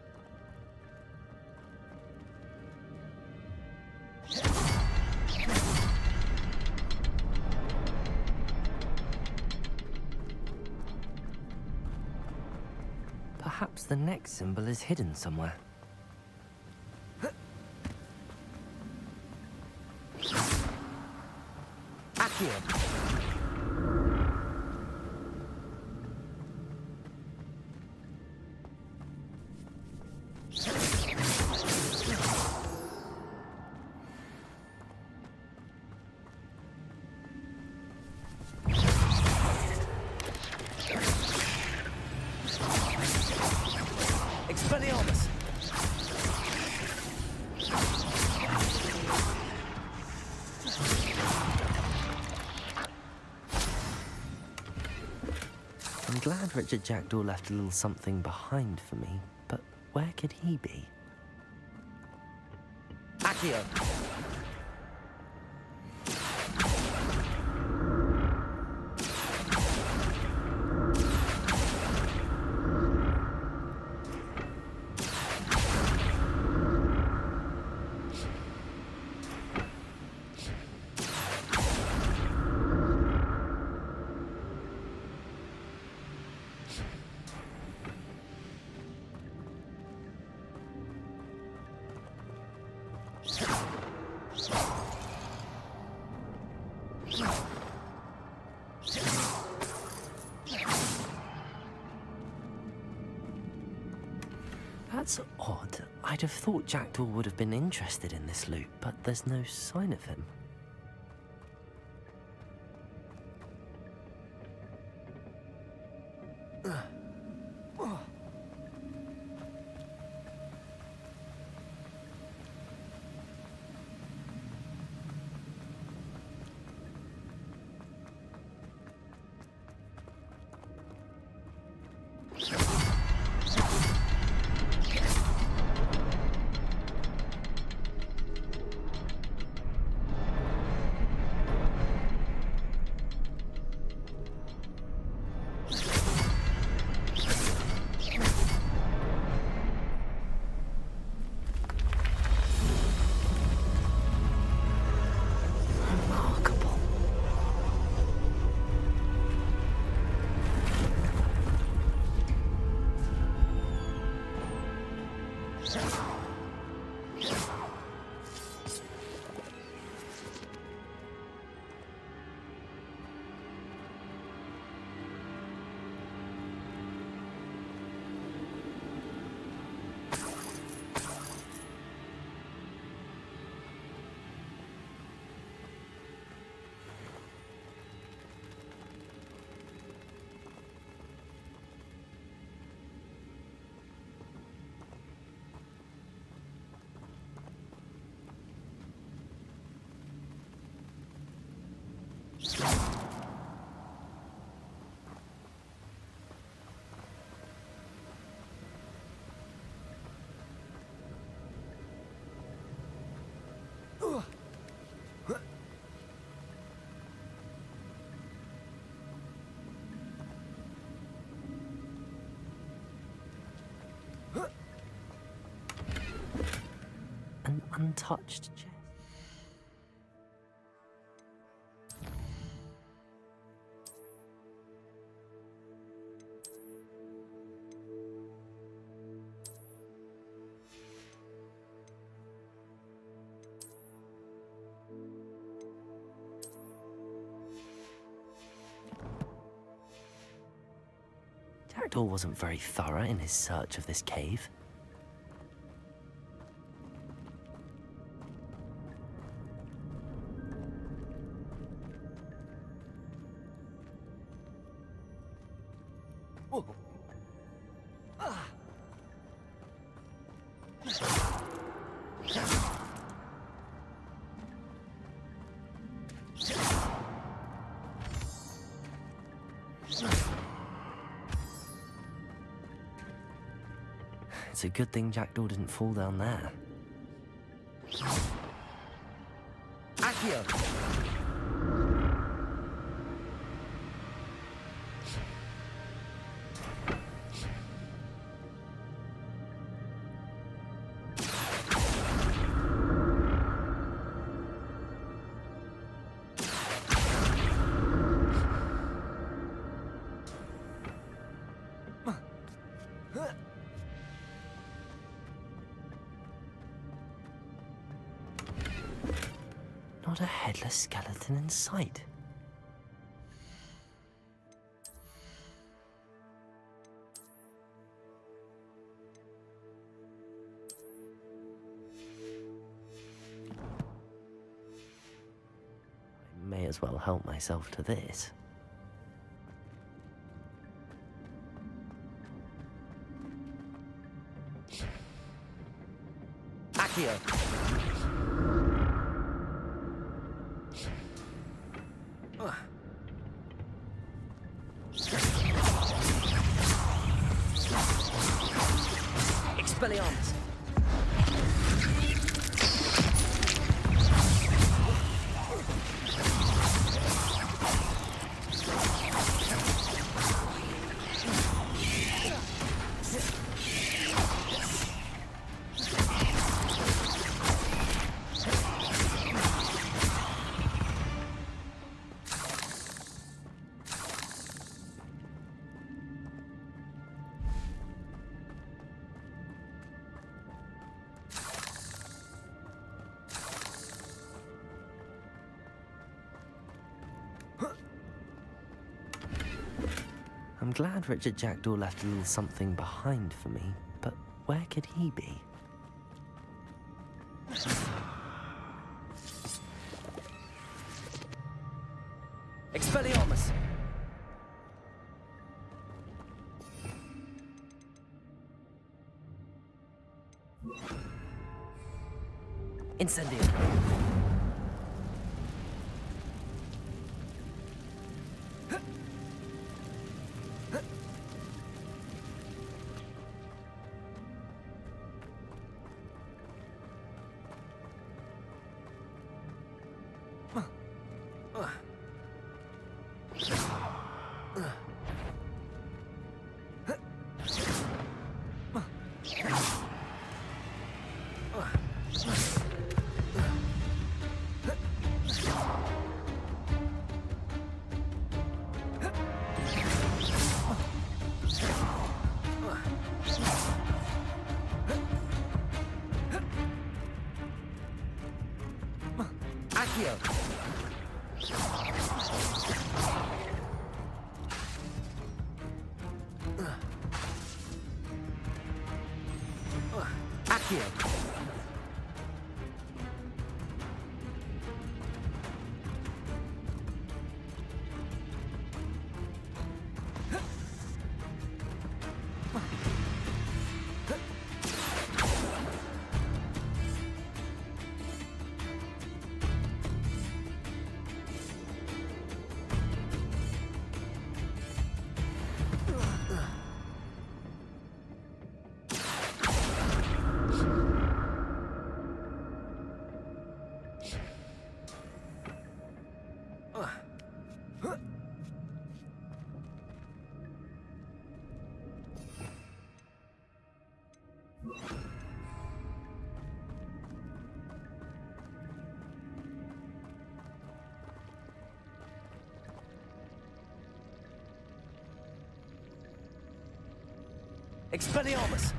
Perhaps the next symbol is hidden somewhere. Accio. Expelliarmus! I'm glad Richard Jackdaw left a little something behind for me, but where could he be? Accio! That's odd. I'd have thought Jackdaw would have been interested in this loot, but there's no sign of him. An untouched chest. Jackdaw wasn't very thorough in his search of this cave. It's a good thing Jackdaw didn't fall down there. Accio! Not a headless skeleton in sight. I may as well help myself to this. Accio. Expelliarmus. I'm glad Richard Jackdaw left a little something behind for me, but where could he be? Expelliarmus. Incendio. Accio. Accio. Expelliarmus.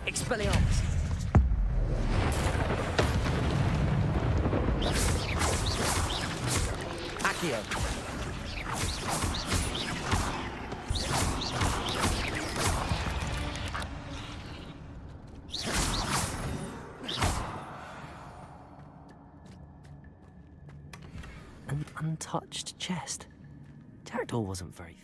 Expelliarmus. Accio. An untouched chest. Jackdaw wasn't very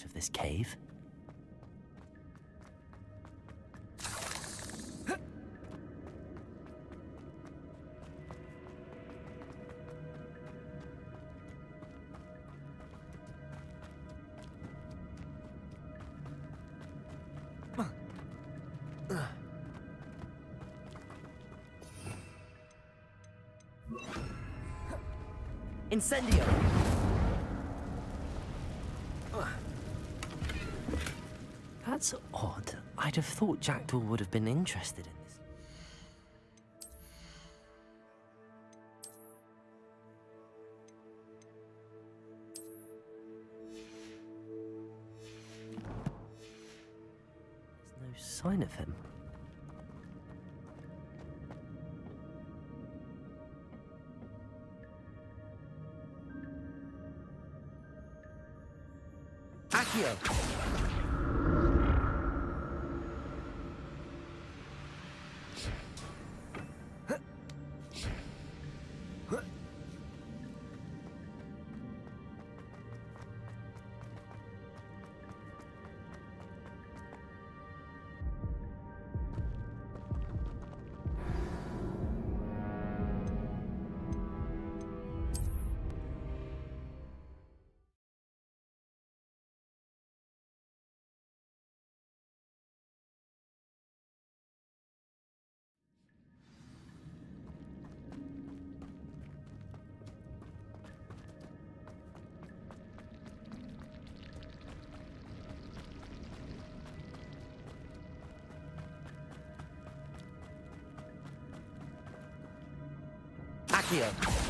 of this cave. Incendio. That's odd. I'd have thought Jackdaw would have been interested in this. There's no sign of him. Accio! Accio!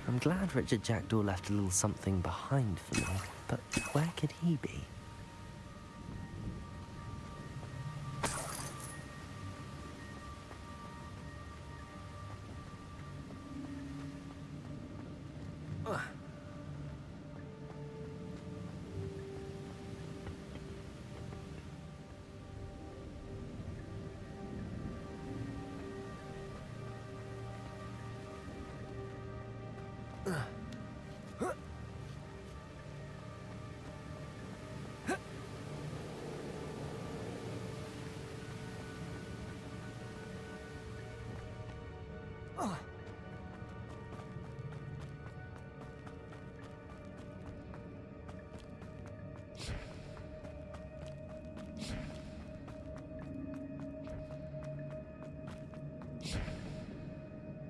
I'm glad Richard Jackdaw left a little something behind for me, but where could he be?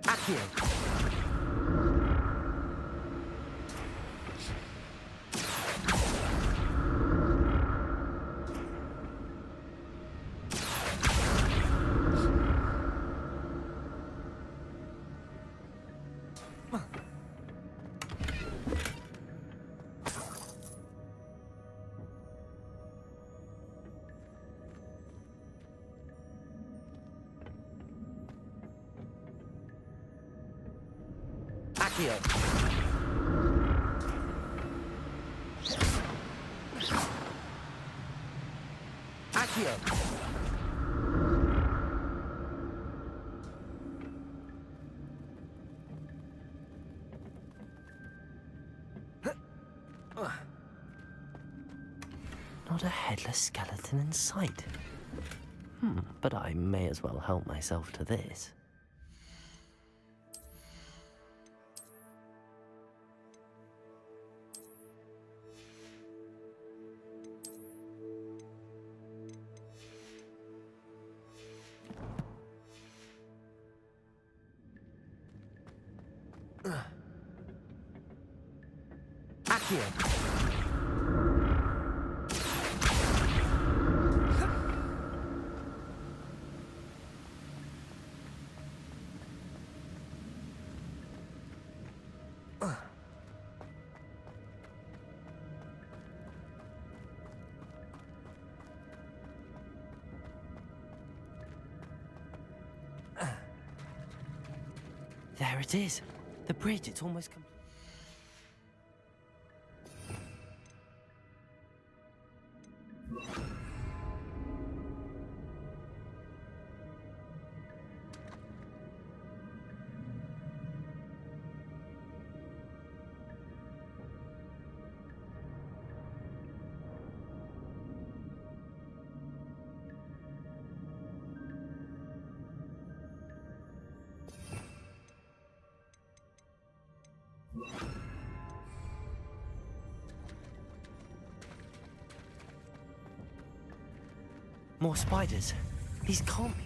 Accio! Accio. Accio. Not a headless skeleton in sight. But I may as well help myself to this. Accio. There it is. The bridge, it's almost complete. More spiders. These can't be.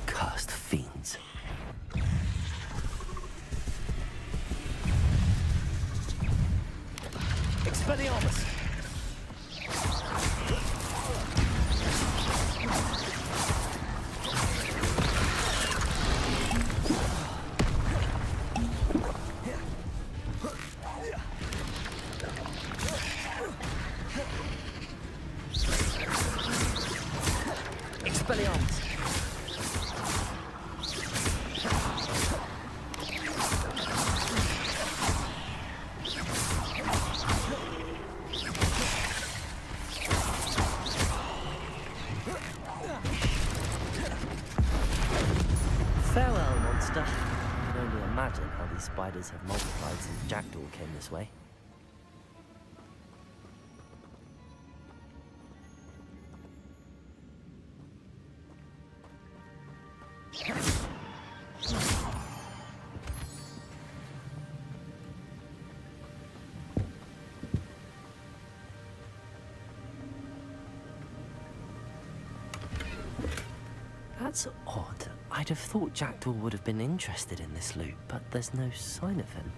Cursed fiends. Expelliarmus. Expelliarmus. Farewell, monster. I can only imagine how these spiders have multiplied since Jackdaw came this way. That's odd. I'd have thought Jackdaw would have been interested in this loot, but there's no sign of him.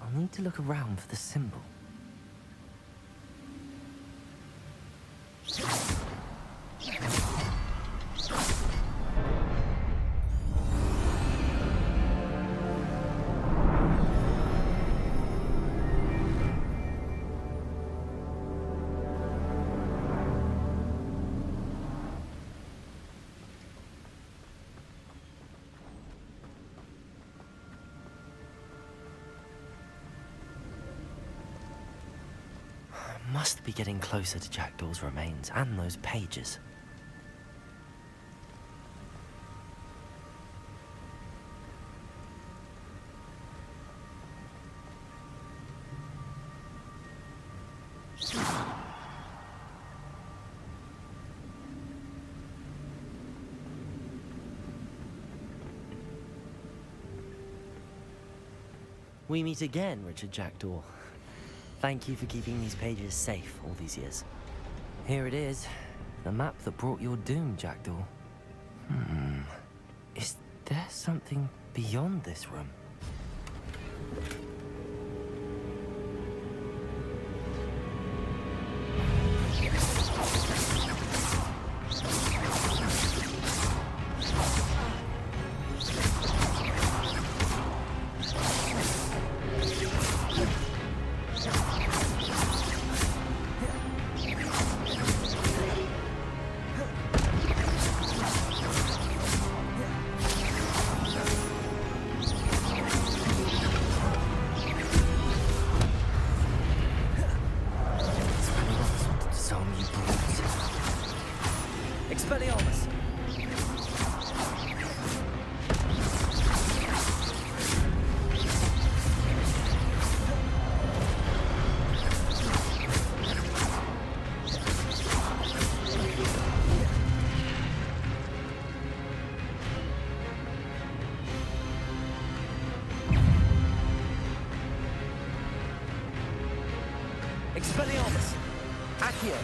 I'll need to look around for the symbol. Must be getting closer to Jackdaw's remains and those pages. We meet again, Richard Jackdaw. Thank you for keeping these pages safe all these years. Here it is, the map that brought your doom, Jackdaw. Is there something beyond this room? Expelliarmus! Expelliarmus! Accio!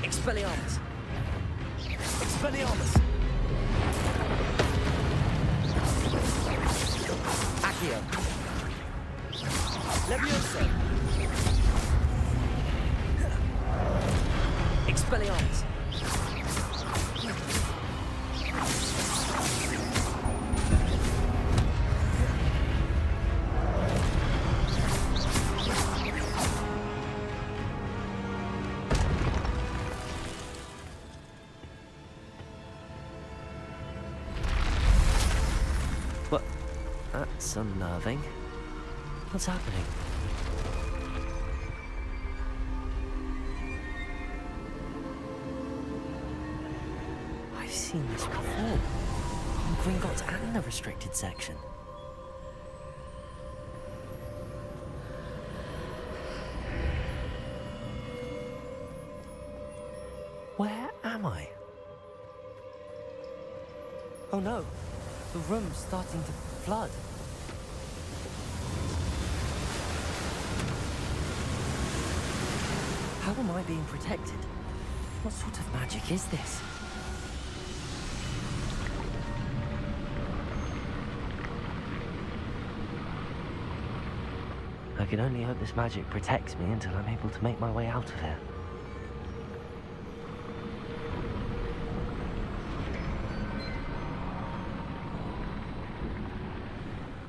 Expelliarmus! Expelliarmus! Accio! Levioso! Expelliarmus! What? That's unnerving. What's happening? I've seen this before. In Gringotts and the restricted section. Where am I? Oh no! The room's starting to flood. How am I being protected? What sort of magic is this? I can only hope this magic protects me until I'm able to make my way out of here.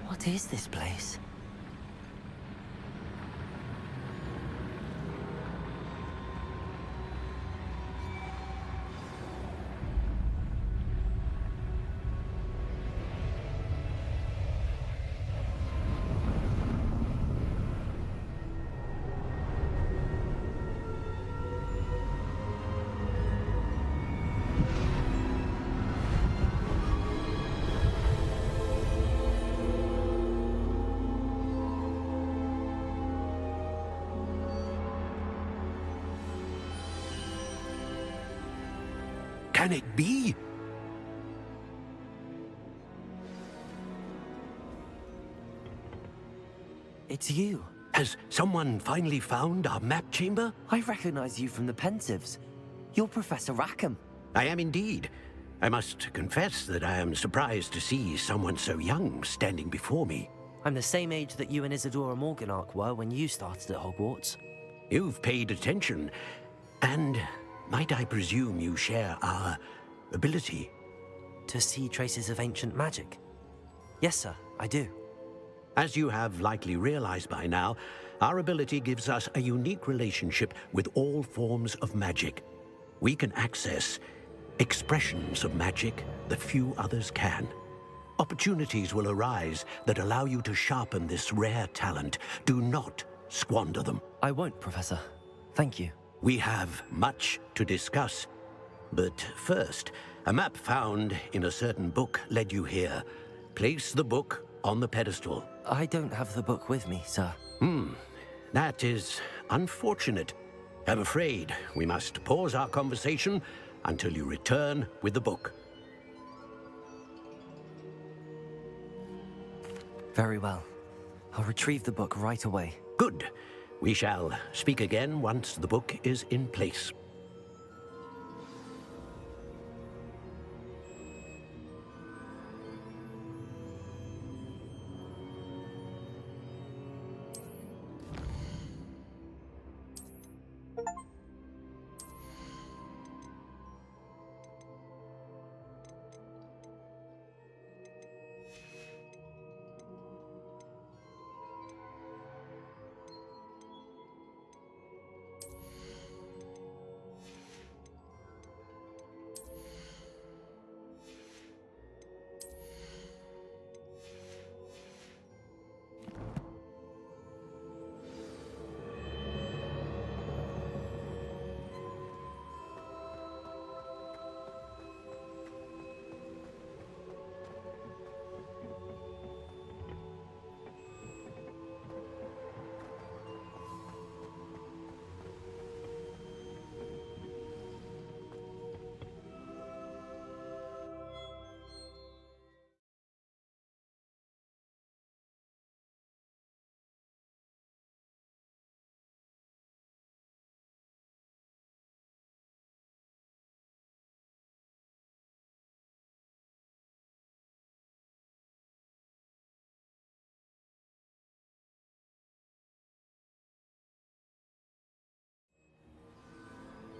What is this place? Can it be? It's you. Has someone finally found our map chamber? I recognize you from the Pensives. You're Professor Rackham. I am indeed. I must confess that I am surprised to see someone so young standing before me. I'm the same age that you and Isadora Morganach were when you started at Hogwarts. You've paid attention, and might I presume you share our ability? To see traces of ancient magic? Yes, sir, I do. As you have likely realized by now, our ability gives us a unique relationship with all forms of magic. We can access expressions of magic that few others can. Opportunities will arise that allow you to sharpen this rare talent. Do not squander them. I won't, Professor. Thank you. We have much to discuss. But first, a map found in a certain book led you here. Place the book on the pedestal. I don't have the book with me, sir. That is unfortunate. I'm afraid we must pause our conversation until you return with the book. Very well. I'll retrieve the book right away. Good. We shall speak again once the book is in place.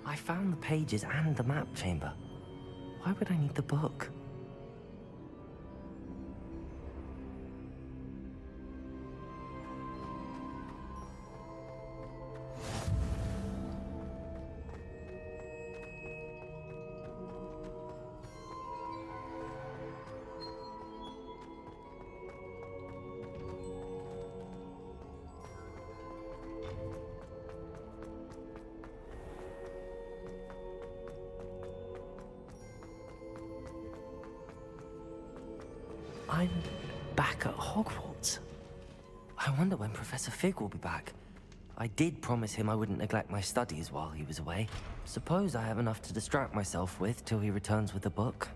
I found the pages and the map chamber. Why would I need the book? I'm back at Hogwarts. I wonder when Professor Fig will be back. I did promise him I wouldn't neglect my studies while he was away. Suppose I have enough to distract myself with till he returns with the book.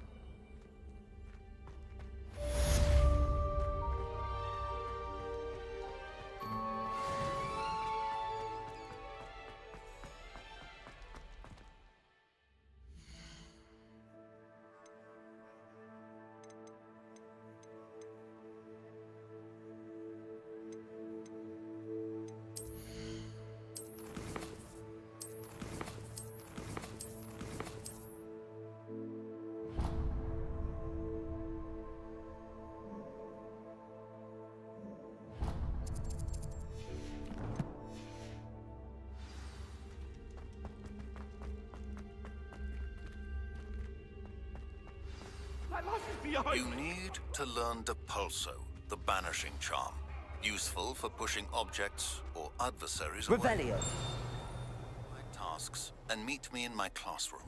You need to learn Depulso, the banishing charm. Useful for pushing objects or adversaries away. Revelio. My tasks, and meet me in my classroom.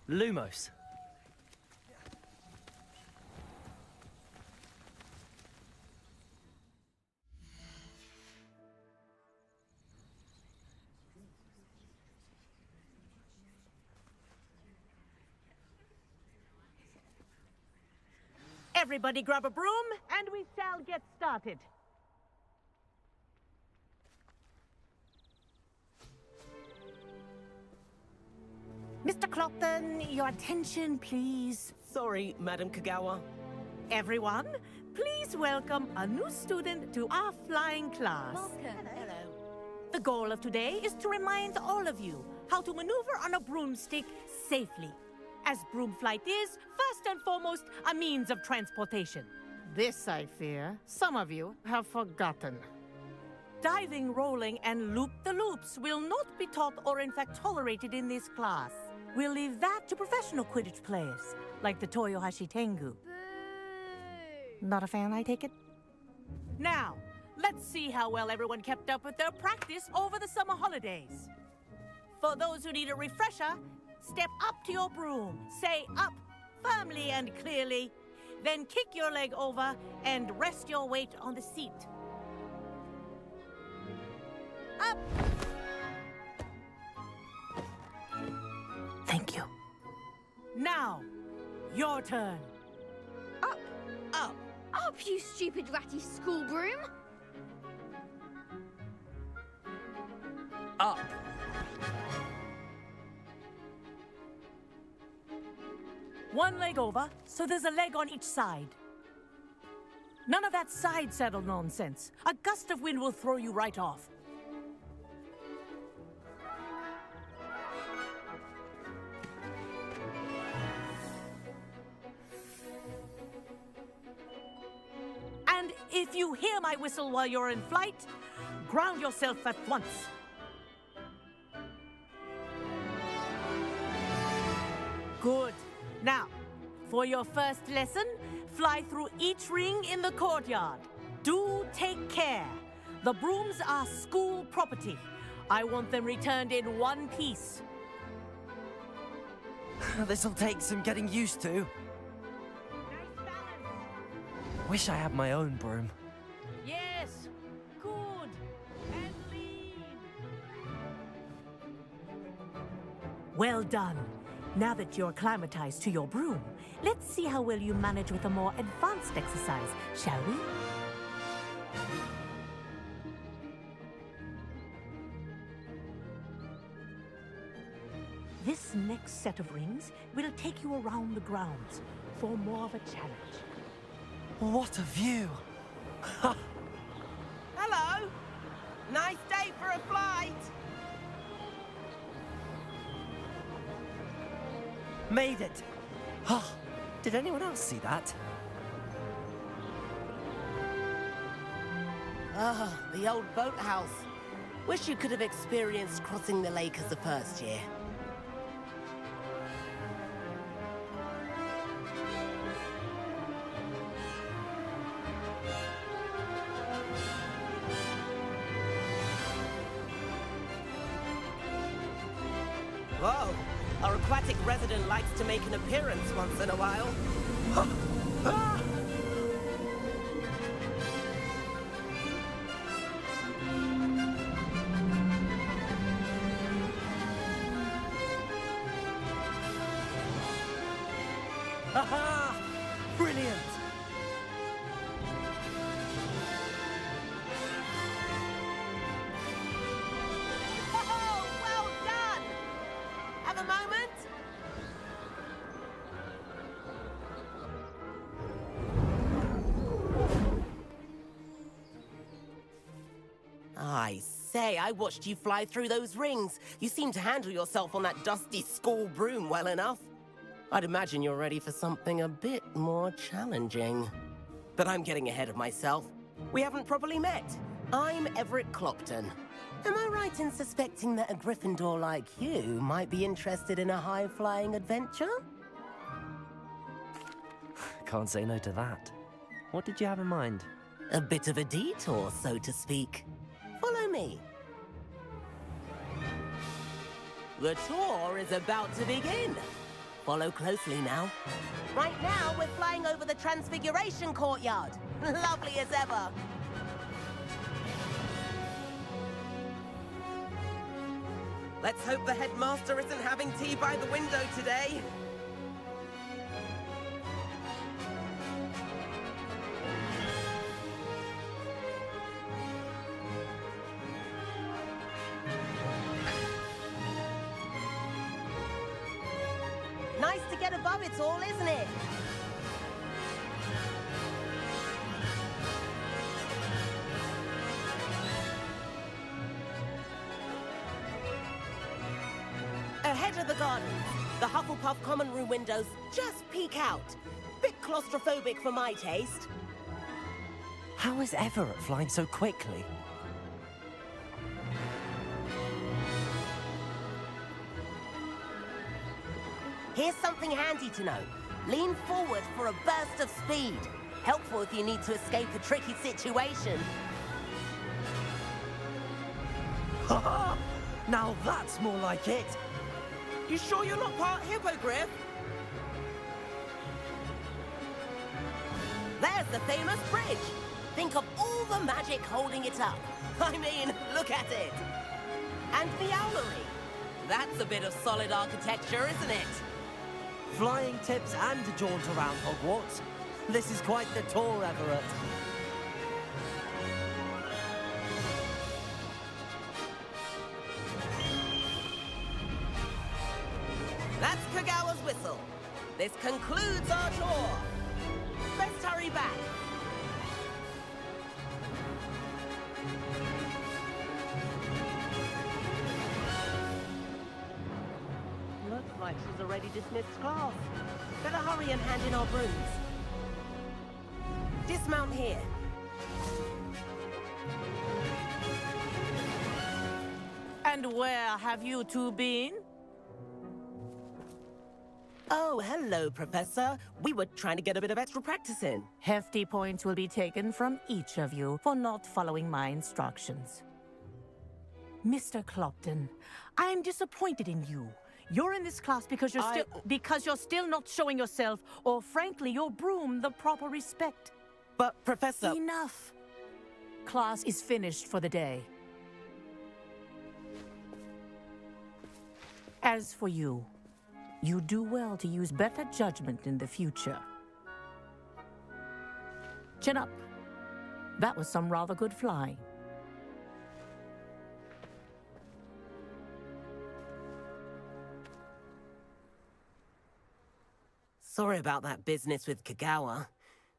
Lumos. Everybody grab a broom, and we shall get started. Mr. Clopton, your attention, please. Sorry, Madam Kagawa. Everyone, please welcome a new student to our flying class. Welcome. Hello. The goal of today is to remind all of you how to maneuver on a broomstick safely, as broom flight is, first and foremost, a means of transportation. This, I fear, some of you have forgotten. Diving, rolling, and loop-the-loops will not be taught or in fact tolerated in this class. We'll leave that to professional Quidditch players, like the Toyohashi Tengu. Not a fan, I take it? Now, let's see how well everyone kept up with their practice over the summer holidays. For those who need a refresher, step up to your broom, say up firmly and clearly, then kick your leg over and rest your weight on the seat. Up! Thank you. Now, your turn. Up! Up! Up, you stupid ratty school broom! Up. One leg over, so there's a leg on each side. None of that side saddle nonsense. A gust of wind will throw you right off. And if you hear my whistle while you're in flight, ground yourself at once. Good. Now, for your first lesson, fly through each ring in the courtyard. Do take care. The brooms are school property. I want them returned in one piece. This'll take some getting used to. Wish I had my own broom. Yes, good, and lean. Well done. Now that you're acclimatized to your broom, let's see how well you manage with a more advanced exercise, shall we? This next set of rings will take you around the grounds for more of a challenge. What a view! Hello. Nice day for a flight. Made it! Oh, did anyone else see that? Ah, the old boathouse. Wish you could have experienced crossing the lake as a first year. Whoa! Our aquatic resident likes to make an appearance once in a while. Haha! Brilliant! Oh, well done! Have a moment? I say, I watched you fly through those rings. You seem to handle yourself on that dusty school broom well enough. I'd imagine you're ready for something a bit more challenging. But I'm getting ahead of myself. We haven't properly met. I'm Everett Clopton. Am I right in suspecting that a Gryffindor like you might be interested in a high-flying adventure? Can't say no to that. What did you have in mind? A bit of a detour, so to speak. Follow me. The tour is about to begin. Follow closely now. Right now, we're flying over the Transfiguration Courtyard. Lovely as ever. Let's hope the headmaster isn't having tea by the window today. of it all, isn't it? Ahead of the gardens, the Hufflepuff common room windows just peek out. Bit claustrophobic for my taste. How is Everett flying so quickly? Here's something handy to know. Lean forward for a burst of speed. Helpful if you need to escape a tricky situation. Now that's more like it. You sure you're not part hippogriff? There's the famous bridge. Think of all the magic holding it up. I mean, look at it. And the owlery. That's a bit of solid architecture, isn't it? Flying tips and a jaunt around Hogwarts. This is quite the tour, Everett. That's Kagawa's whistle. This concludes our tour. Let's hurry back. Looks like she's already dismissed class. Better hurry and hand in our brooms. Dismount here. And where have you two been? Oh, hello, Professor. We were trying to get a bit of extra practice in. Hefty points will be taken from each of you for not following my instructions. Mr. Clopton, I am disappointed in you. You're in this class because you're still not showing yourself, or frankly, your broom the proper respect. But, Professor... Enough. Class is finished for the day. As for you, you do well to use better judgment in the future. Chin up. That was some rather good flying. Sorry about that business with Kagawa,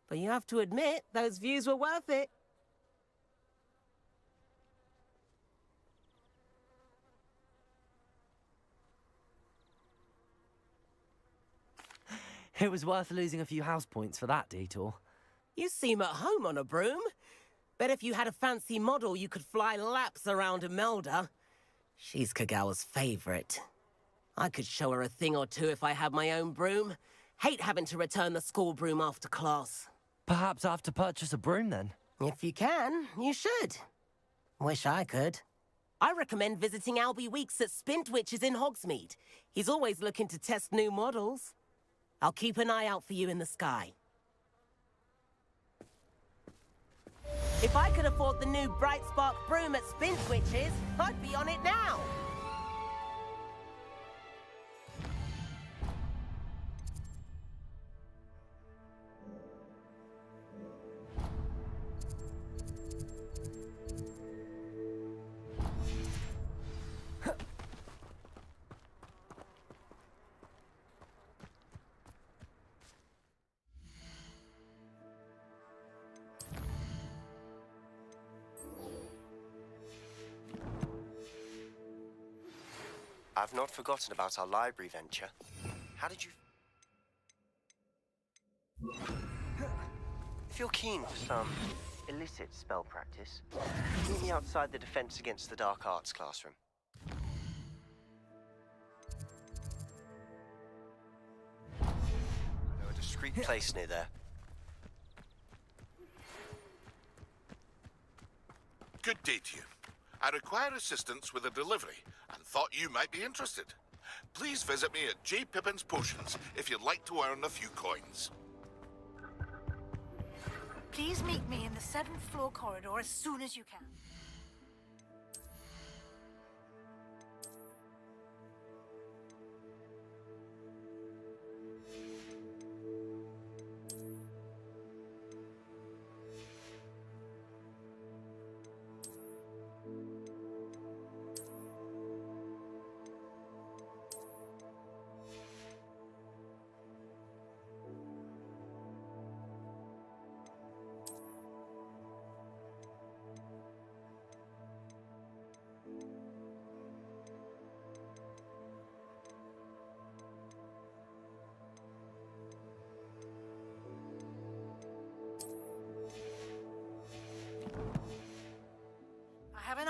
but you have to admit, those views were worth it. It was worth losing a few house points for that detour. You seem at home on a broom. Bet if you had a fancy model, you could fly laps around Imelda. She's Kagawa's favorite. I could show her a thing or two if I had my own broom. Hate having to return the school broom after class. Perhaps I have to purchase a broom then. If you can, you should. Wish I could. I recommend visiting Albie Weeks at Spintwitches in Hogsmeade. He's always looking to test new models. I'll keep an eye out for you in the sky. If I could afford the new Bright Spark broom at Spintwitches, I'd be on it now. I've not forgotten about our library venture. How did you... If you're keen for some illicit spell practice, meet me outside the Defense Against the Dark Arts classroom. I know a discreet place near there. Good day to you. I require assistance with a delivery and thought you might be interested. Please visit me at J. Pippin's Potions if you'd like to earn a few coins. Please meet me in the 7th floor corridor as soon as you can.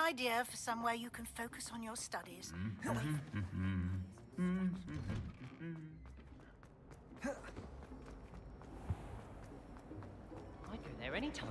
idea for somewhere you can focus on your studies. I'd go there anytime.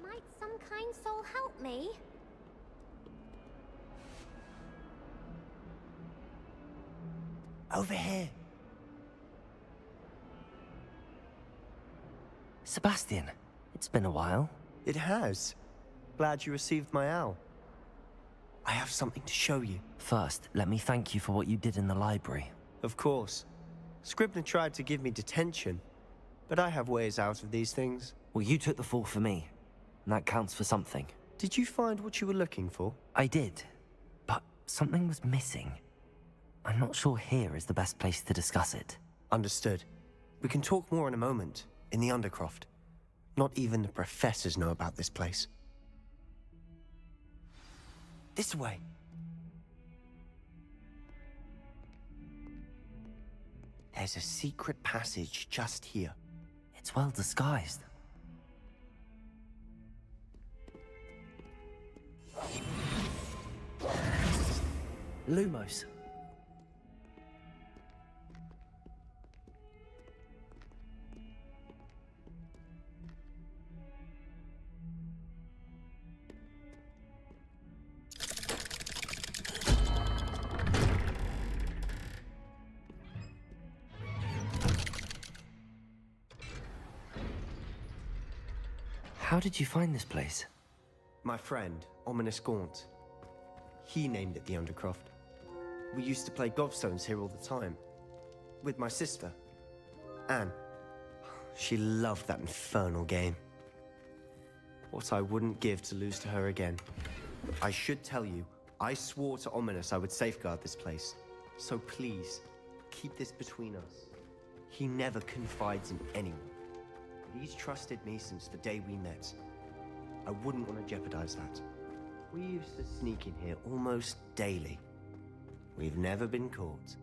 Might some kind soul help me? Over here. Sebastian, it's been a while. It has. Glad you received my owl. I have something to show you. First, let me thank you for what you did in the library. Of course. Scribner tried to give me detention, but I have ways out of these things. Well, you took the fall for me, and that counts for something. Did you find what you were looking for? I did, but something was missing. I'm not sure here is the best place to discuss it. Understood. We can talk more in a moment, in the Undercroft. Not even the professors know about this place. This way. There's a secret passage just here. It's well disguised. Lumos. How did you find this place? My friend, Ominous Gaunt. He named it the Undercroft. We used to play gobstones here all the time. With my sister, Anne. She loved that infernal game. What I wouldn't give to lose to her again. I should tell you, I swore to Ominous I would safeguard this place. So please, keep this between us. He never confides in anyone. But he's trusted me since the day we met. I wouldn't want to jeopardize that. We used to sneak in here almost daily. We've never been caught.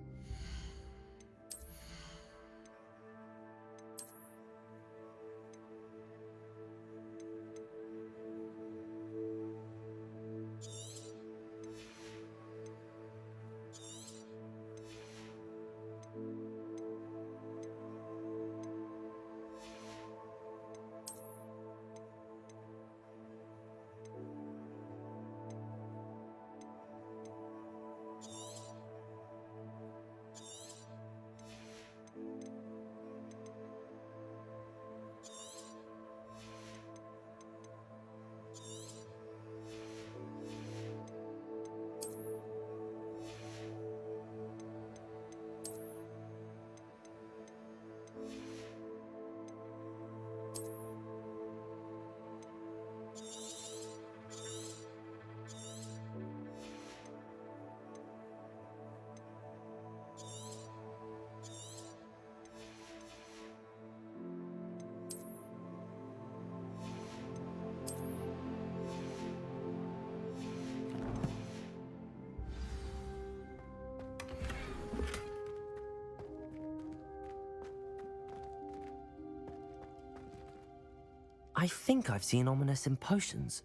I think I've seen Ominous in potions.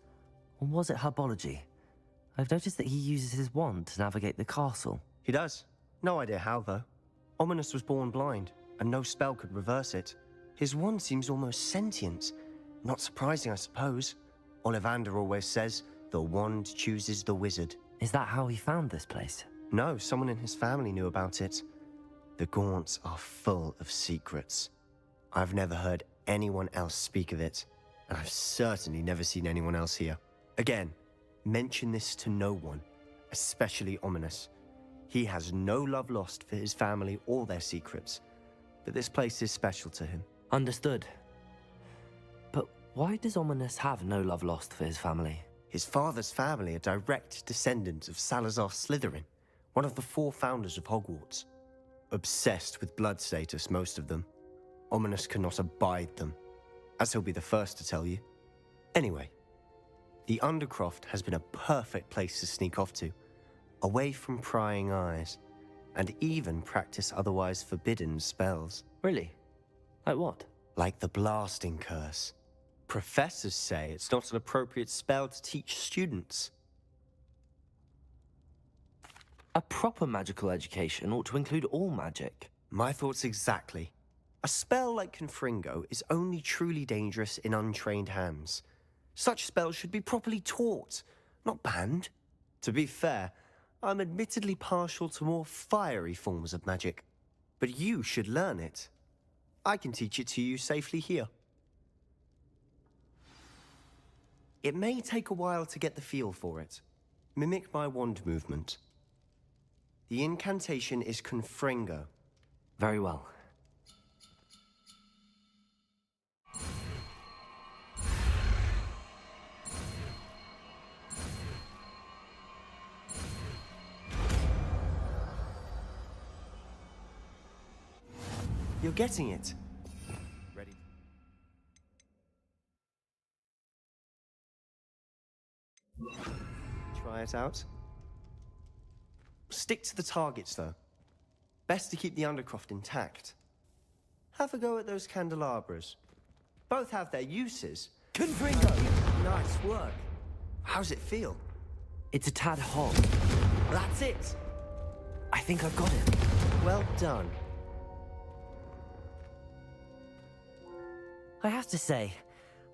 Or was it herbology? I've noticed that he uses his wand to navigate the castle. He does. No idea how, though. Ominous was born blind, and no spell could reverse it. His wand seems almost sentient. Not surprising, I suppose. Ollivander always says, the wand chooses the wizard. Is that how he found this place? No, someone in his family knew about it. The Gaunts are full of secrets. I've never heard anyone else speak of it, and I've certainly never seen anyone else here. Again, mention this to no one, especially Ominous. He has no love lost for his family or their secrets, but this place is special to him. Understood. But why does Ominous have no love lost for his family? His father's family are direct descendants of Salazar Slytherin, one of the 4 founders of Hogwarts. Obsessed with blood status, most of them. Ominous cannot abide them, as he'll be the first to tell you. Anyway, the Undercroft has been a perfect place to sneak off to, away from prying eyes, and even practice otherwise forbidden spells. Really? Like what? Like the blasting curse. Professors say it's not an appropriate spell to teach students. A proper magical education ought to include all magic. My thoughts exactly. A spell like Confringo is only truly dangerous in untrained hands. Such spells should be properly taught, not banned. To be fair, I'm admittedly partial to more fiery forms of magic. But you should learn it. I can teach it to you safely here. It may take a while to get the feel for it. Mimic my wand movement. The incantation is Confringo. Very well. You're getting it. Ready? Try it out. Stick to the targets, though. Best to keep the Undercroft intact. Have a go at those candelabras. Both have their uses. Confringo! Nice work. How's it feel? It's a tad hot. That's it. I think I've got it. Well done. I have to say,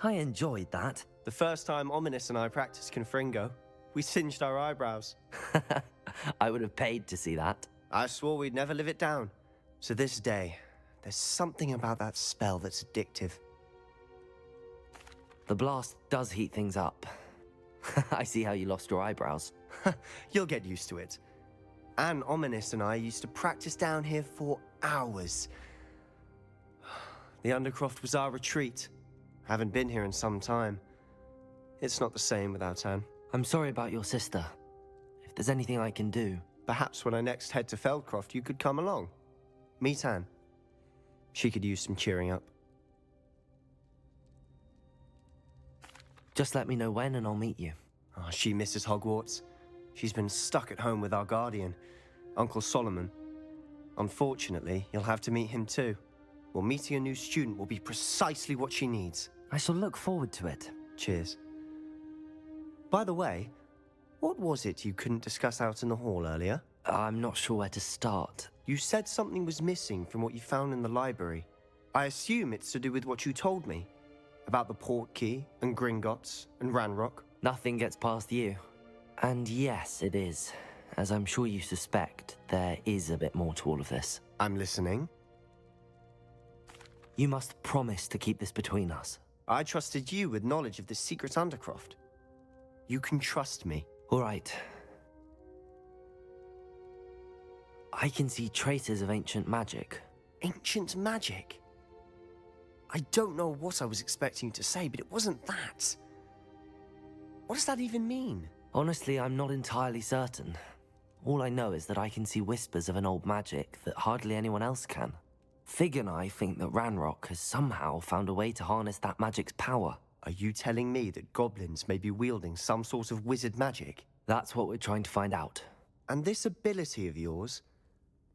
I enjoyed that. The first time Ominous and I practiced Confringo, we singed our eyebrows. I would have paid to see that. I swore we'd never live it down. To this day, there's something about that spell that's addictive. The blast does heat things up. I see how you lost your eyebrows. You'll get used to it. Anne, Ominous and I used to practice down here for hours. The Undercroft was our retreat. Haven't been here in some time. It's not the same without Anne. I'm sorry about your sister. If there's anything I can do... Perhaps when I next head to Feldcroft, you could come along. Meet Anne. She could use some cheering up. Just let me know when and I'll meet you. Oh, she misses Hogwarts. She's been stuck at home with our guardian, Uncle Solomon. Unfortunately, you'll have to meet him too. Well, meeting a new student will be precisely what she needs. I shall look forward to it. Cheers. By the way, what was it you couldn't discuss out in the hall earlier? I'm not sure where to start. You said something was missing from what you found in the library. I assume it's to do with what you told me. About the Portkey, and Gringotts, and Ranrock. Nothing gets past you. And yes, it is. As I'm sure you suspect, there is a bit more to all of this. I'm listening. You must promise to keep this between us. I trusted you with knowledge of the secret Undercroft. You can trust me. All right. I can see traces of ancient magic. Ancient magic? I don't know what I was expecting you to say, but it wasn't that. What does that even mean? Honestly, I'm not entirely certain. All I know is that I can see whispers of an old magic that hardly anyone else can. Fig and I think that Ranrock has somehow found a way to harness that magic's power. Are you telling me that goblins may be wielding some sort of wizard magic? That's what we're trying to find out. And this ability of yours,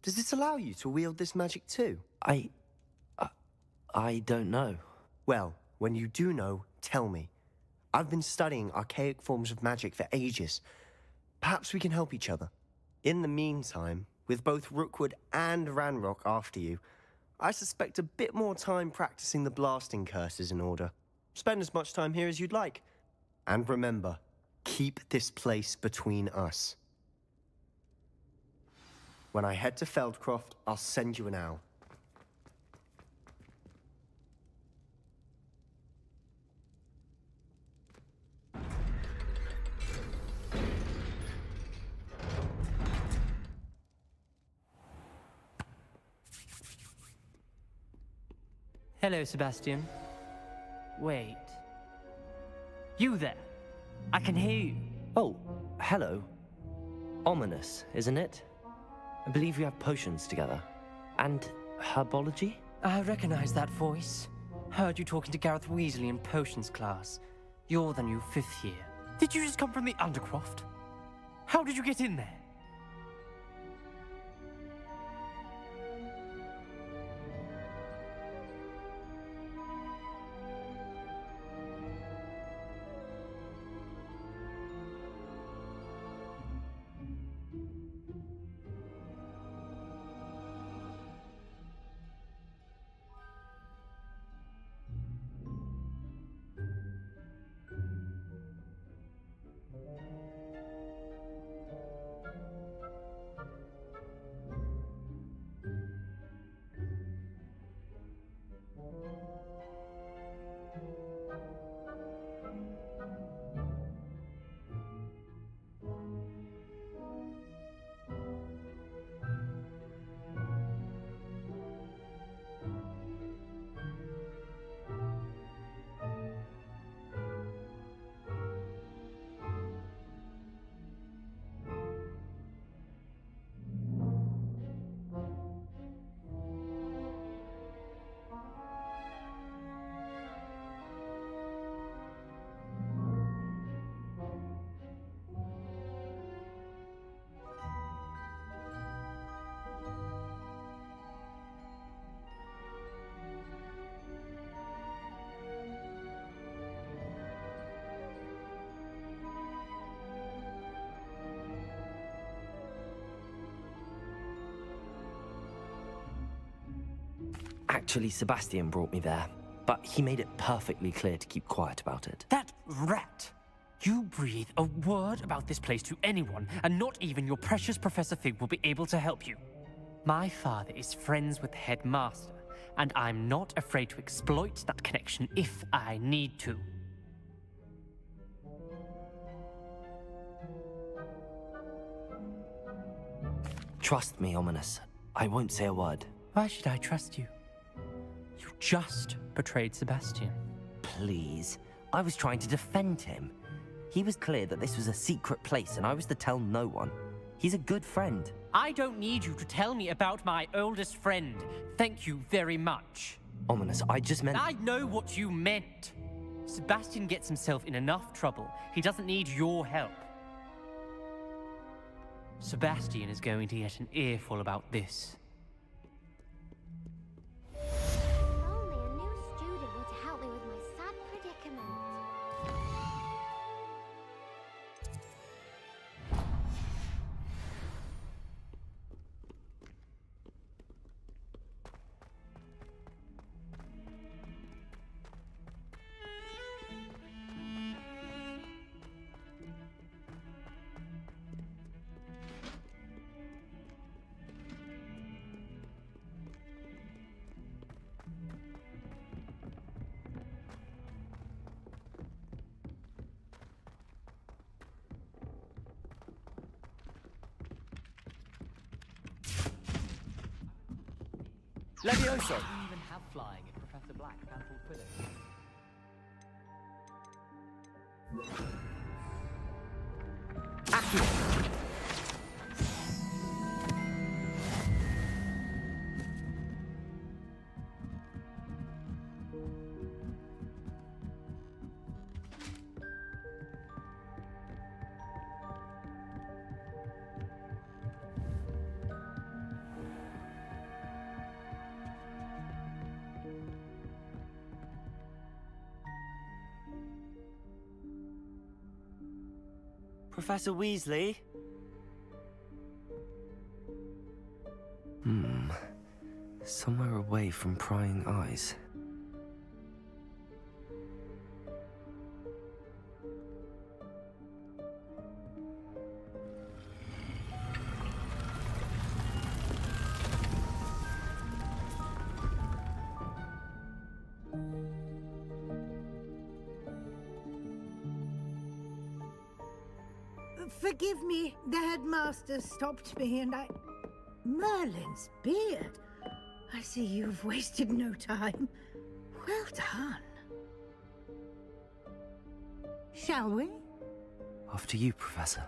does it allow you to wield this magic too? I don't know. Well, when you do know, tell me. I've been studying archaic forms of magic for ages. Perhaps we can help each other. In the meantime, with both Rookwood and Ranrock after you, I suspect a bit more time practicing the blasting curse is in order. Spend as much time here as you'd like. And remember, keep this place between us. When I head to Feldcroft, I'll send you an owl. Hello, Sebastian. Wait. You there? I can hear you. Oh, hello. Ominous, isn't it? I believe we have potions together. And herbology? I recognize that voice. Heard you talking to Gareth Weasley in potions class. You're the new 5th year. Did you just come from the Undercroft? How did you get in there? Actually, Sebastian brought me there, but he made it perfectly clear to keep quiet about it. That rat! You breathe a word about this place to anyone, and not even your precious Professor Fig will be able to help you. My father is friends with the headmaster, and I'm not afraid to exploit that connection if I need to. Trust me, Ominous. I won't say a word. Why should I trust you? You just betrayed Sebastian. Please. I was trying to defend him. He was clear that this was a secret place and I was to tell no one. He's a good friend. I don't need you to tell me about my oldest friend. Thank you very much. Ominous, I just meant... I know what you meant. Sebastian gets himself in enough trouble. He doesn't need your help. Sebastian is going to get an earful about this. Only a new student were to help me with my sad predicament. Levioso! I don't even have flying if Professor Black cancelled Quidditch. Accio! Professor Weasley? Somewhere away from prying eyes. Forgive me, the headmaster stopped me and I... Merlin's beard. I see you've wasted no time. Well done. Shall we? After you, Professor.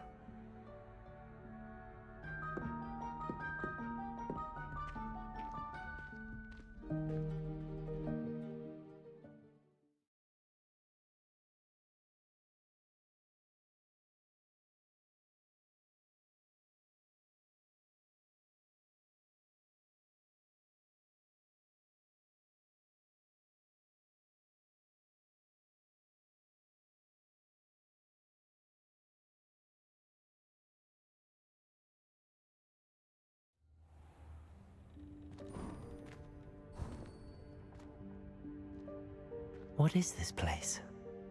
What is this place?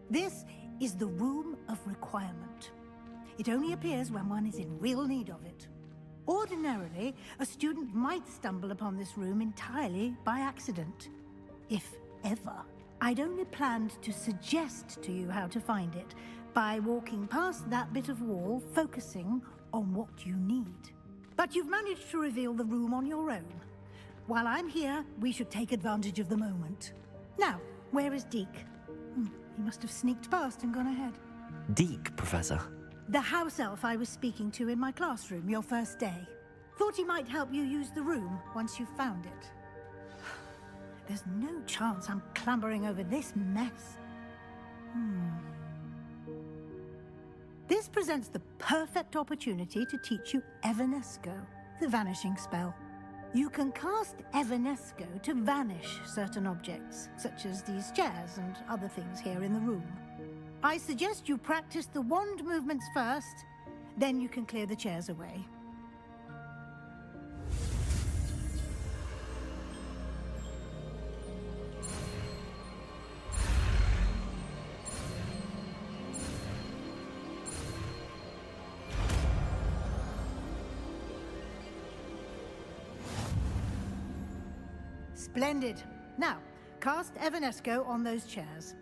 This is the Room of Requirement. It only appears when one is in real need of it. Ordinarily, a student might stumble upon this room entirely by accident. If ever. I'd only planned to suggest to you how to find it by walking past that bit of wall, focusing on what you need. But you've managed to reveal the room on your own. While I'm here, we should take advantage of the moment. Now, where is Deke? He must have sneaked past and gone ahead. Deke, Professor. The house elf I was speaking to in my classroom your first day. Thought he might help you use the room once you found it. There's no chance I'm clambering over this mess. This presents the perfect opportunity to teach you Evanesco, the vanishing spell. You can cast Evanesco to vanish certain objects, such as these chairs and other things here in the room. I suggest you practice the wand movements first, then you can clear the chairs away. Splendid. Now, cast Evanesco on those chairs.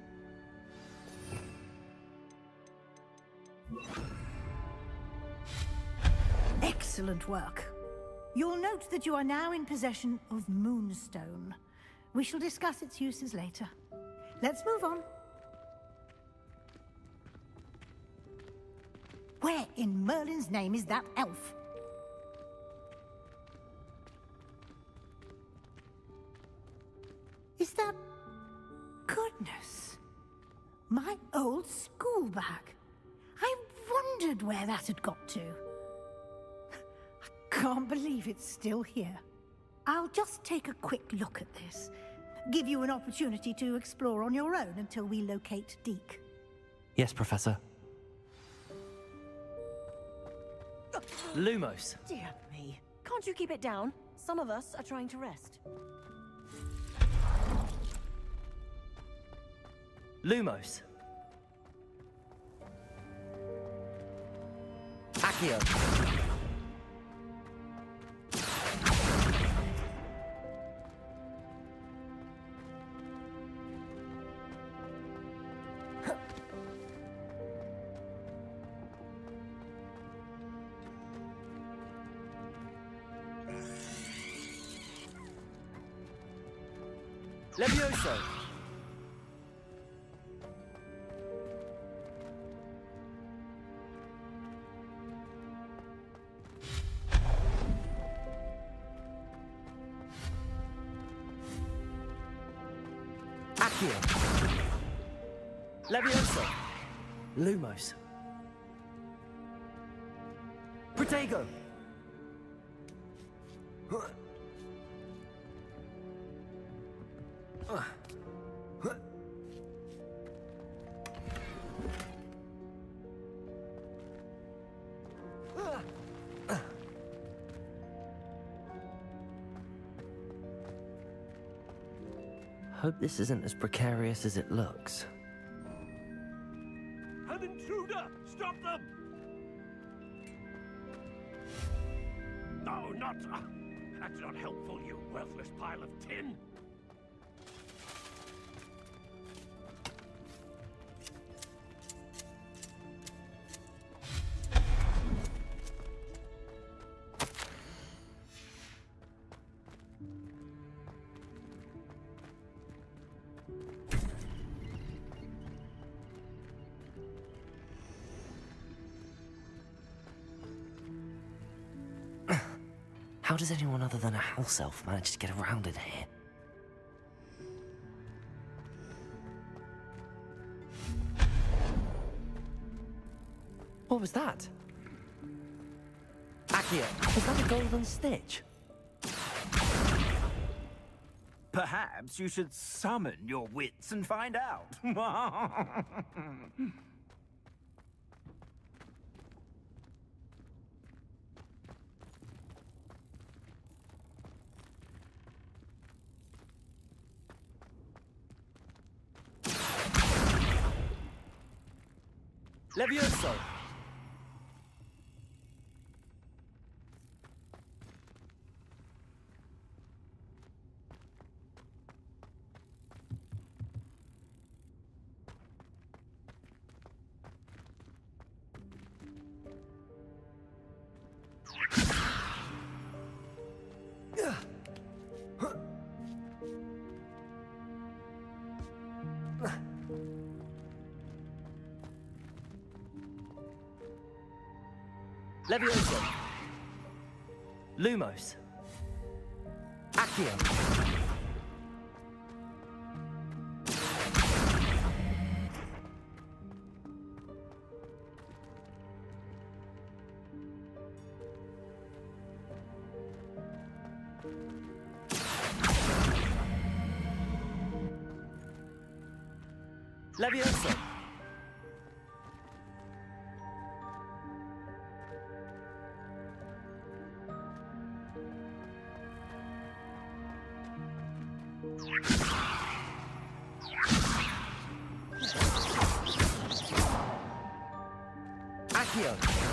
Excellent work. You'll note that you are now in possession of Moonstone. We shall discuss its uses later. Let's move on. Where in Merlin's name is that elf? Is that... Goodness. My old school bag. I wondered where that had got to. I can't believe it's still here. I'll just take a quick look at this. Give you an opportunity to explore on your own until we locate Deke. Yes, Professor. Lumos. Dear me. Can't you keep it down? Some of us are trying to rest. Lumos. Accio. Levioso. Accio. Levioso. Lumos. Protego. Hope this isn't as precarious as it looks. An intruder! Stop them! No, not... that's not helpful, you worthless pile of tin! How does anyone other than a house elf manage to get around in here? What was that? Accio, is that a golden stitch? Perhaps you should summon your wits and find out. Levioso! Levioso! Lumos! Accio! Levioso! Accio!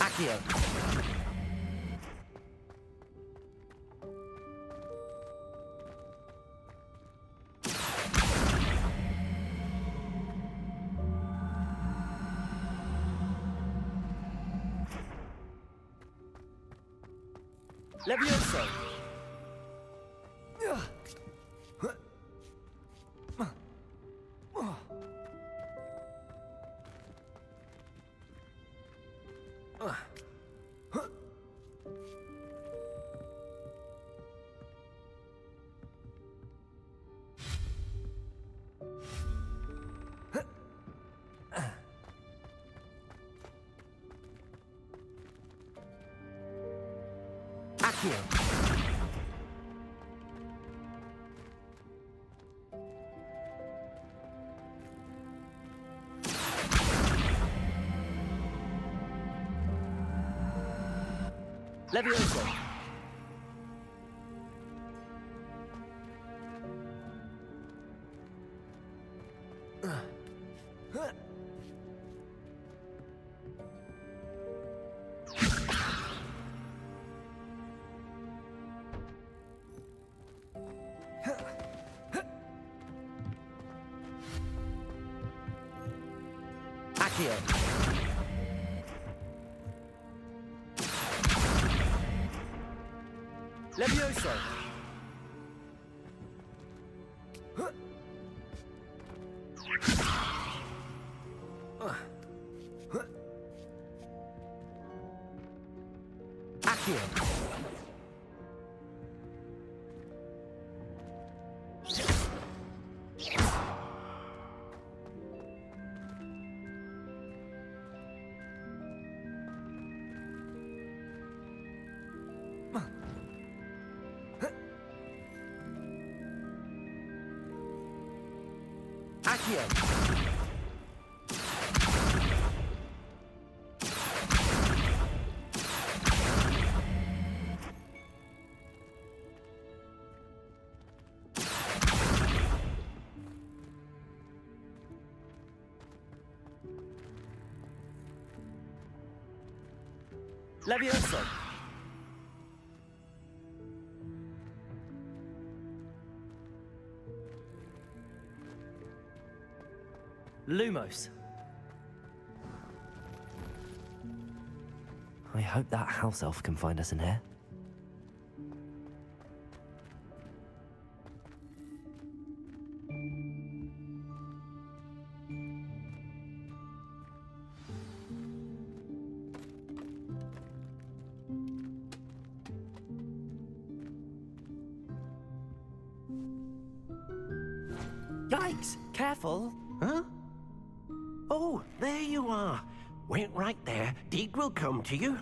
Accio! Levioso! Accio! Levioso! Accio! Levioso! Accio! Accio! Levioso! Lumos! I hope that house elf can find us in here. Thanks. Careful. Huh? Oh, there you are. Wait right there. Deke will come to you.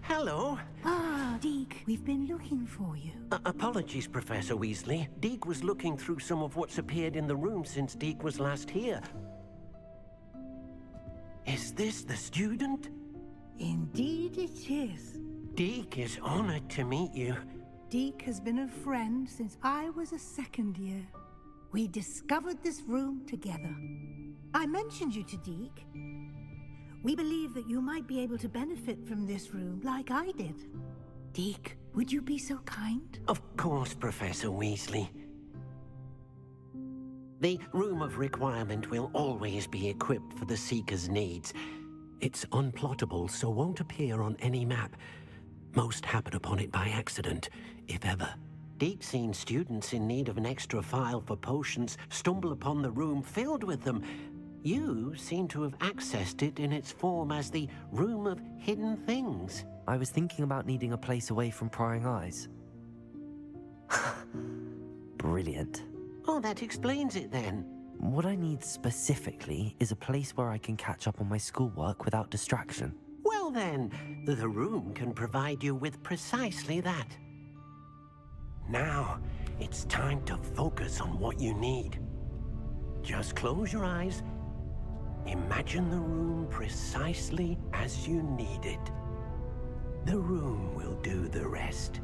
Hello. Ah, Deke, we've been looking for you. Apologies, Professor Weasley. Deke was looking through some of what's appeared in the room since Deke was last here. Is this the student? Indeed it is. Deke is honored to meet you. Deke has been a friend since I was a second year. We discovered this room together. I mentioned you to Deke. We believe that you might be able to benefit from this room like I did. Deke, would you be so kind? Of course, Professor Weasley. The Room of Requirement will always be equipped for the Seeker's needs. It's unplottable, so won't appear on any map. Most happen upon it by accident, if ever. Deke's seen students in need of an extra file for potions stumble upon the room filled with them. You seem to have accessed it in its form as the Room of Hidden Things. I was thinking about needing a place away from prying eyes. Brilliant. Oh, that explains it then. What I need specifically is a place where I can catch up on my schoolwork without distraction. Well then, the room can provide you with precisely that. Now, it's time to focus on what you need. Just close your eyes. Imagine the room precisely as you need it. The room will do the rest.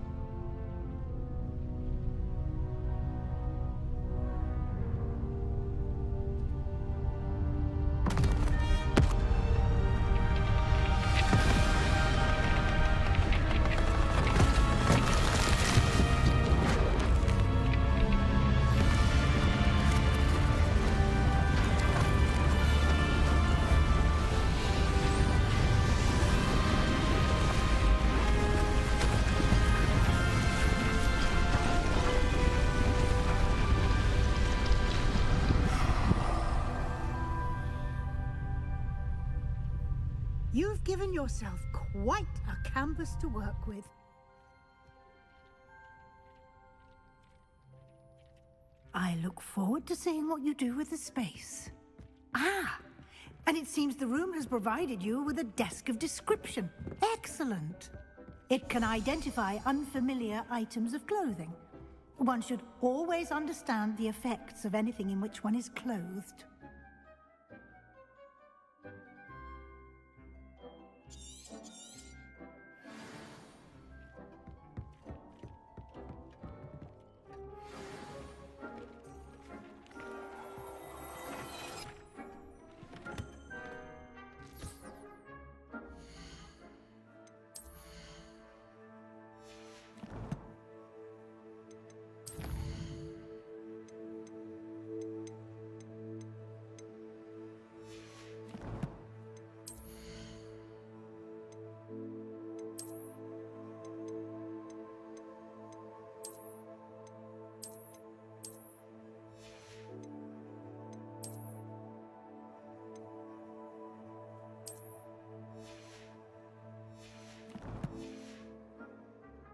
You've given yourself quite a canvas to work with. I look forward to seeing what you do with the space. Ah, and it seems the room has provided you with a desk of description. Excellent. It can identify unfamiliar items of clothing. One should always understand the effects of anything in which one is clothed.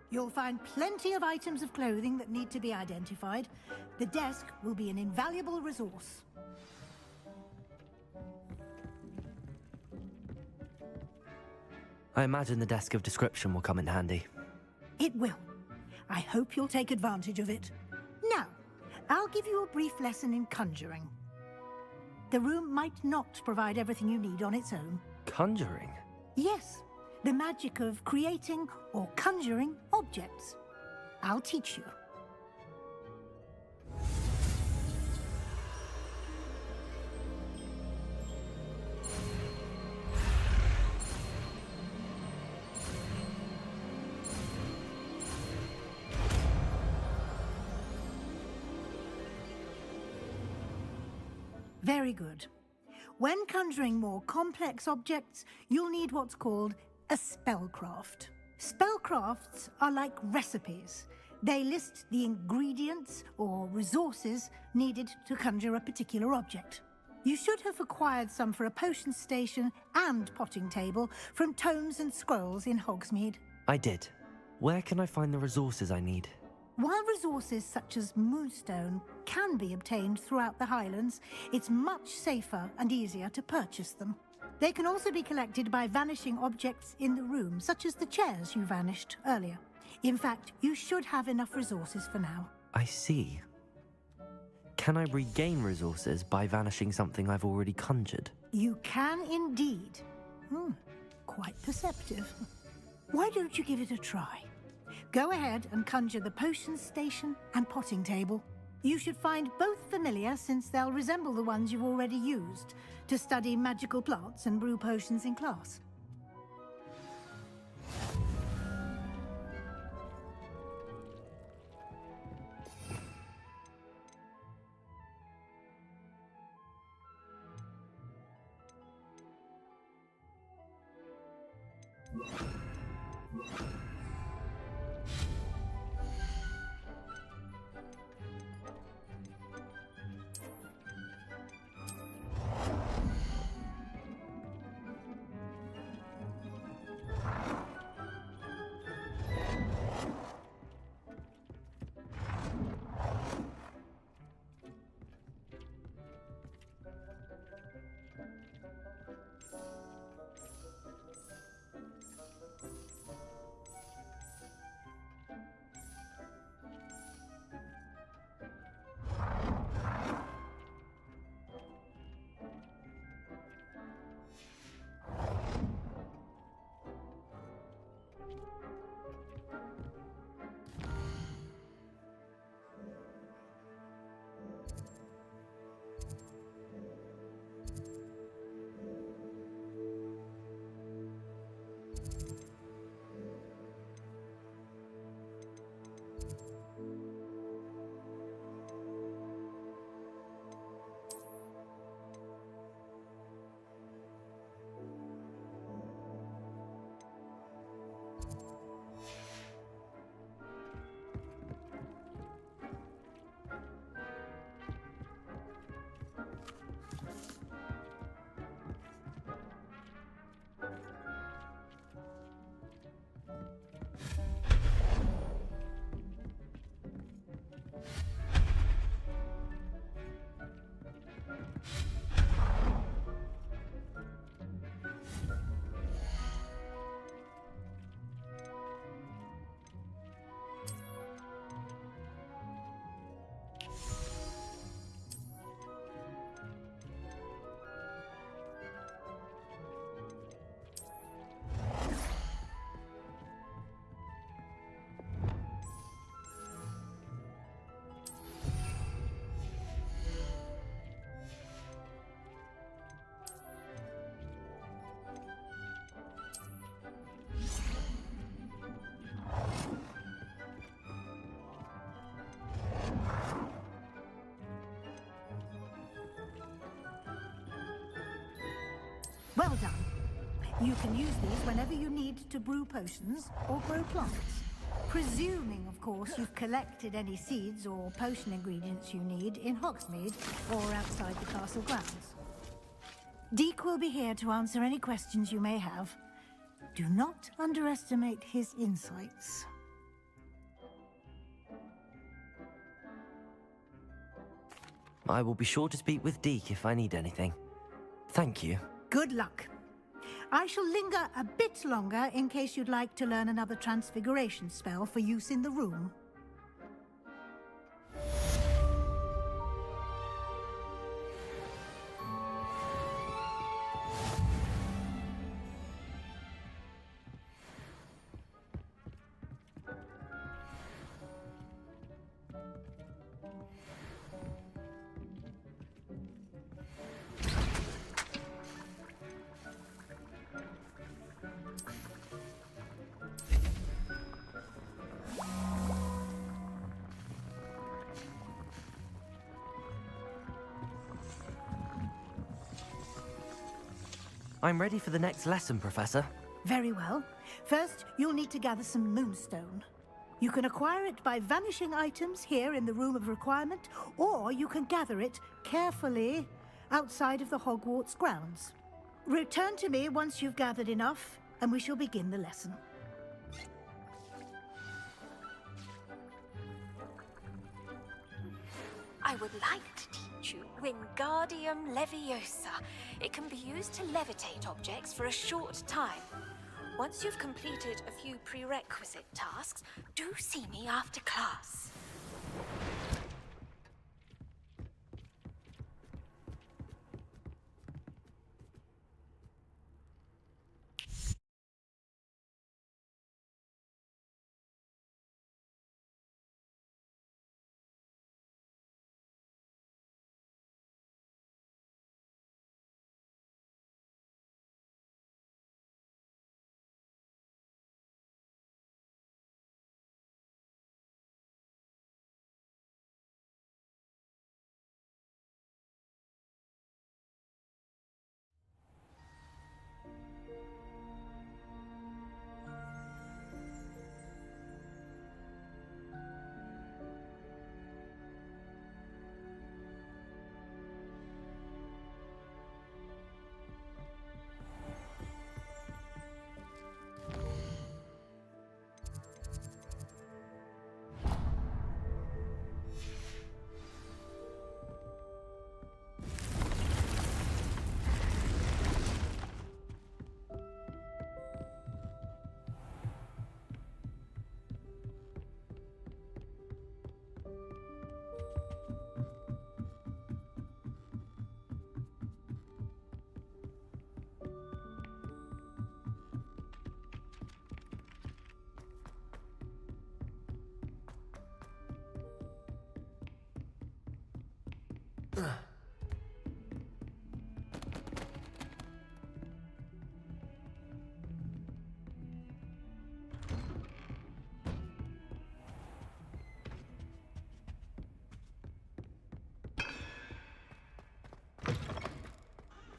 You'll find plenty of items of clothing that need to be identified. The desk will be an invaluable resource. I imagine the desk of description will come in handy. It will. I hope you'll take advantage of it. Now, I'll give you a brief lesson in conjuring. The room might not provide everything you need on its own. Conjuring? Yes, the magic of creating or conjuring objects. I'll teach you. Very good. When conjuring more complex objects, you'll need what's called a spellcraft. Spellcrafts are like recipes. They list the ingredients or resources needed to conjure a particular object. You should have acquired some for a potion station and potting table from tomes and scrolls in Hogsmeade. I did. Where can I find the resources I need? While resources such as moonstone can be obtained throughout the Highlands, it's much safer and easier to purchase them. They can also be collected by vanishing objects in the room, such as the chairs you vanished earlier. In fact, you should have enough resources for now. I see. Can I regain resources by vanishing something I've already conjured? You can indeed. Quite perceptive. Why don't you give it a try? Go ahead and conjure the potions station and potting table. You should find both familiar, since they'll resemble the ones you've already used to study magical plants and brew potions in class. Well done. You can use these whenever you need to brew potions or grow plants. Presuming, of course, you've collected any seeds or potion ingredients you need in Hogsmeade or outside the castle grounds. Deek will be here to answer any questions you may have. Do not underestimate his insights. I will be sure to speak with Deek if I need anything. Thank you. Good luck. I shall linger a bit longer in case you'd like to learn another transfiguration spell for use in the room. I'm ready for the next lesson, Professor. Very well. First, you'll need to gather some moonstone. You can acquire it by vanishing items here in the Room of Requirement, or you can gather it carefully outside of the Hogwarts grounds. Return to me once you've gathered enough, and we shall begin the lesson. I would like to teach you Wingardium Leviosa. It can be used to levitate objects for a short time. Once you've completed a few prerequisite tasks, do see me after class.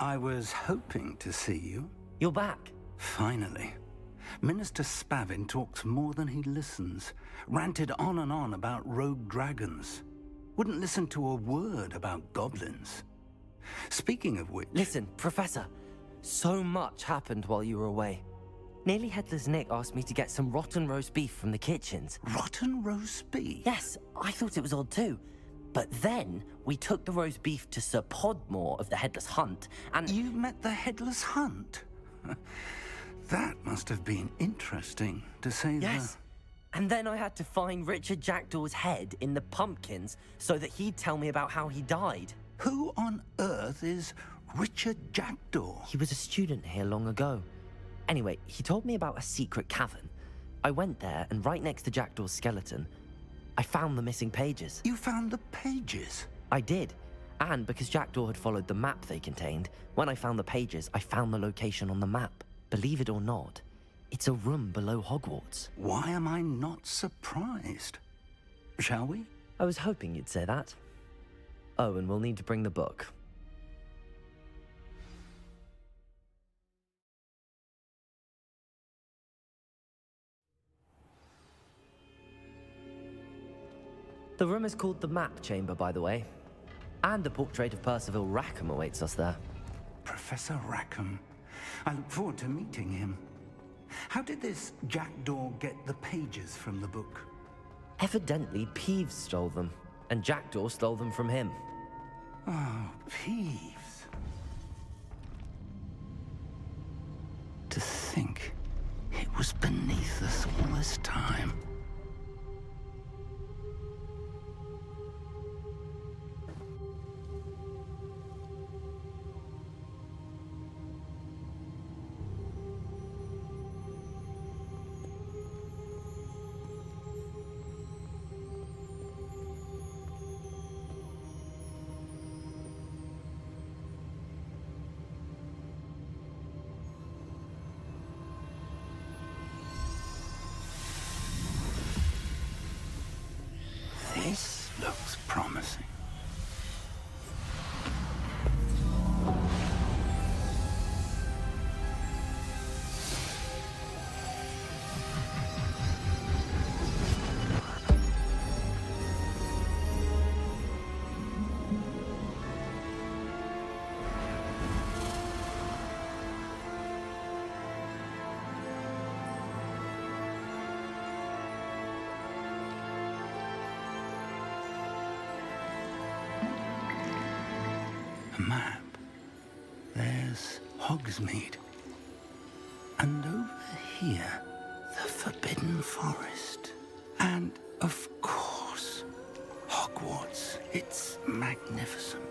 I was hoping to see you. You're back. Finally. Minister Spavin talks more than he listens. Ranted on and on about rogue dragons. Wouldn't listen to a word about goblins. Speaking of which... Listen, Professor. So much happened while you were away. Nearly Headless Nick asked me to get some rotten roast beef from the kitchens. Rotten roast beef? Yes, I thought it was odd too. But then, we took the roast beef to Sir Podmore of the Headless Hunt, and... You met the Headless Hunt? That must have been interesting, to say the... Yes. And then I had to find Richard Jackdaw's head in the pumpkins so that he'd tell me about how he died. Who on earth is Richard Jackdaw? He was a student here long ago. Anyway, he told me about a secret cavern. I went there, and right next to Jackdaw's skeleton, I found the missing pages. You found the pages? I did. And because Jackdaw had followed the map they contained, when I found the pages, I found the location on the map. Believe it or not, it's a room below Hogwarts. Why am I not surprised? Shall we? I was hoping you'd say that. Oh, and we'll need to bring the book. The room is called the Map Chamber, by the way. And a portrait of Percival Rackham awaits us there. Professor Rackham. I look forward to meeting him. How did this Jackdaw get the pages from the book? Evidently, Peeves stole them, and Jackdaw stole them from him. Oh, Peeves. To think it was beneath us all this time. the map, there's Hogsmeade. And over here, the Forbidden Forest. And, of course, Hogwarts. It's magnificent.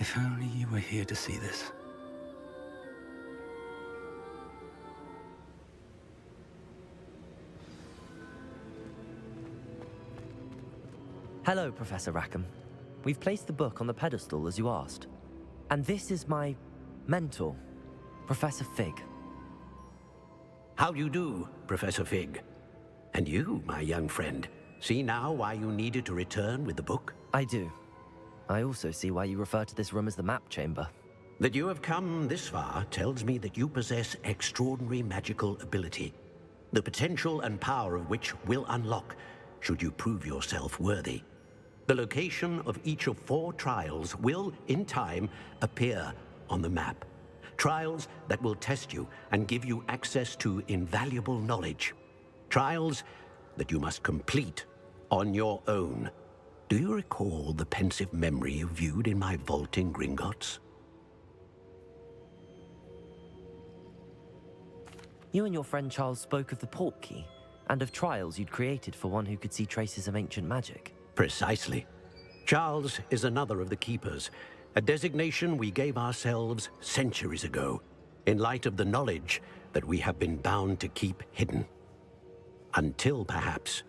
If only you were here to see this. Hello, Professor Rackham. We've placed the book on the pedestal as you asked. And this is my mentor, Professor Fig. How do you do, Professor Fig? And you, my young friend, see now why you needed to return with the book? I do. I also see why you refer to this room as the map chamber. That you have come this far tells me that you possess extraordinary magical ability, the potential and power of which will unlock should you prove yourself worthy. The location of each of 4 trials will, in time, appear on the map. Trials that will test you and give you access to invaluable knowledge. Trials that you must complete on your own. Do you recall the pensive memory you viewed in my vault in Gringotts? You and your friend Charles spoke of the port key, and of trials you'd created for one who could see traces of ancient magic. Precisely. Charles is another of the Keepers, a designation we gave ourselves centuries ago, in light of the knowledge that we have been bound to keep hidden. Until, perhaps,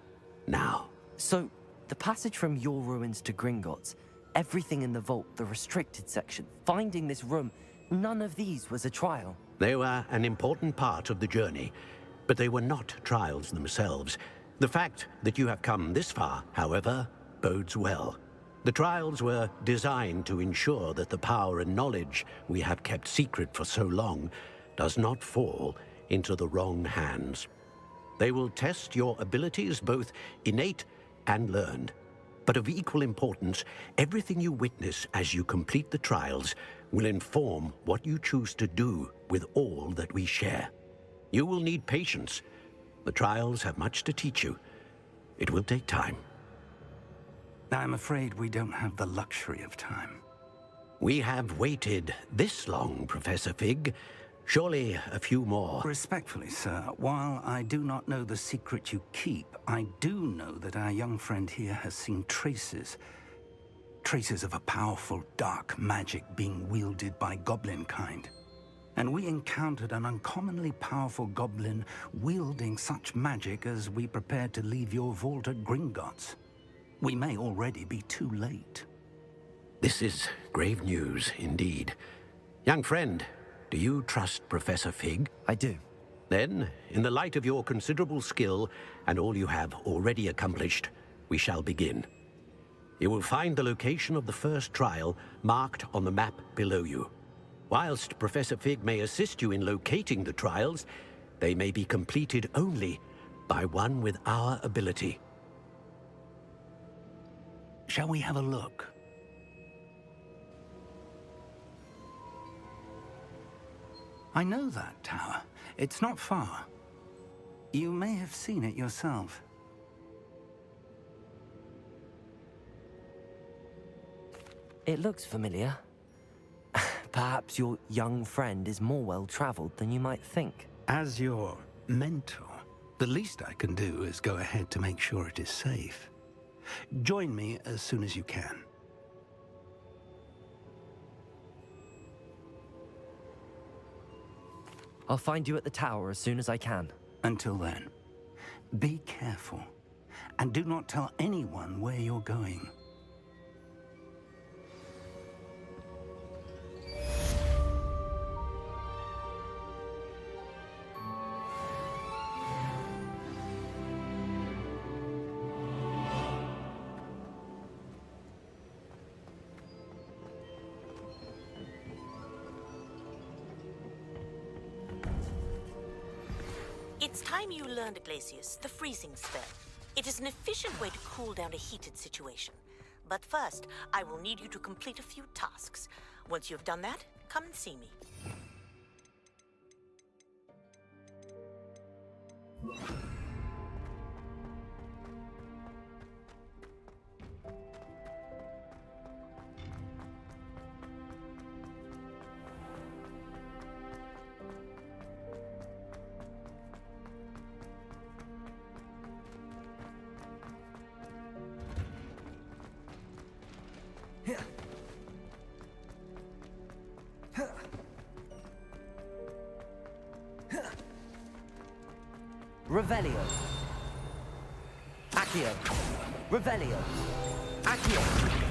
now. So, the passage from your ruins to Gringotts, everything in the vault, the restricted section, finding this room, none of these was a trial. They were an important part of the journey, but they were not trials themselves. The fact that you have come this far, however, bodes well. The trials were designed to ensure that the power and knowledge we have kept secret for so long does not fall into the wrong hands. They will test your abilities, both innate and learned. But of equal importance, everything you witness as you complete the trials will inform what you choose to do with all that we share. You will need patience. The trials have much to teach you. It will take time. I'm afraid we don't have the luxury of time. We have waited this long, Professor Fig. Surely a few more. Respectfully, sir, while I do not know the secret you keep, I do know that our young friend here has seen traces of a powerful dark magic being wielded by goblin kind. And we encountered an uncommonly powerful goblin wielding such magic as we prepared to leave your vault at Gringotts. We may already be too late. This is grave news indeed. Young friend, do you trust Professor Fig? I do. Then, in the light of your considerable skill and all you have already accomplished, we shall begin. You will find the location of the first trial marked on the map below you. Whilst Professor Fig may assist you in locating the trials, they may be completed only by one with our ability. Shall we have a look? I know that tower. It's not far. You may have seen it yourself. It looks familiar. Perhaps your young friend is more well-traveled than you might think. As your mentor, the least I can do is go ahead to make sure it is safe. Join me as soon as you can. I'll find you at the tower as soon as I can. Until then, be careful, and do not tell anyone where you're going. It's time you learned, Glacius, the freezing spell. It is an efficient way to cool down a heated situation. But first, I will need you to complete a few tasks. Once you've done that, come and see me. Revelio. Accio. Revelio. Accio.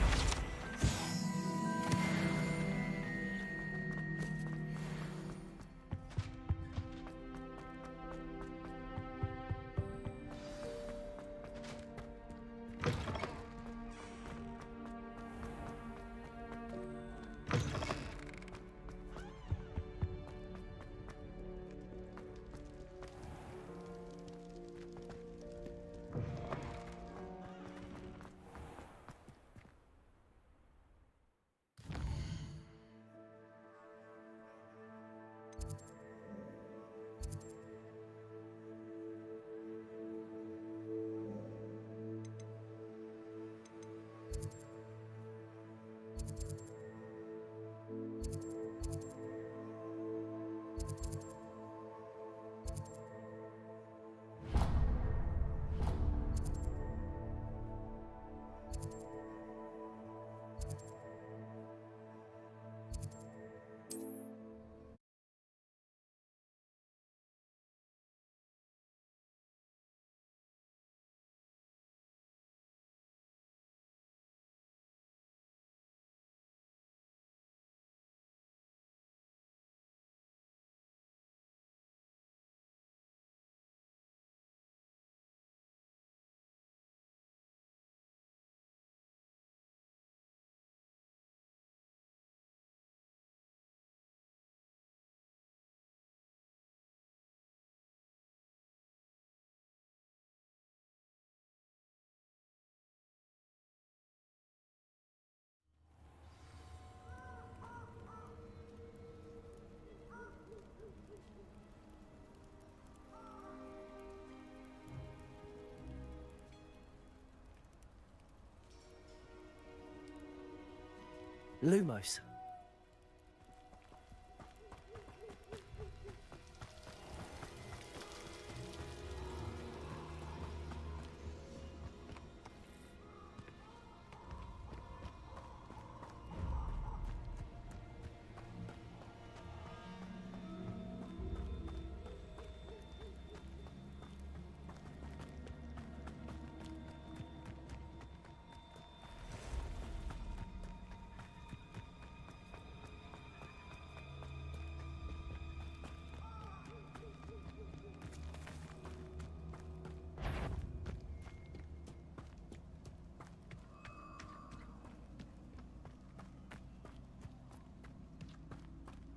Lumos.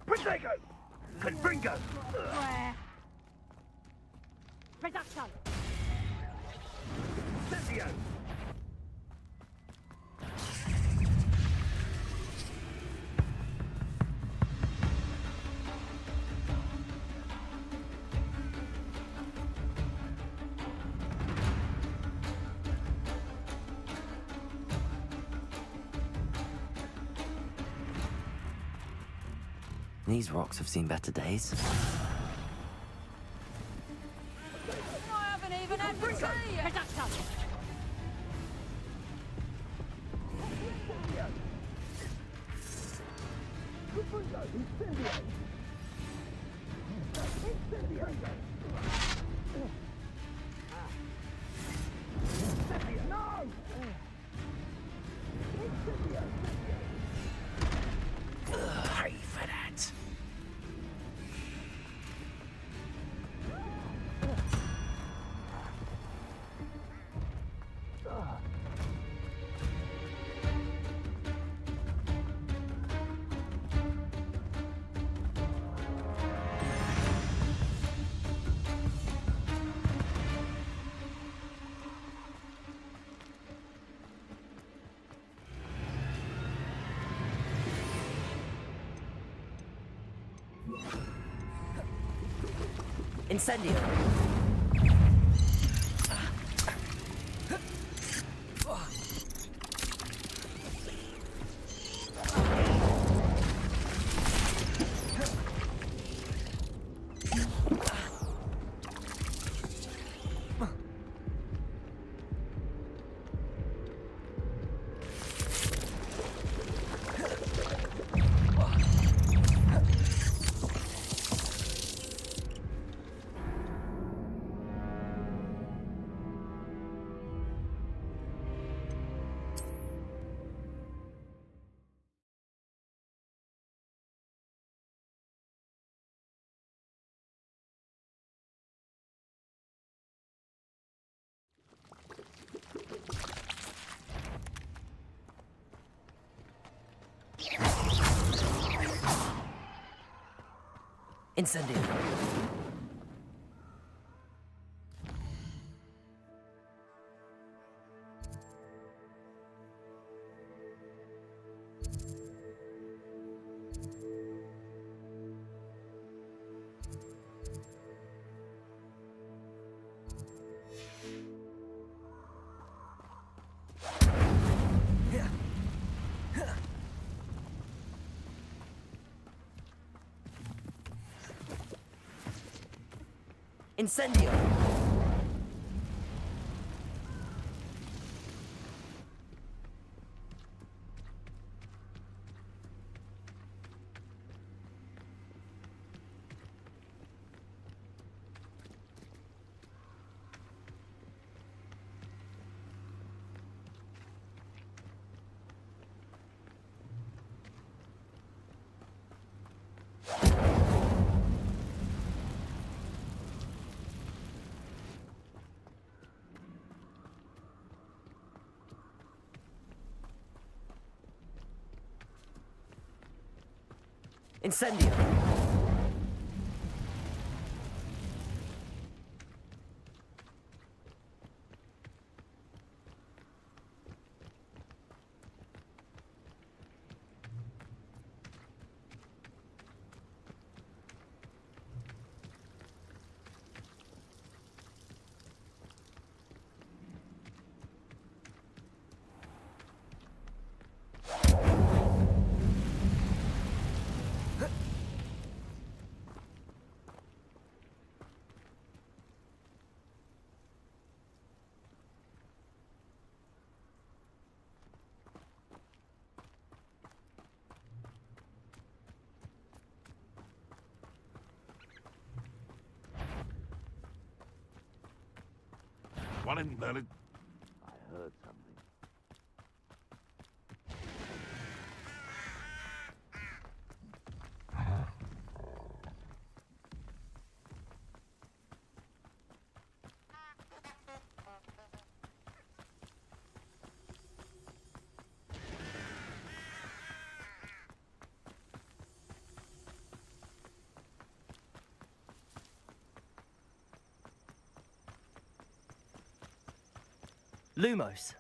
Protego! Confringo! Where? Reduction! Incendio! These rocks have seen better days. I haven't even had the tea yet. Reduction! Pray for that. Incendio. Incendio. Incendio. Incendio. One in Berlin. I heard something. Lumos.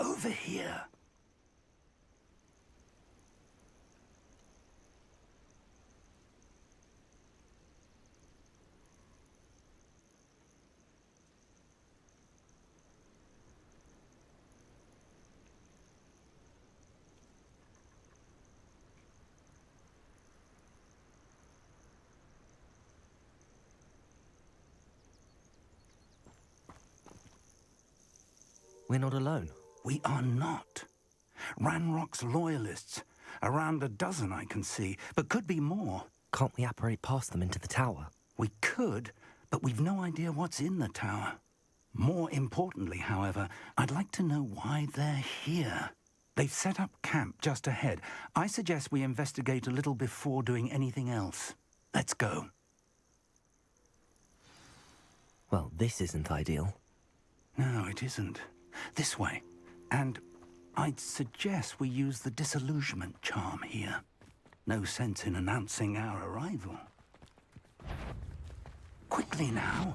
Over here. We're not alone. We are not. Ranrock's loyalists. Around a dozen I can see, but could be more. Can't we apparate past them into the tower? We could, but we've no idea what's in the tower. More importantly, however, I'd like to know why they're here. They've set up camp just ahead. I suggest we investigate a little before doing anything else. Let's go. Well, this isn't ideal. No, it isn't. This way. And I'd suggest we use the disillusionment charm here. No sense in announcing our arrival. Quickly now.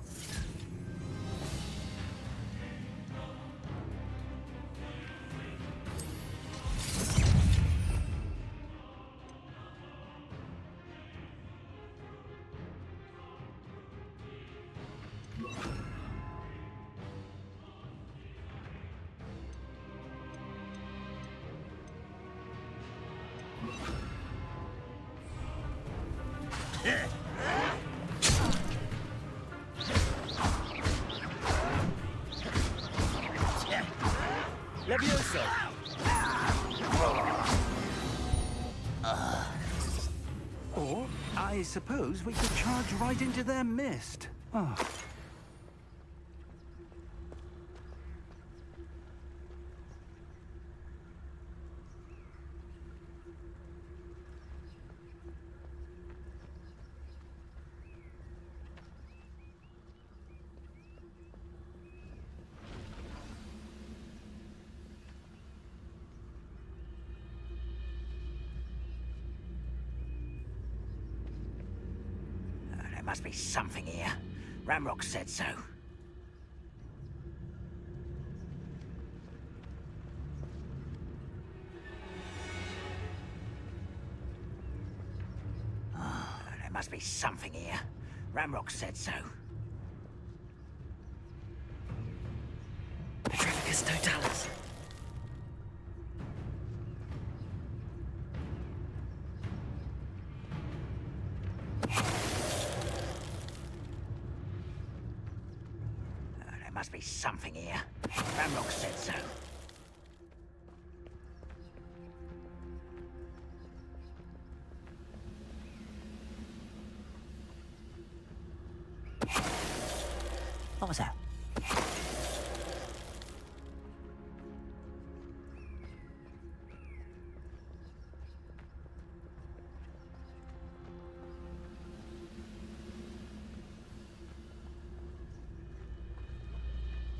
Levioso! Or, I suppose we could charge right into their mist. Oh. There must be something here. Ramrock said so. There must be something here. Ramrock said so. Petrificus totalis. There must be something here. Ramrock said so. What was that?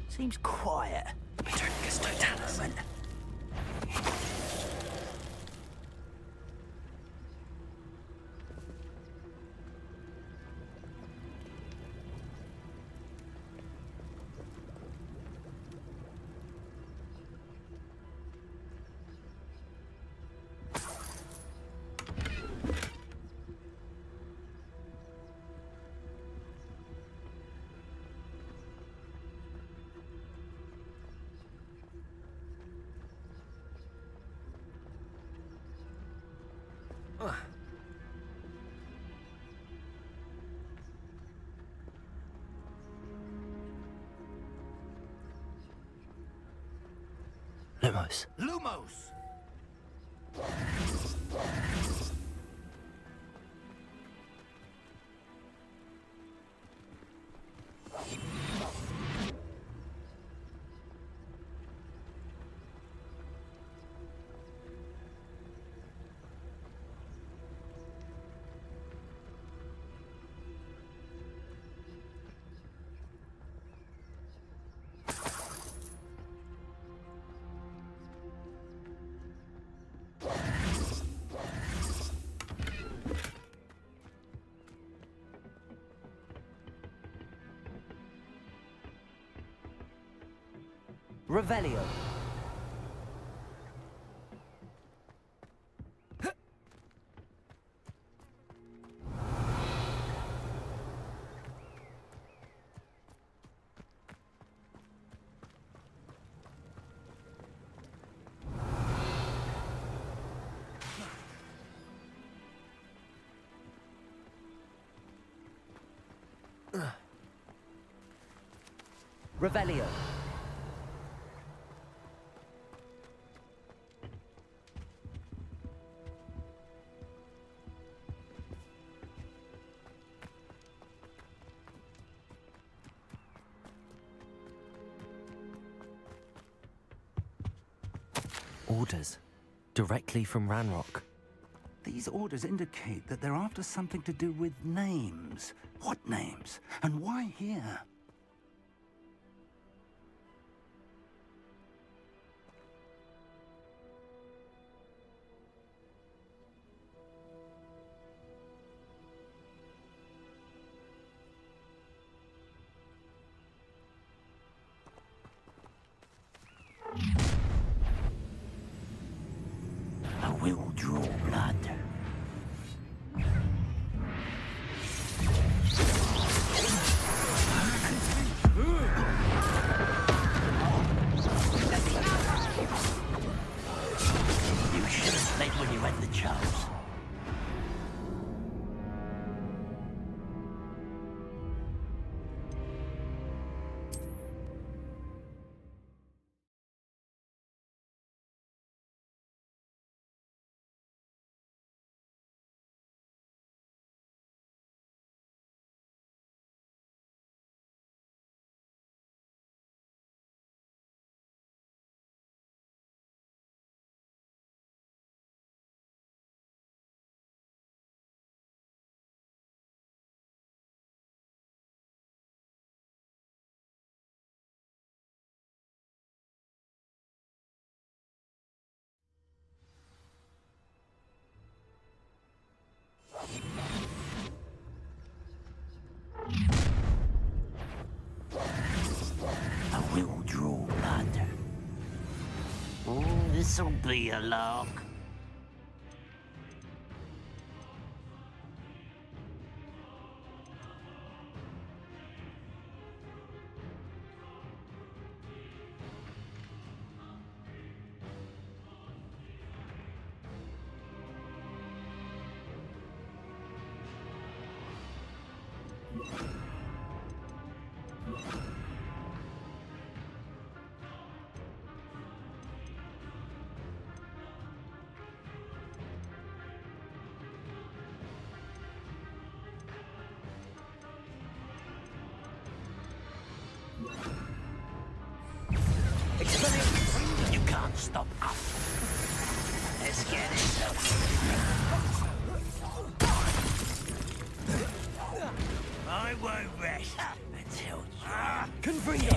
Seems quiet. Petrificus totalis. Lumos. Lumos! Revelio. Revelio. Orders. Directly from Ranrock. These orders indicate that they're after something to do with names. What names? And why here? I will draw blood. You should have played when you had the chance. This'll be a lark. You can't stop us. Let's get it. I won't rest until you confront it.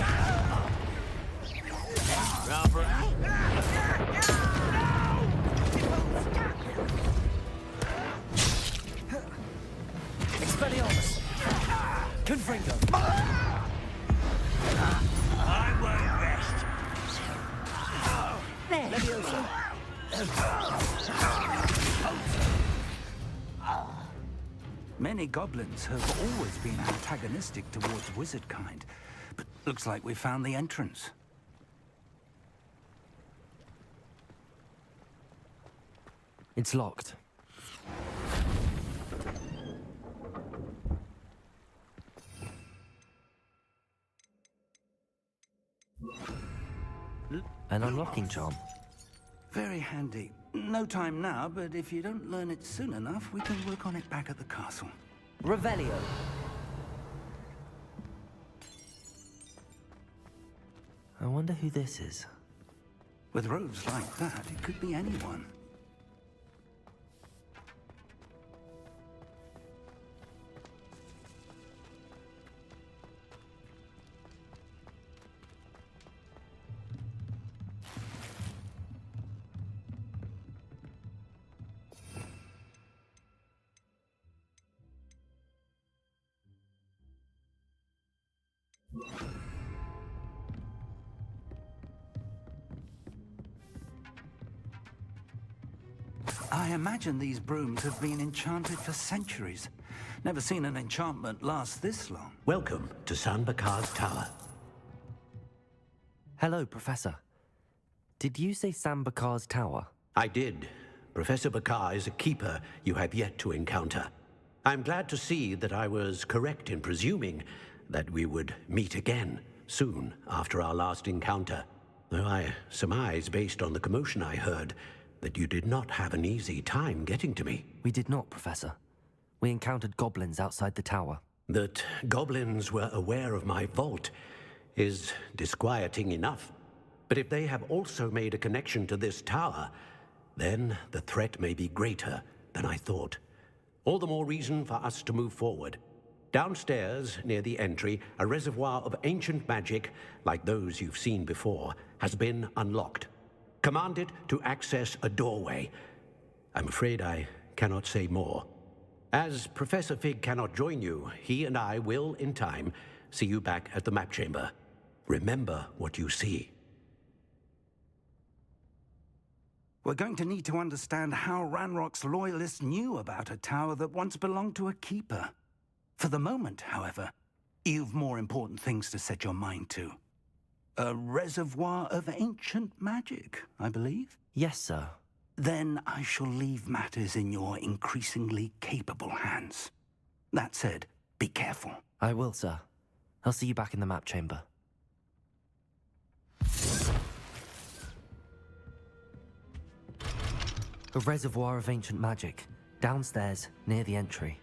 Expelliarmus! Confringo! I won't rest. Leviosa! Many goblins have always been antagonistic towards wizard kind, but looks like we found the entrance. It's locked. An unlocking charm. Very handy. No time now, but if you don't learn it soon enough, we can work on it back at the castle. Revelio. I wonder who this is. With robes like that, it could be anyone. I imagine these brooms have been enchanted for centuries. Never seen an enchantment last this long. Welcome to San Bakar's Tower. Hello, Professor. Did you say Sam Bakar's tower? I did. Professor Bakar is a keeper you have yet to encounter. I'm glad to see that I was correct in presuming that we would meet again soon after our last encounter. Though I surmise, based on the commotion I heard, that you did not have an easy time getting to me. We did not, Professor. We encountered goblins outside the tower. That goblins were aware of my vault is disquieting enough. But if they have also made a connection to this tower, then the threat may be greater than I thought. All the more reason for us to move forward. Downstairs, near the entry, a reservoir of ancient magic, like those you've seen before, has been unlocked. Commanded to access a doorway. I'm afraid I cannot say more. As Professor Fig cannot join you, he and I will, in time, see you back at the map chamber. Remember what you see. We're going to need to understand how Ranrock's loyalists knew about a tower that once belonged to a keeper. For the moment, however, you've more important things to set your mind to. A reservoir of ancient magic, I believe? Yes, sir. Then I shall leave matters in your increasingly capable hands. That said, be careful. I will, sir. I'll see you back in the map chamber. A reservoir of ancient magic, downstairs, near the entry.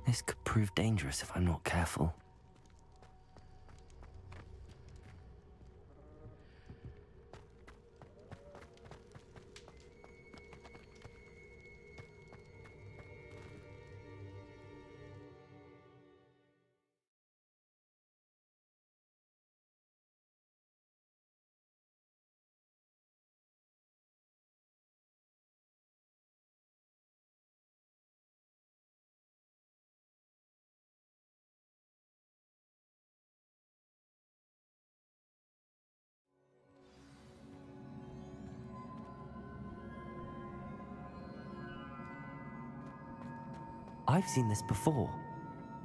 This could prove dangerous if I'm not careful. I've seen this before,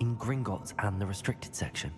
in Gringotts and the restricted section.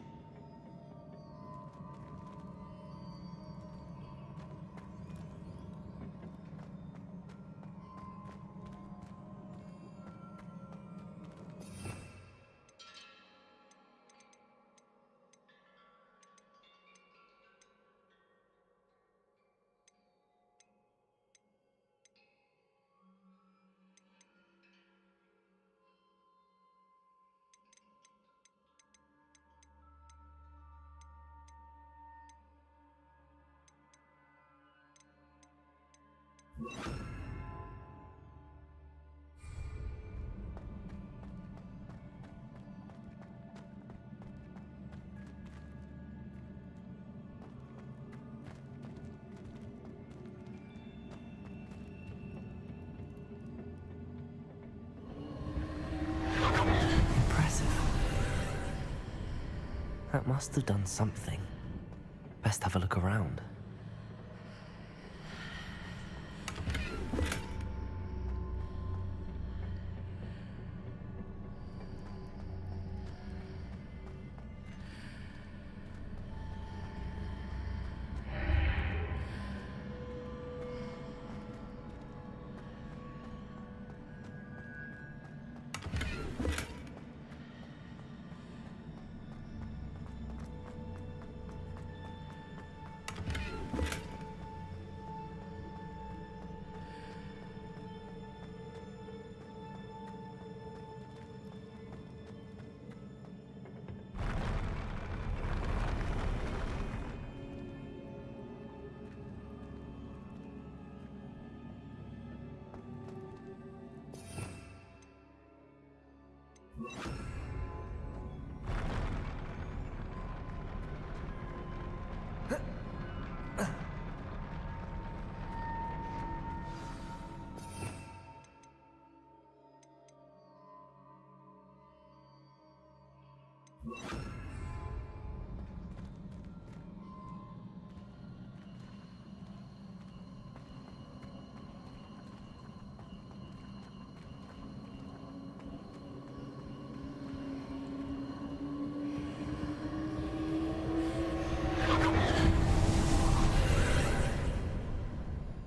That must have done something. Best have a look around.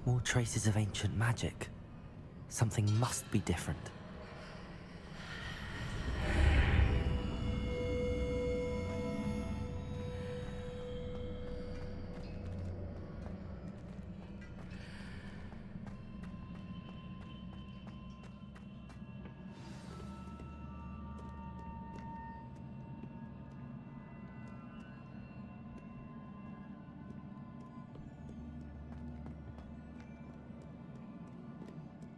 More traces of ancient magic. Something must be different.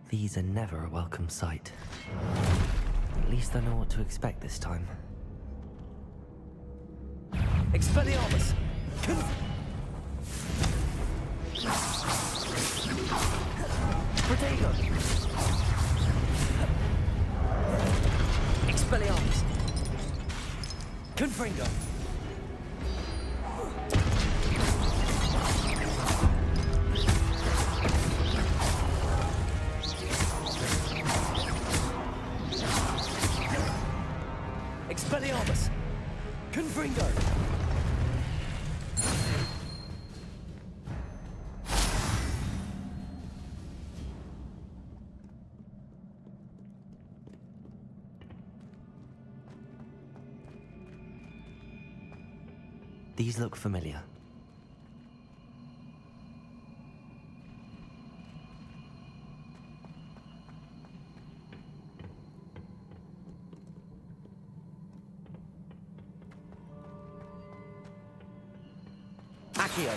These are never a welcome sight. At least I know what to expect this time. Expelliarmus! Protego! Expelliarmus! Confringo! Expelliarmus! Confringo! These look familiar. Accio.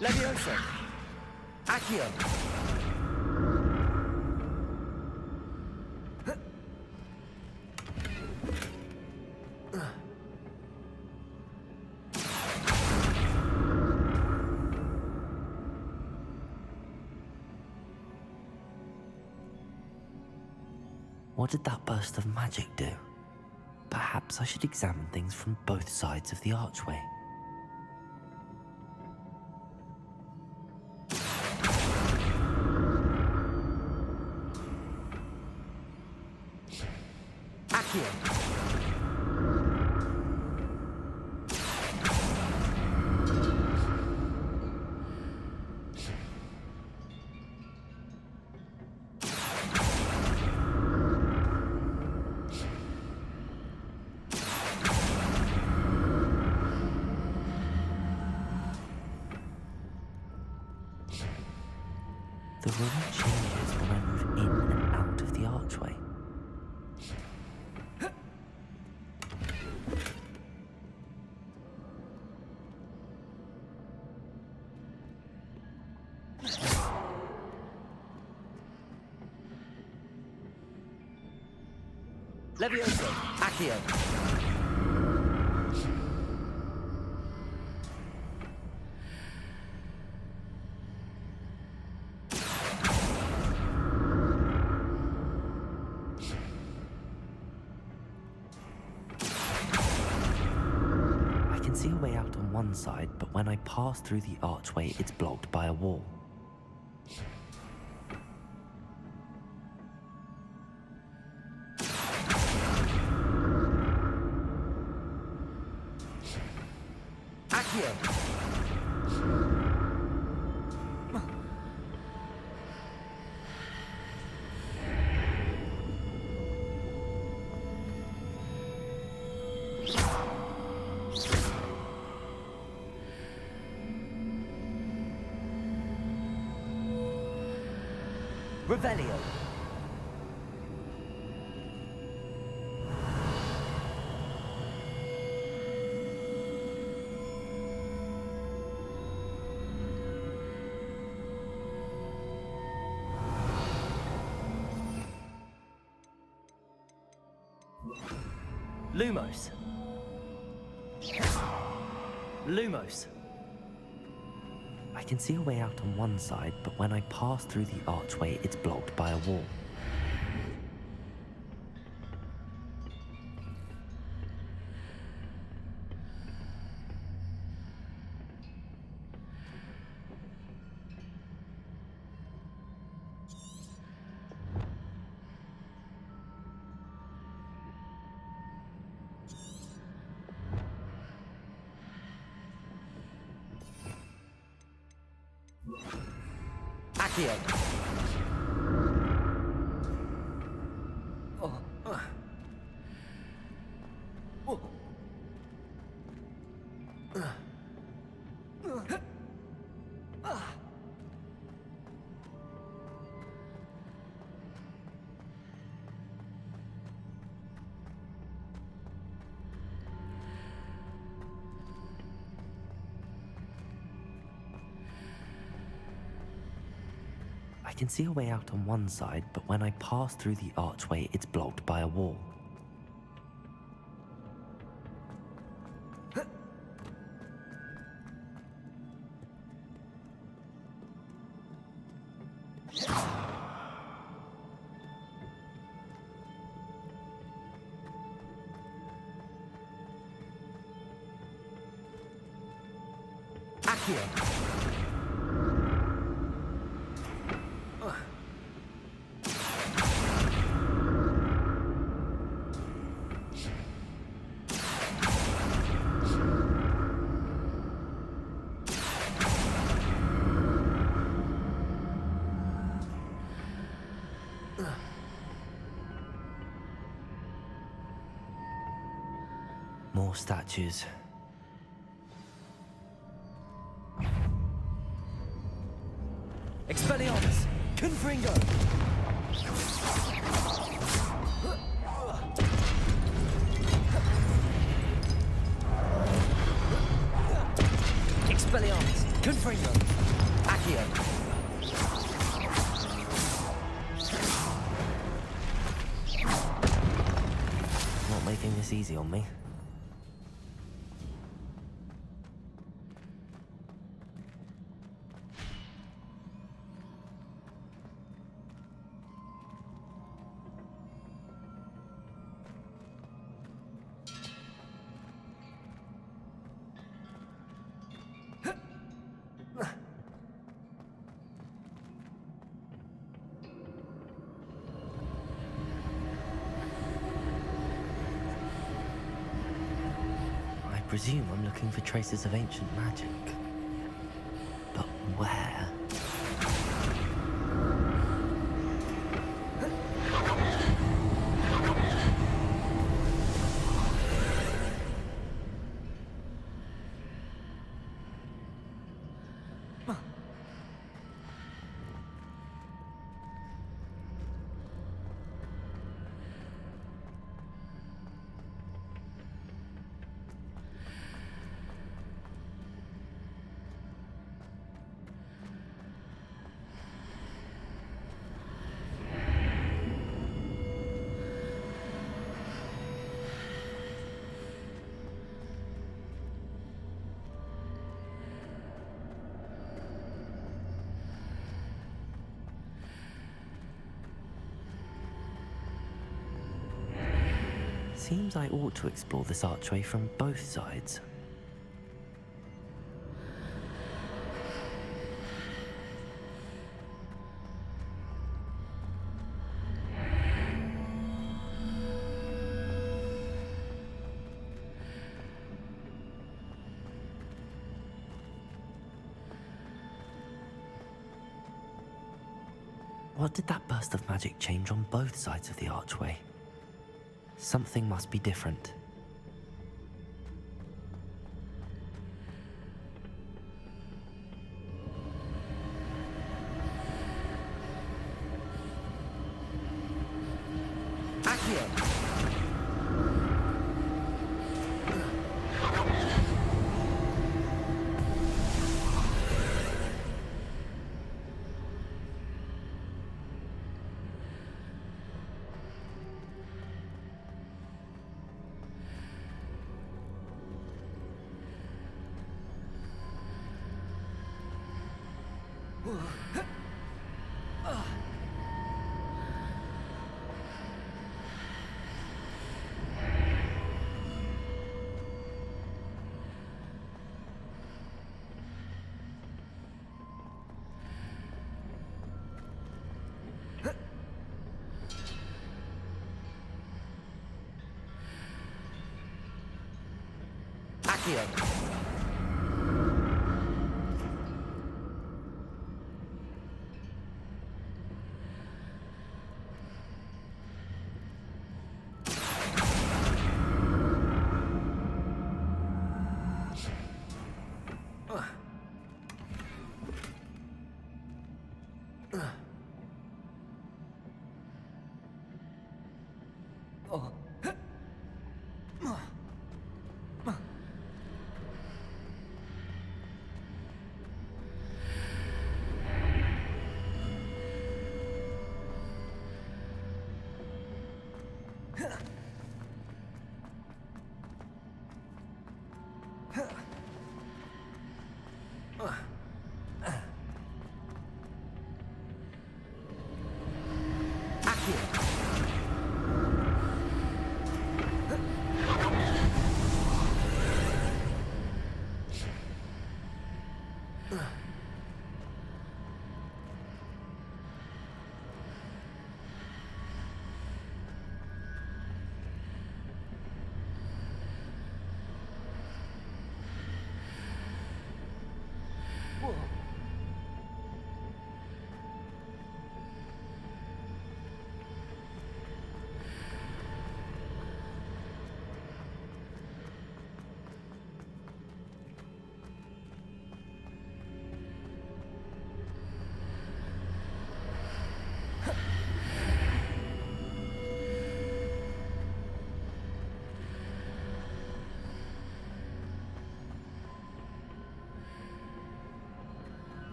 Levioso. Accio. What did that burst of magic do? Perhaps I should examine things from both sides of the archway. Accio. The room changes when I move in and out of the archway. Levioso. Accio. I can see a way out on one side, but when I pass through the archway, it's blocked by a wall. Accio. Revelio. Lumos. Lumos. I can see a way out on one side, but when I pass through the archway, it's blocked by a wall. Accio. I can see a way out on one side, but when I pass through the archway, it's blocked by a wall. Accio. More statues. Expelliarmus! Confringo! Expelliarmus! Confringo! Accio! Not making this easy on me. I presume I'm looking for traces of ancient magic. But where? Seems I ought to explore this archway from both sides. What did that burst of magic change on both sides of the archway? Something must be different. Accio! Accio!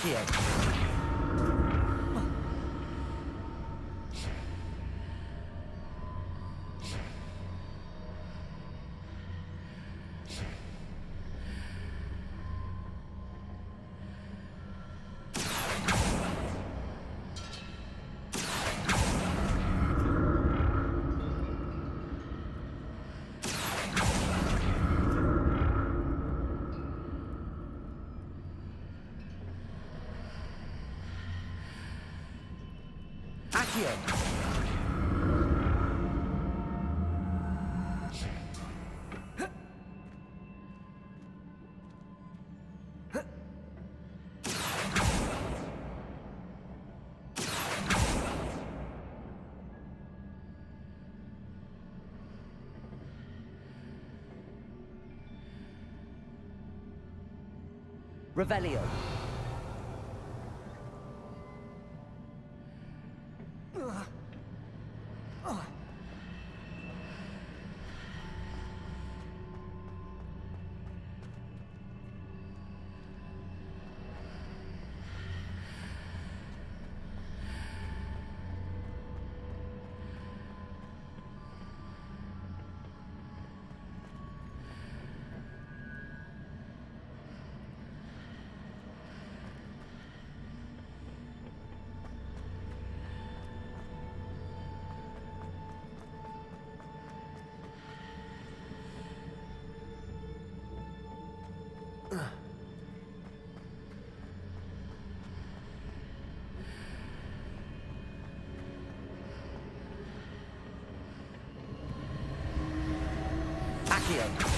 Accio. Revelio. Accio.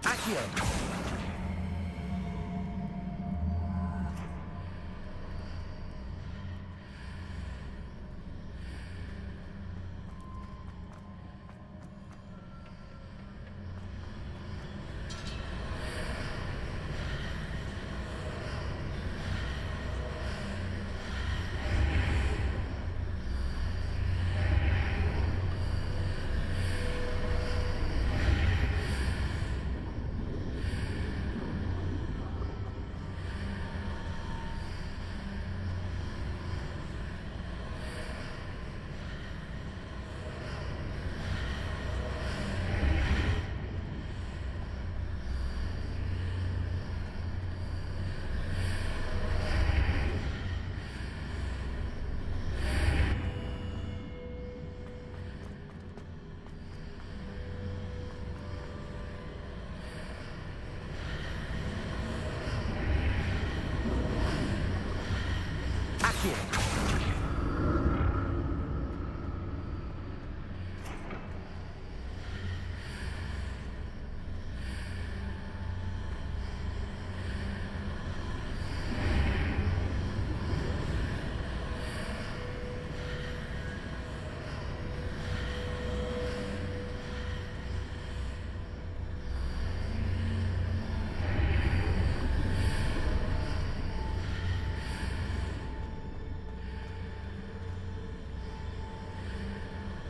Accio.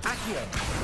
Accio.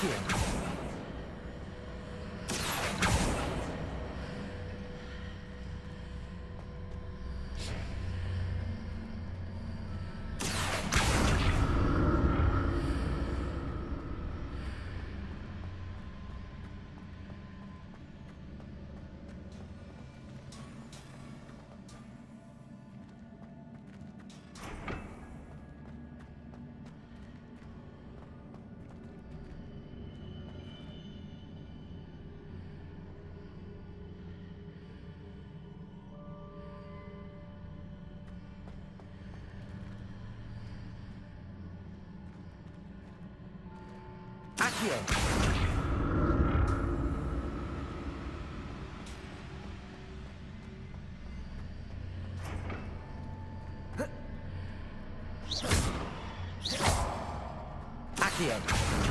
Accio. Accio. Accio.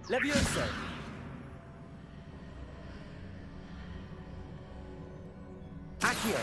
Levioso! Accio!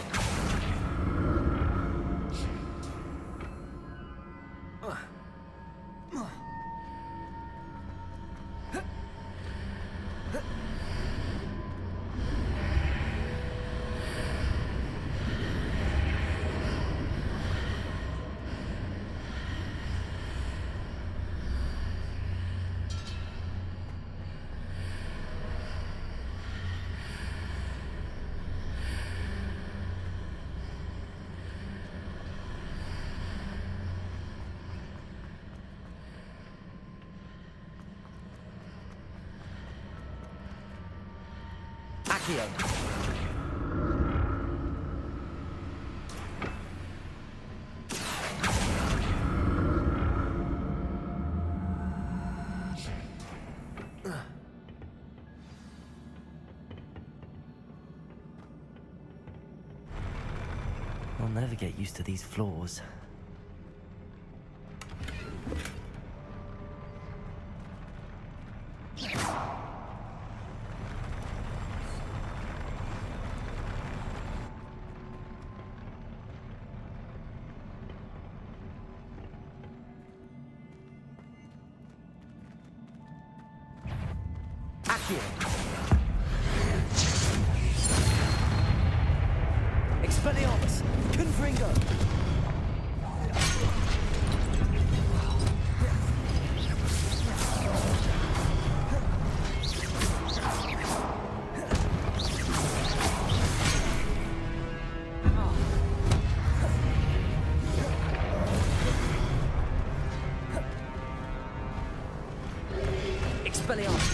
Accio. I'll never get used to these floors. Expelliarmus! Confringo! Expelliarmus!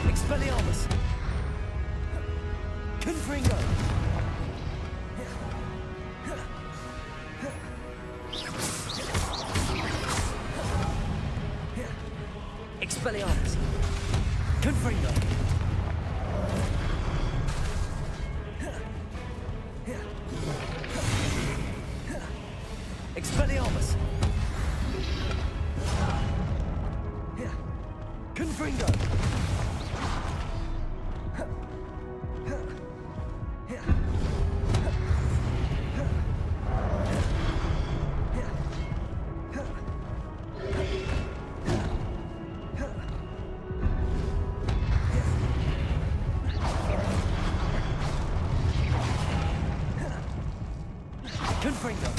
Expelliarmus! Confringo! Expelliarmus! Confringo! Expelliarmus! Confringo! Confringo!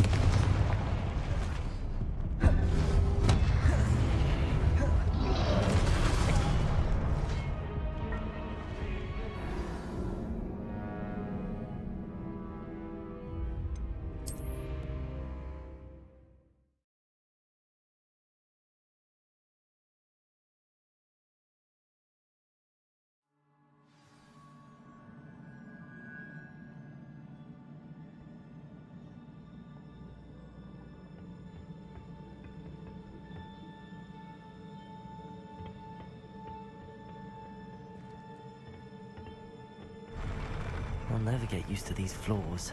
I'll never get used to these floors.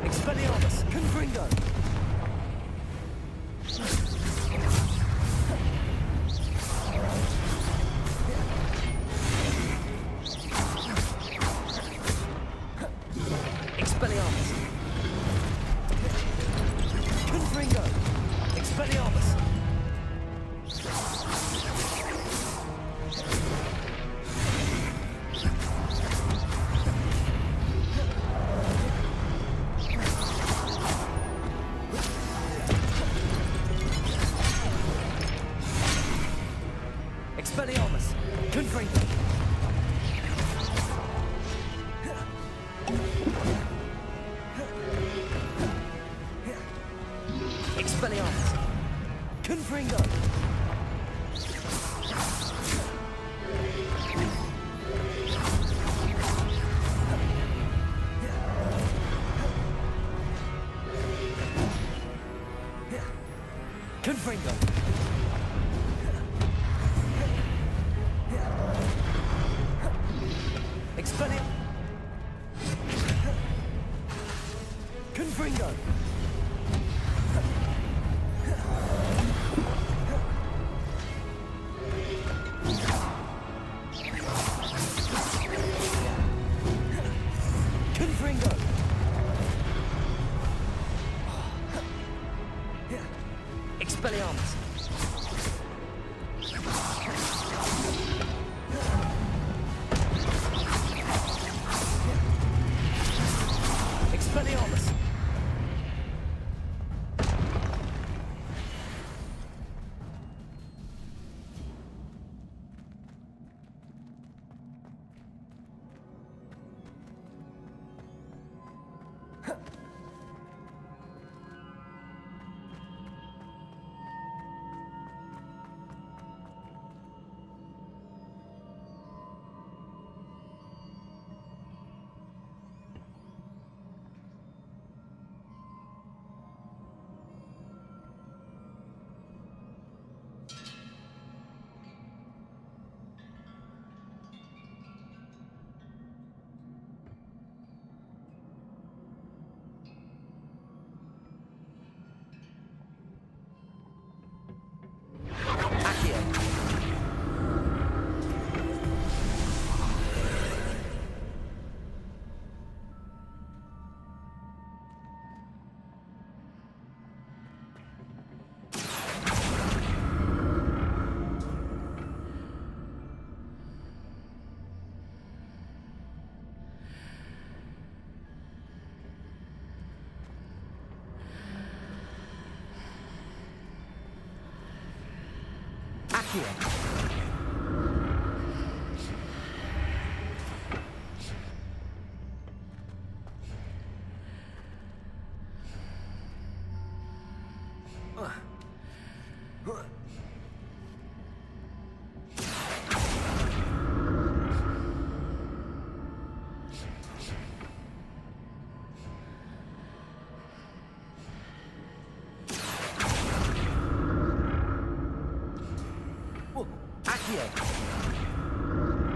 Expelliarmus! Confringo! Expelliarmus! Confringo! Expelliarmus! Expelliarmus! Confringo! Expelliarmus! Confringo! Confringo! Expelliarmus! Confringo! Confringo! Expelliarmus! Expelliarmus!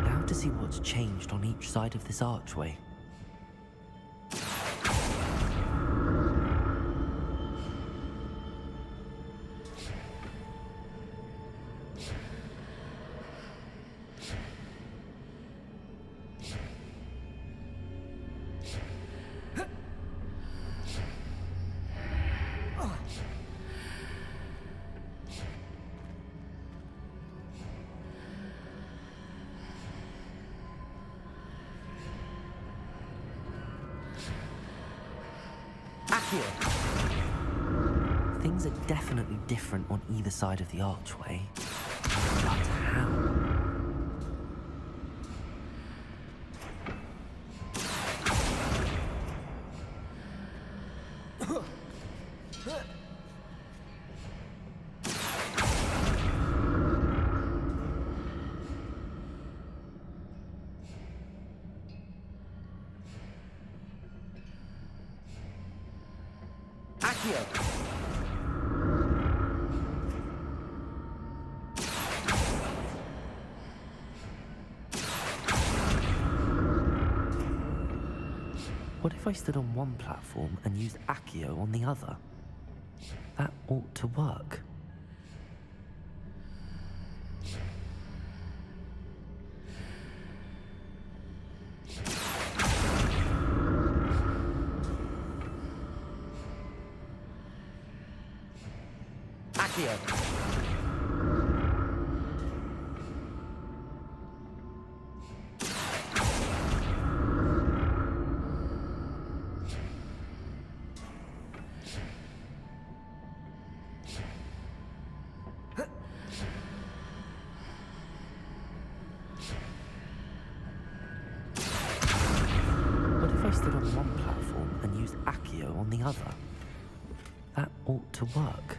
Now to see what's changed on each side of this archway. Things are definitely different on either side of the archway. But how? Accio! What if I stood on one platform and used Accio on the other? That ought to work. Accio! What if I stood on one platform and used Accio on the other? That ought to work.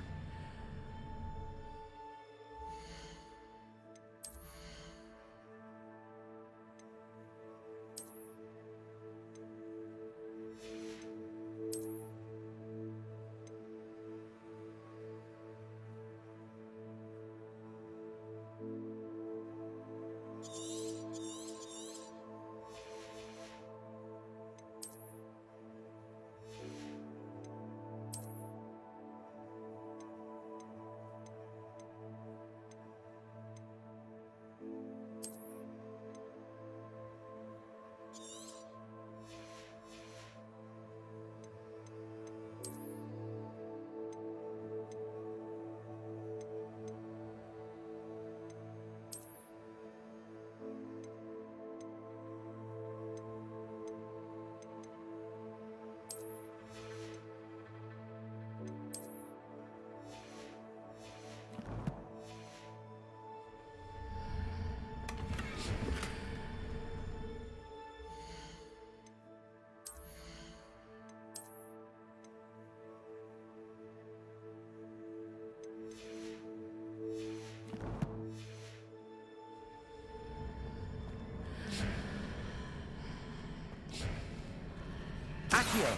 Accio!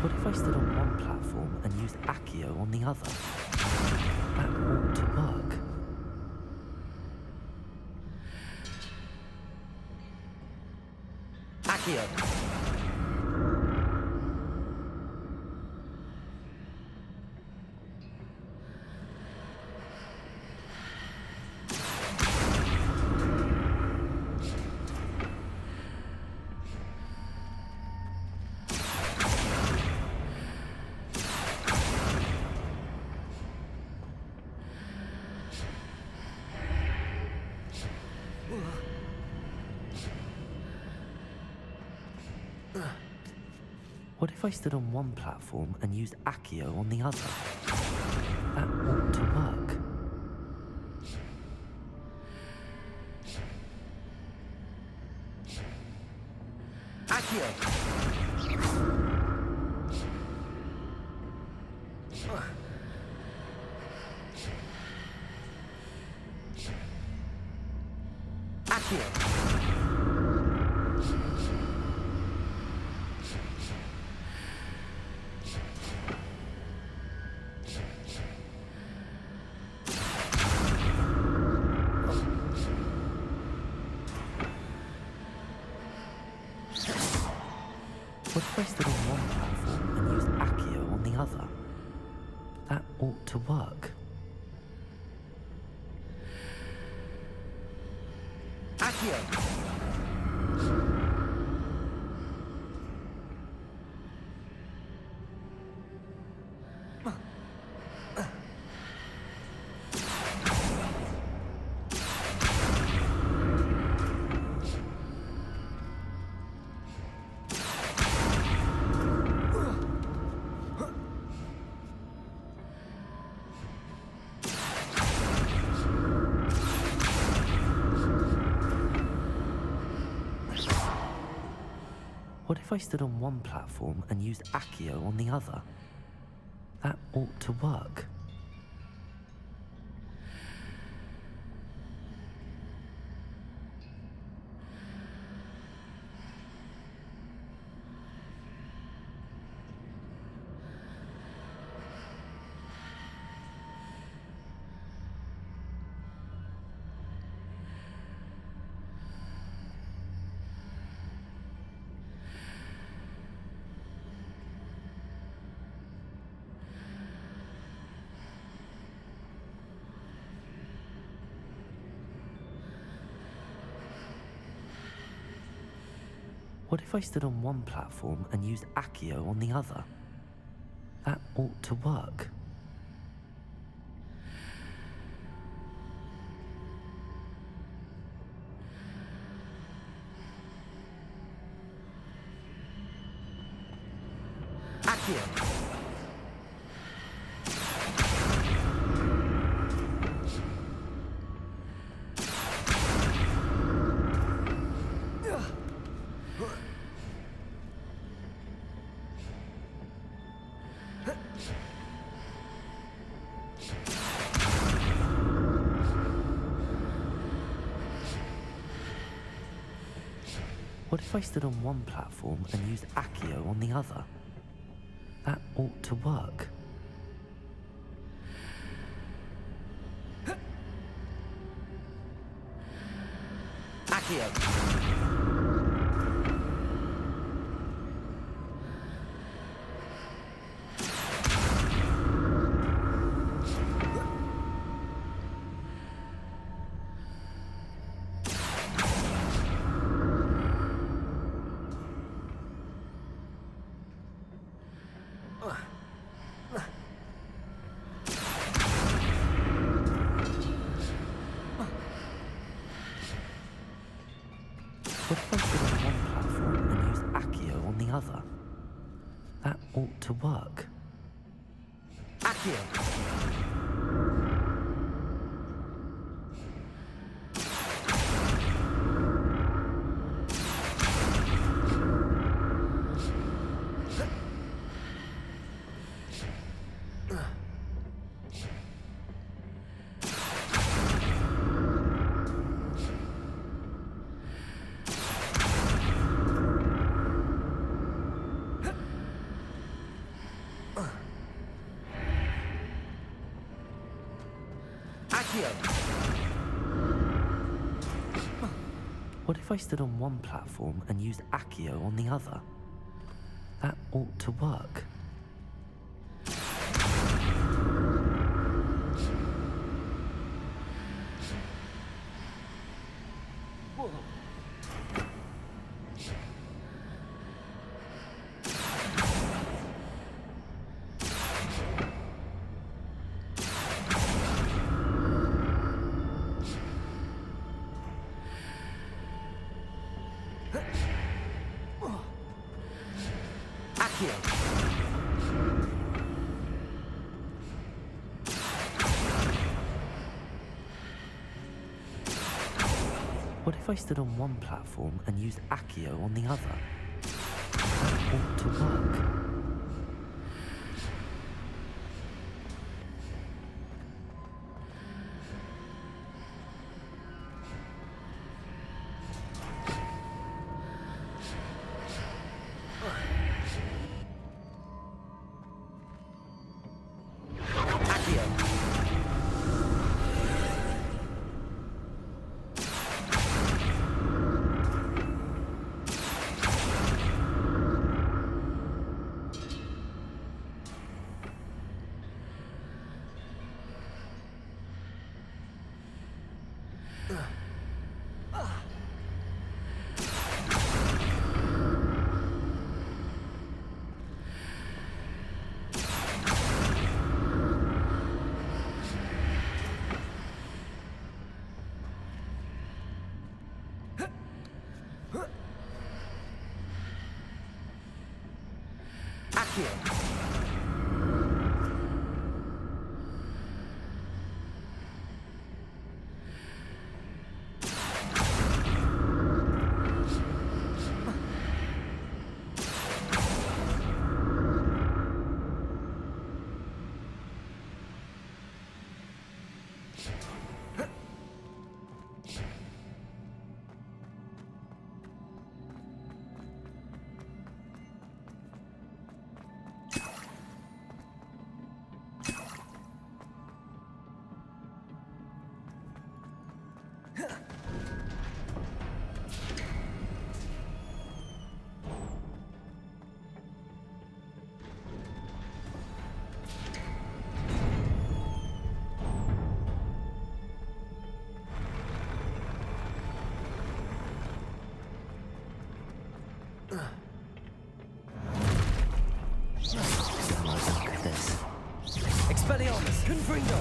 What if I stood on one platform and used Accio on the other? That ought to work. Accio! What if I stood on one platform and used Accio on the other? That ought to work. Accio! Accio! What if I stood on one platform and used Accio on the other? That ought to work. Accio! What if I stood on one platform and used Accio on the other? That ought to work. What if I stood on one platform and used Accio on the other? That ought to work. Accio! What if I stood on one platform and used Accio on the other? That ought to work. Accio! What if I stood on one platform and used Accio on the other? That ought to work. Accio! What if I stood on one platform and used Accio on the other? That ought to work. What if I stood on one platform and used Accio on the other? That ought to work. Expelliarmus! Confringo!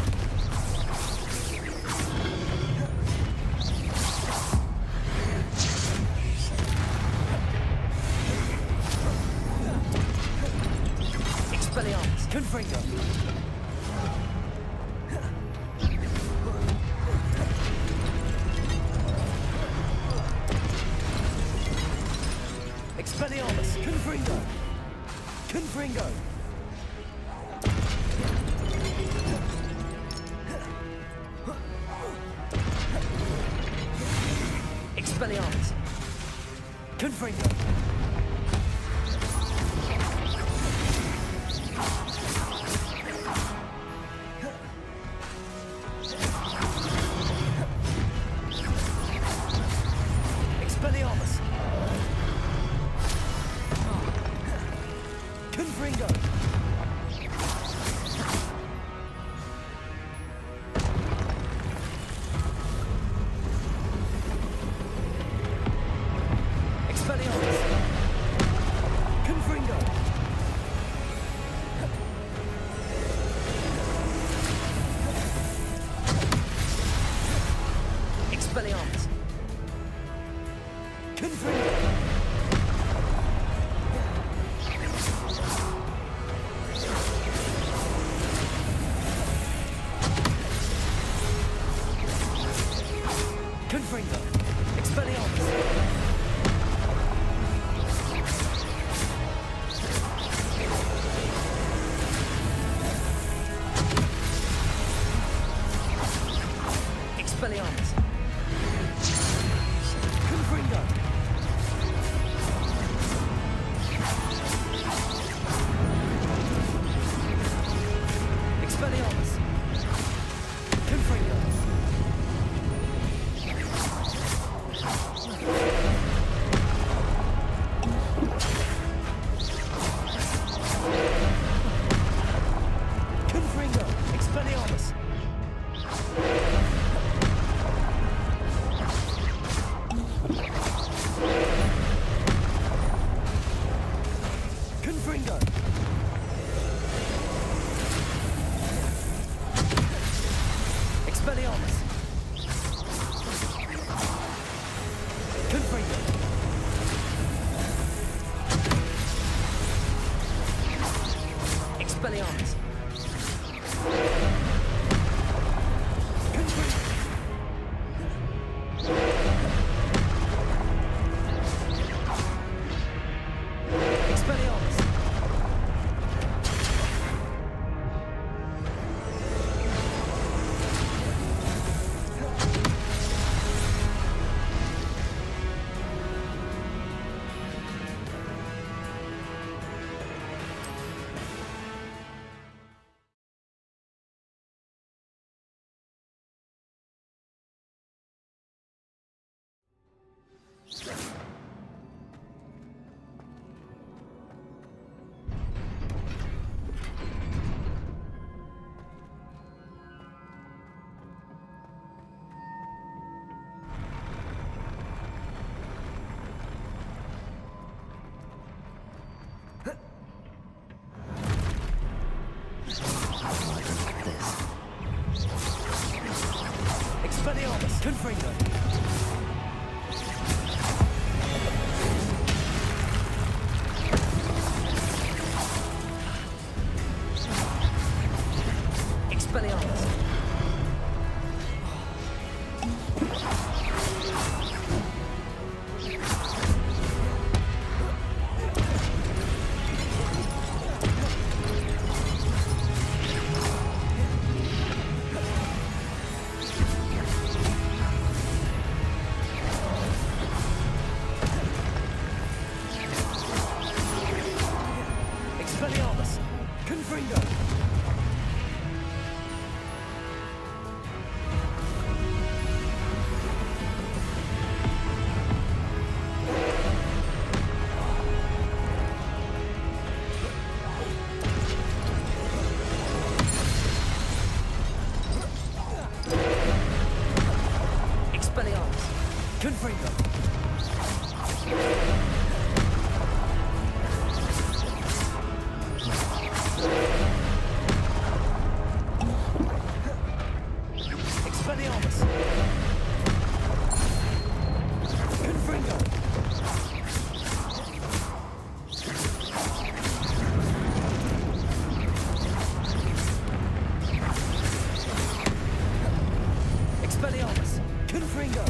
Expelliarmus! Confringo! Expelliarmus! Confringo! Confringo! Expelliarmus! Confringo! Expelliarmus! Confringo! Expelliarmus! Confringo! Expelliarmus! Confringo! Confringo! Expelliarmus! Expelliarmus! Confringo! Expelliarmus! Confringo! Confringo! Expelliarmus! Confringo! Expelliarmus! Confringo! Expelliarmus! Confringo! Expelliarmus! Expelliarmus! Confringo! Expelliarmus! Confringo!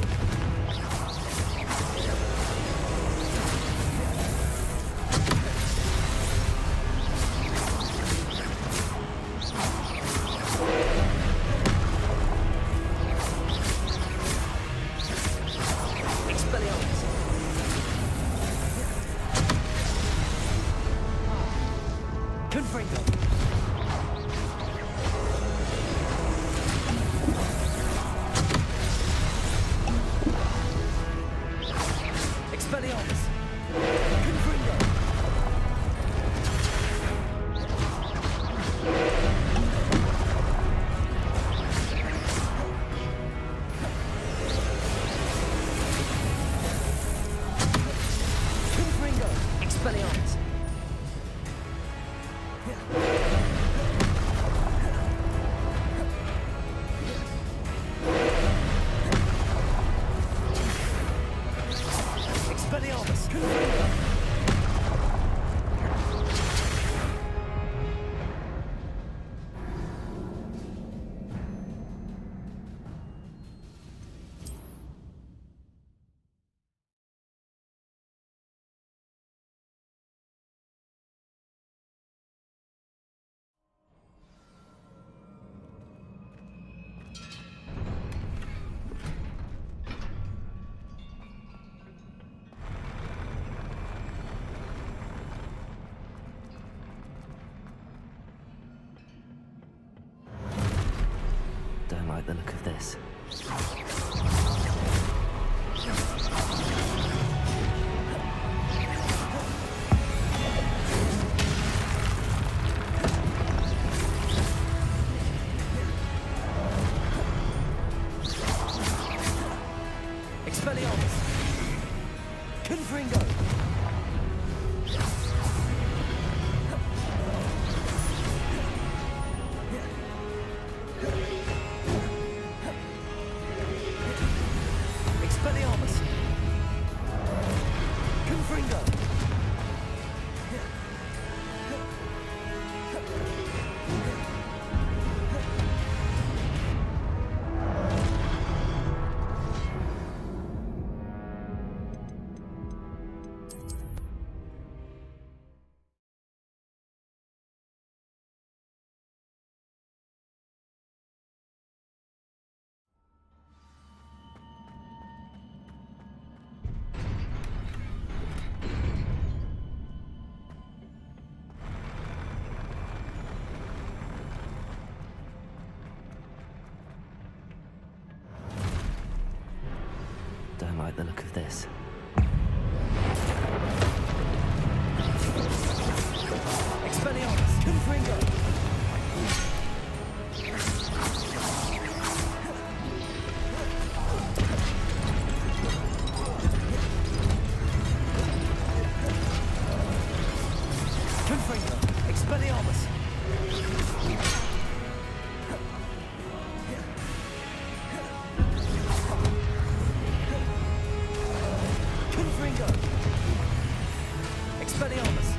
Don't like the look of this. Expelliarmus! Confringo! Expelliarmus! Confringo! Don't like the look of this. Expelliarmus! Confringo! Confringo! Expelliarmus! Confringo! Expelliarmus!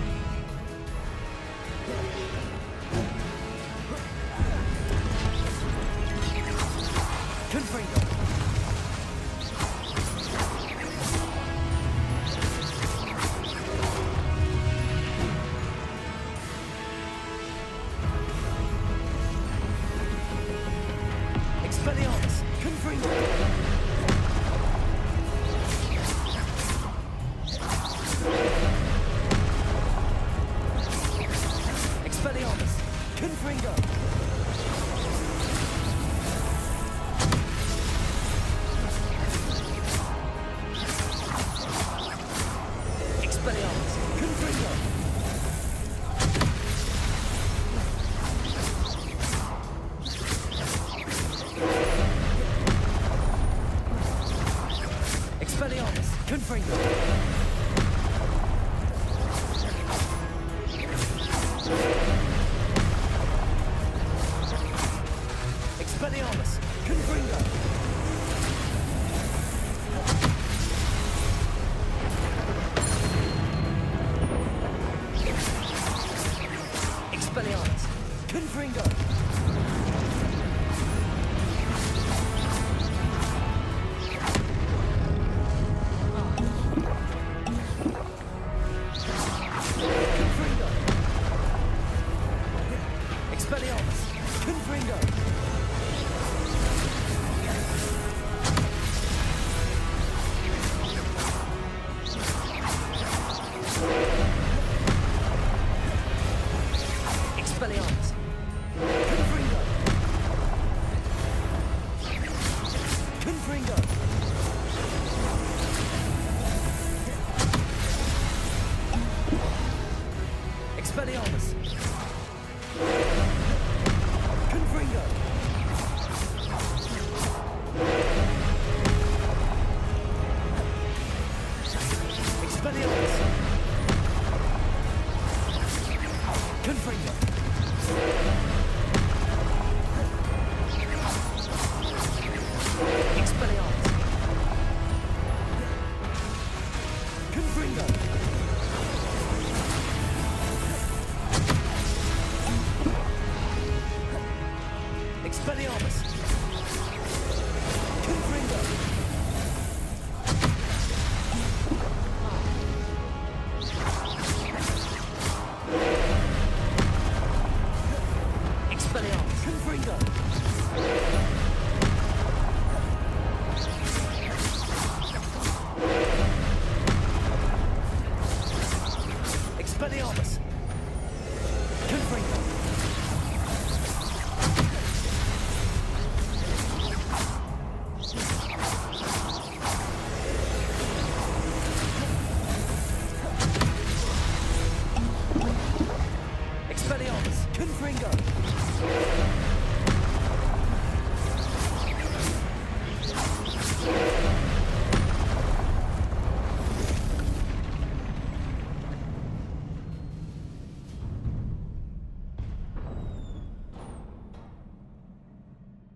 Confringo! Expelliarmus! Confringo! Expelliarmus! Confringo! Expelliarmus! Confringo! Expelliarmus! Confringo! Expelliarmus! Confringo! Expelliarmus! Confringo! Confringo! Expelliarmus! Confringo! Confringo! Expelliarmus! Confringo! Expelliarmus! Confringo! Expelliarmus! Confringo! Expelliarmus! Confringo! Expelliarmus! Confringo! Expelliarmus! Confringo! Expelliarmus! Confringo!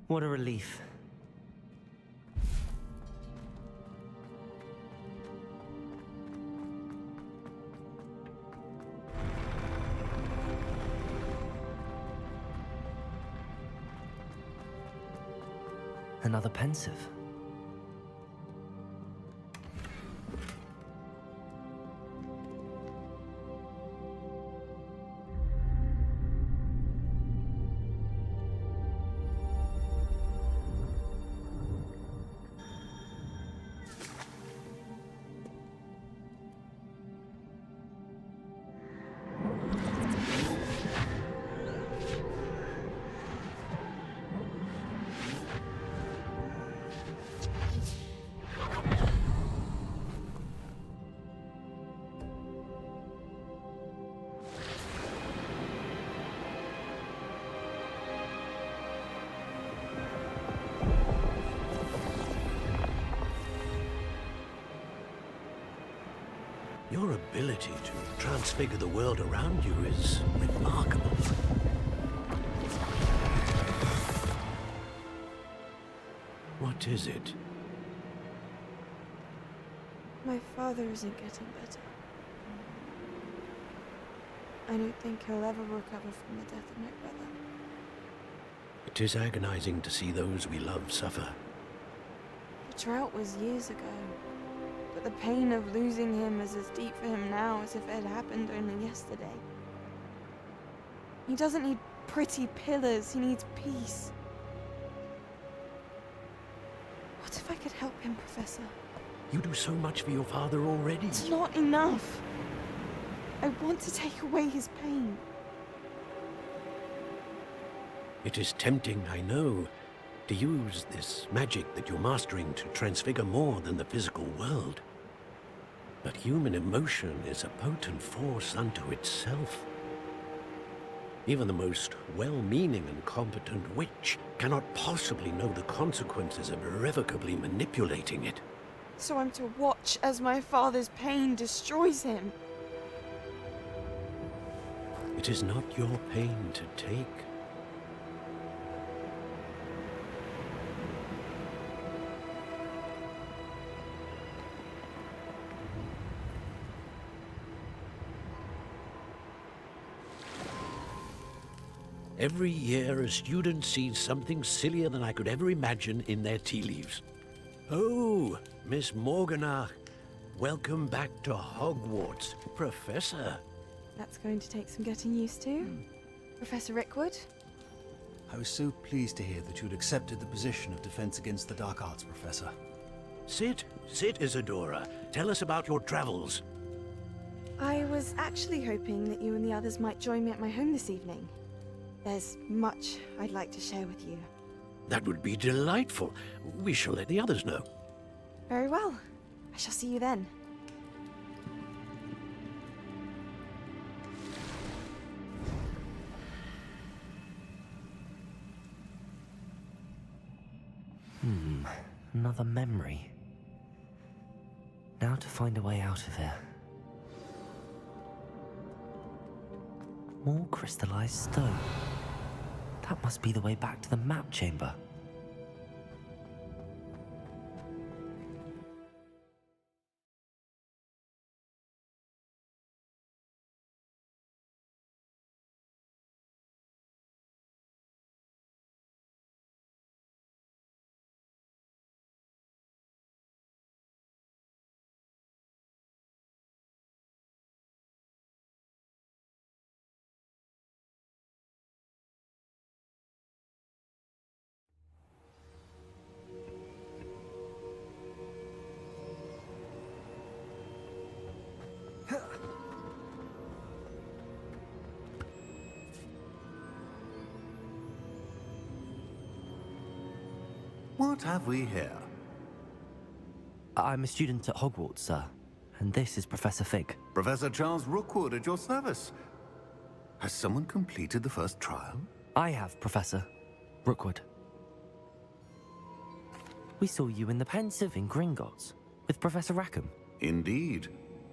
What a relief. Another pensive. Your ability to transfigure the world around you is remarkable. What is it? My father isn't getting better. I don't think he'll ever recover from the death of my brother. It is agonizing to see those we love suffer. The drought was years ago, but the pain of losing him is as deep for him now as if it had happened only yesterday. He doesn't need pretty pillars, he needs peace. What if I could help him, Professor? You do so much for your father already. It's not enough. I want to take away his pain. It is tempting, I know, to use this magic that you're mastering to transfigure more than the physical world. But human emotion is a potent force unto itself. Even the most well-meaning and competent witch cannot possibly know the consequences of irrevocably manipulating it. So I'm to watch as my father's pain destroys him. It is not your pain to take. Every year, a student sees something sillier than I could ever imagine in their tea leaves. Oh, Miss Morganach, welcome back to Hogwarts, Professor. That's going to take some getting used to. Professor Rickwood? I was so pleased to hear that you'd accepted the position of Defense Against the Dark Arts Professor. Sit, Isadora. Tell us about your travels. I was actually hoping that you and the others might join me at my home this evening. There's much I'd like to share with you. That would be delightful. We shall let the others know. Very well. I shall see you then. Another memory. Now to find a way out of here. More crystallized stone. That must be the way back to the map chamber. What have we here? I'm a student at Hogwarts, sir. And this is Professor Fig. Professor Charles Rookwood at your service. Has someone completed the first trial? I have, Professor Rookwood. We saw you in the Pensive in Gringotts with Professor Rackham. Indeed.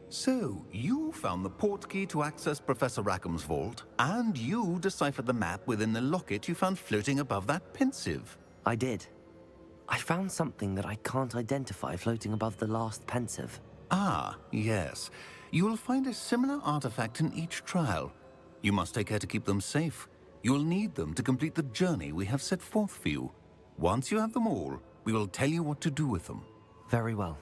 So, you found the portkey to access Professor Rackham's vault, and you deciphered the map within the locket you found floating above that Pensive. I did. I found something that I can't identify floating above the last Pensive. Ah, yes. You will find a similar artifact in each trial. You must take care to keep them safe. You will need them to complete the journey we have set forth for you. Once you have them all, we will tell you what to do with them. Very well.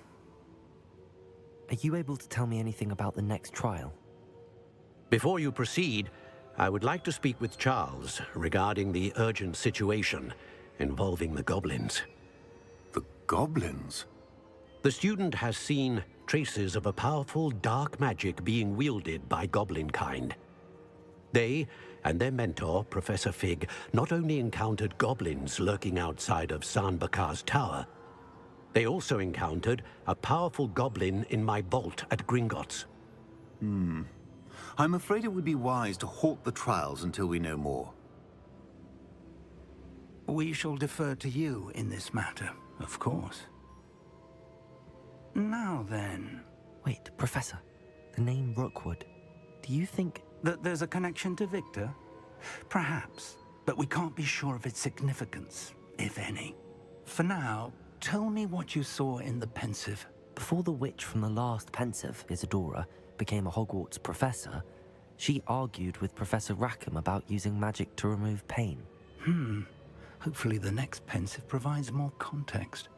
Are you able to tell me anything about the next trial? Before you proceed, I would like to speak with Charles regarding the urgent situation involving the goblins. The goblins? The student has seen traces of a powerful dark magic being wielded by goblin kind. They and their mentor, Professor Fig, not only encountered goblins lurking outside of San Bakar's tower, they also encountered a powerful goblin in my vault at Gringotts. I'm afraid it would be wise to halt the trials until we know more. We shall defer to you in this matter, of course. Now then... Wait, Professor. The name Rookwood. Do you think... that there's a connection to Victor? Perhaps, but we can't be sure of its significance, if any. For now, tell me what you saw in the Pensive. Before the witch from the last Pensive, Isadora, became a Hogwarts professor, she argued with Professor Rackham about using magic to remove pain. Hopefully the next Pensive provides more context.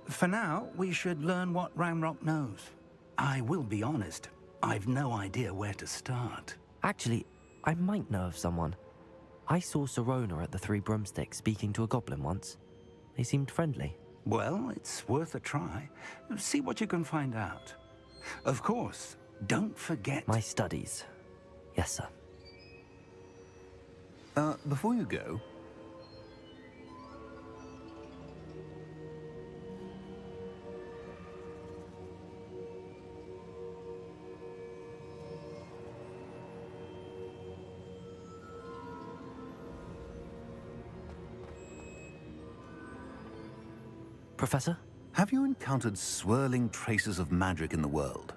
For now, we should learn what Ranrock knows. I will be honest, I've no idea where to start. Actually, I might know of someone. I saw Sirona at the Three Broomsticks speaking to a goblin once. They seemed friendly. Well, it's worth a try. See what you can find out. Of course, don't forget... My studies. Yes, sir. Before you go... Professor? Have you encountered swirling traces of magic in the world?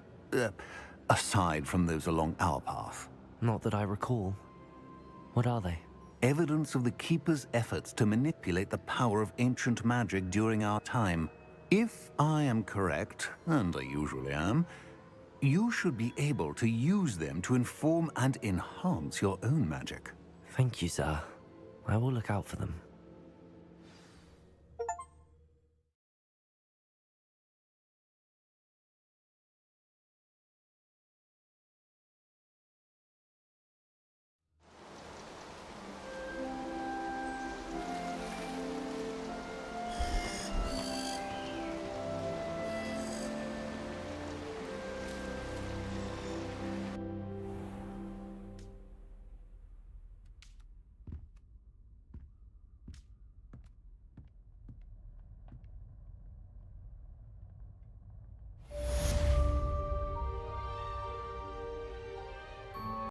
Aside from those along our path? Not that I recall. What are they? Evidence of the Keeper's efforts to manipulate the power of ancient magic during our time. If I am correct, and I usually am, you should be able to use them to inform and enhance your own magic. Thank you, sir. I will look out for them.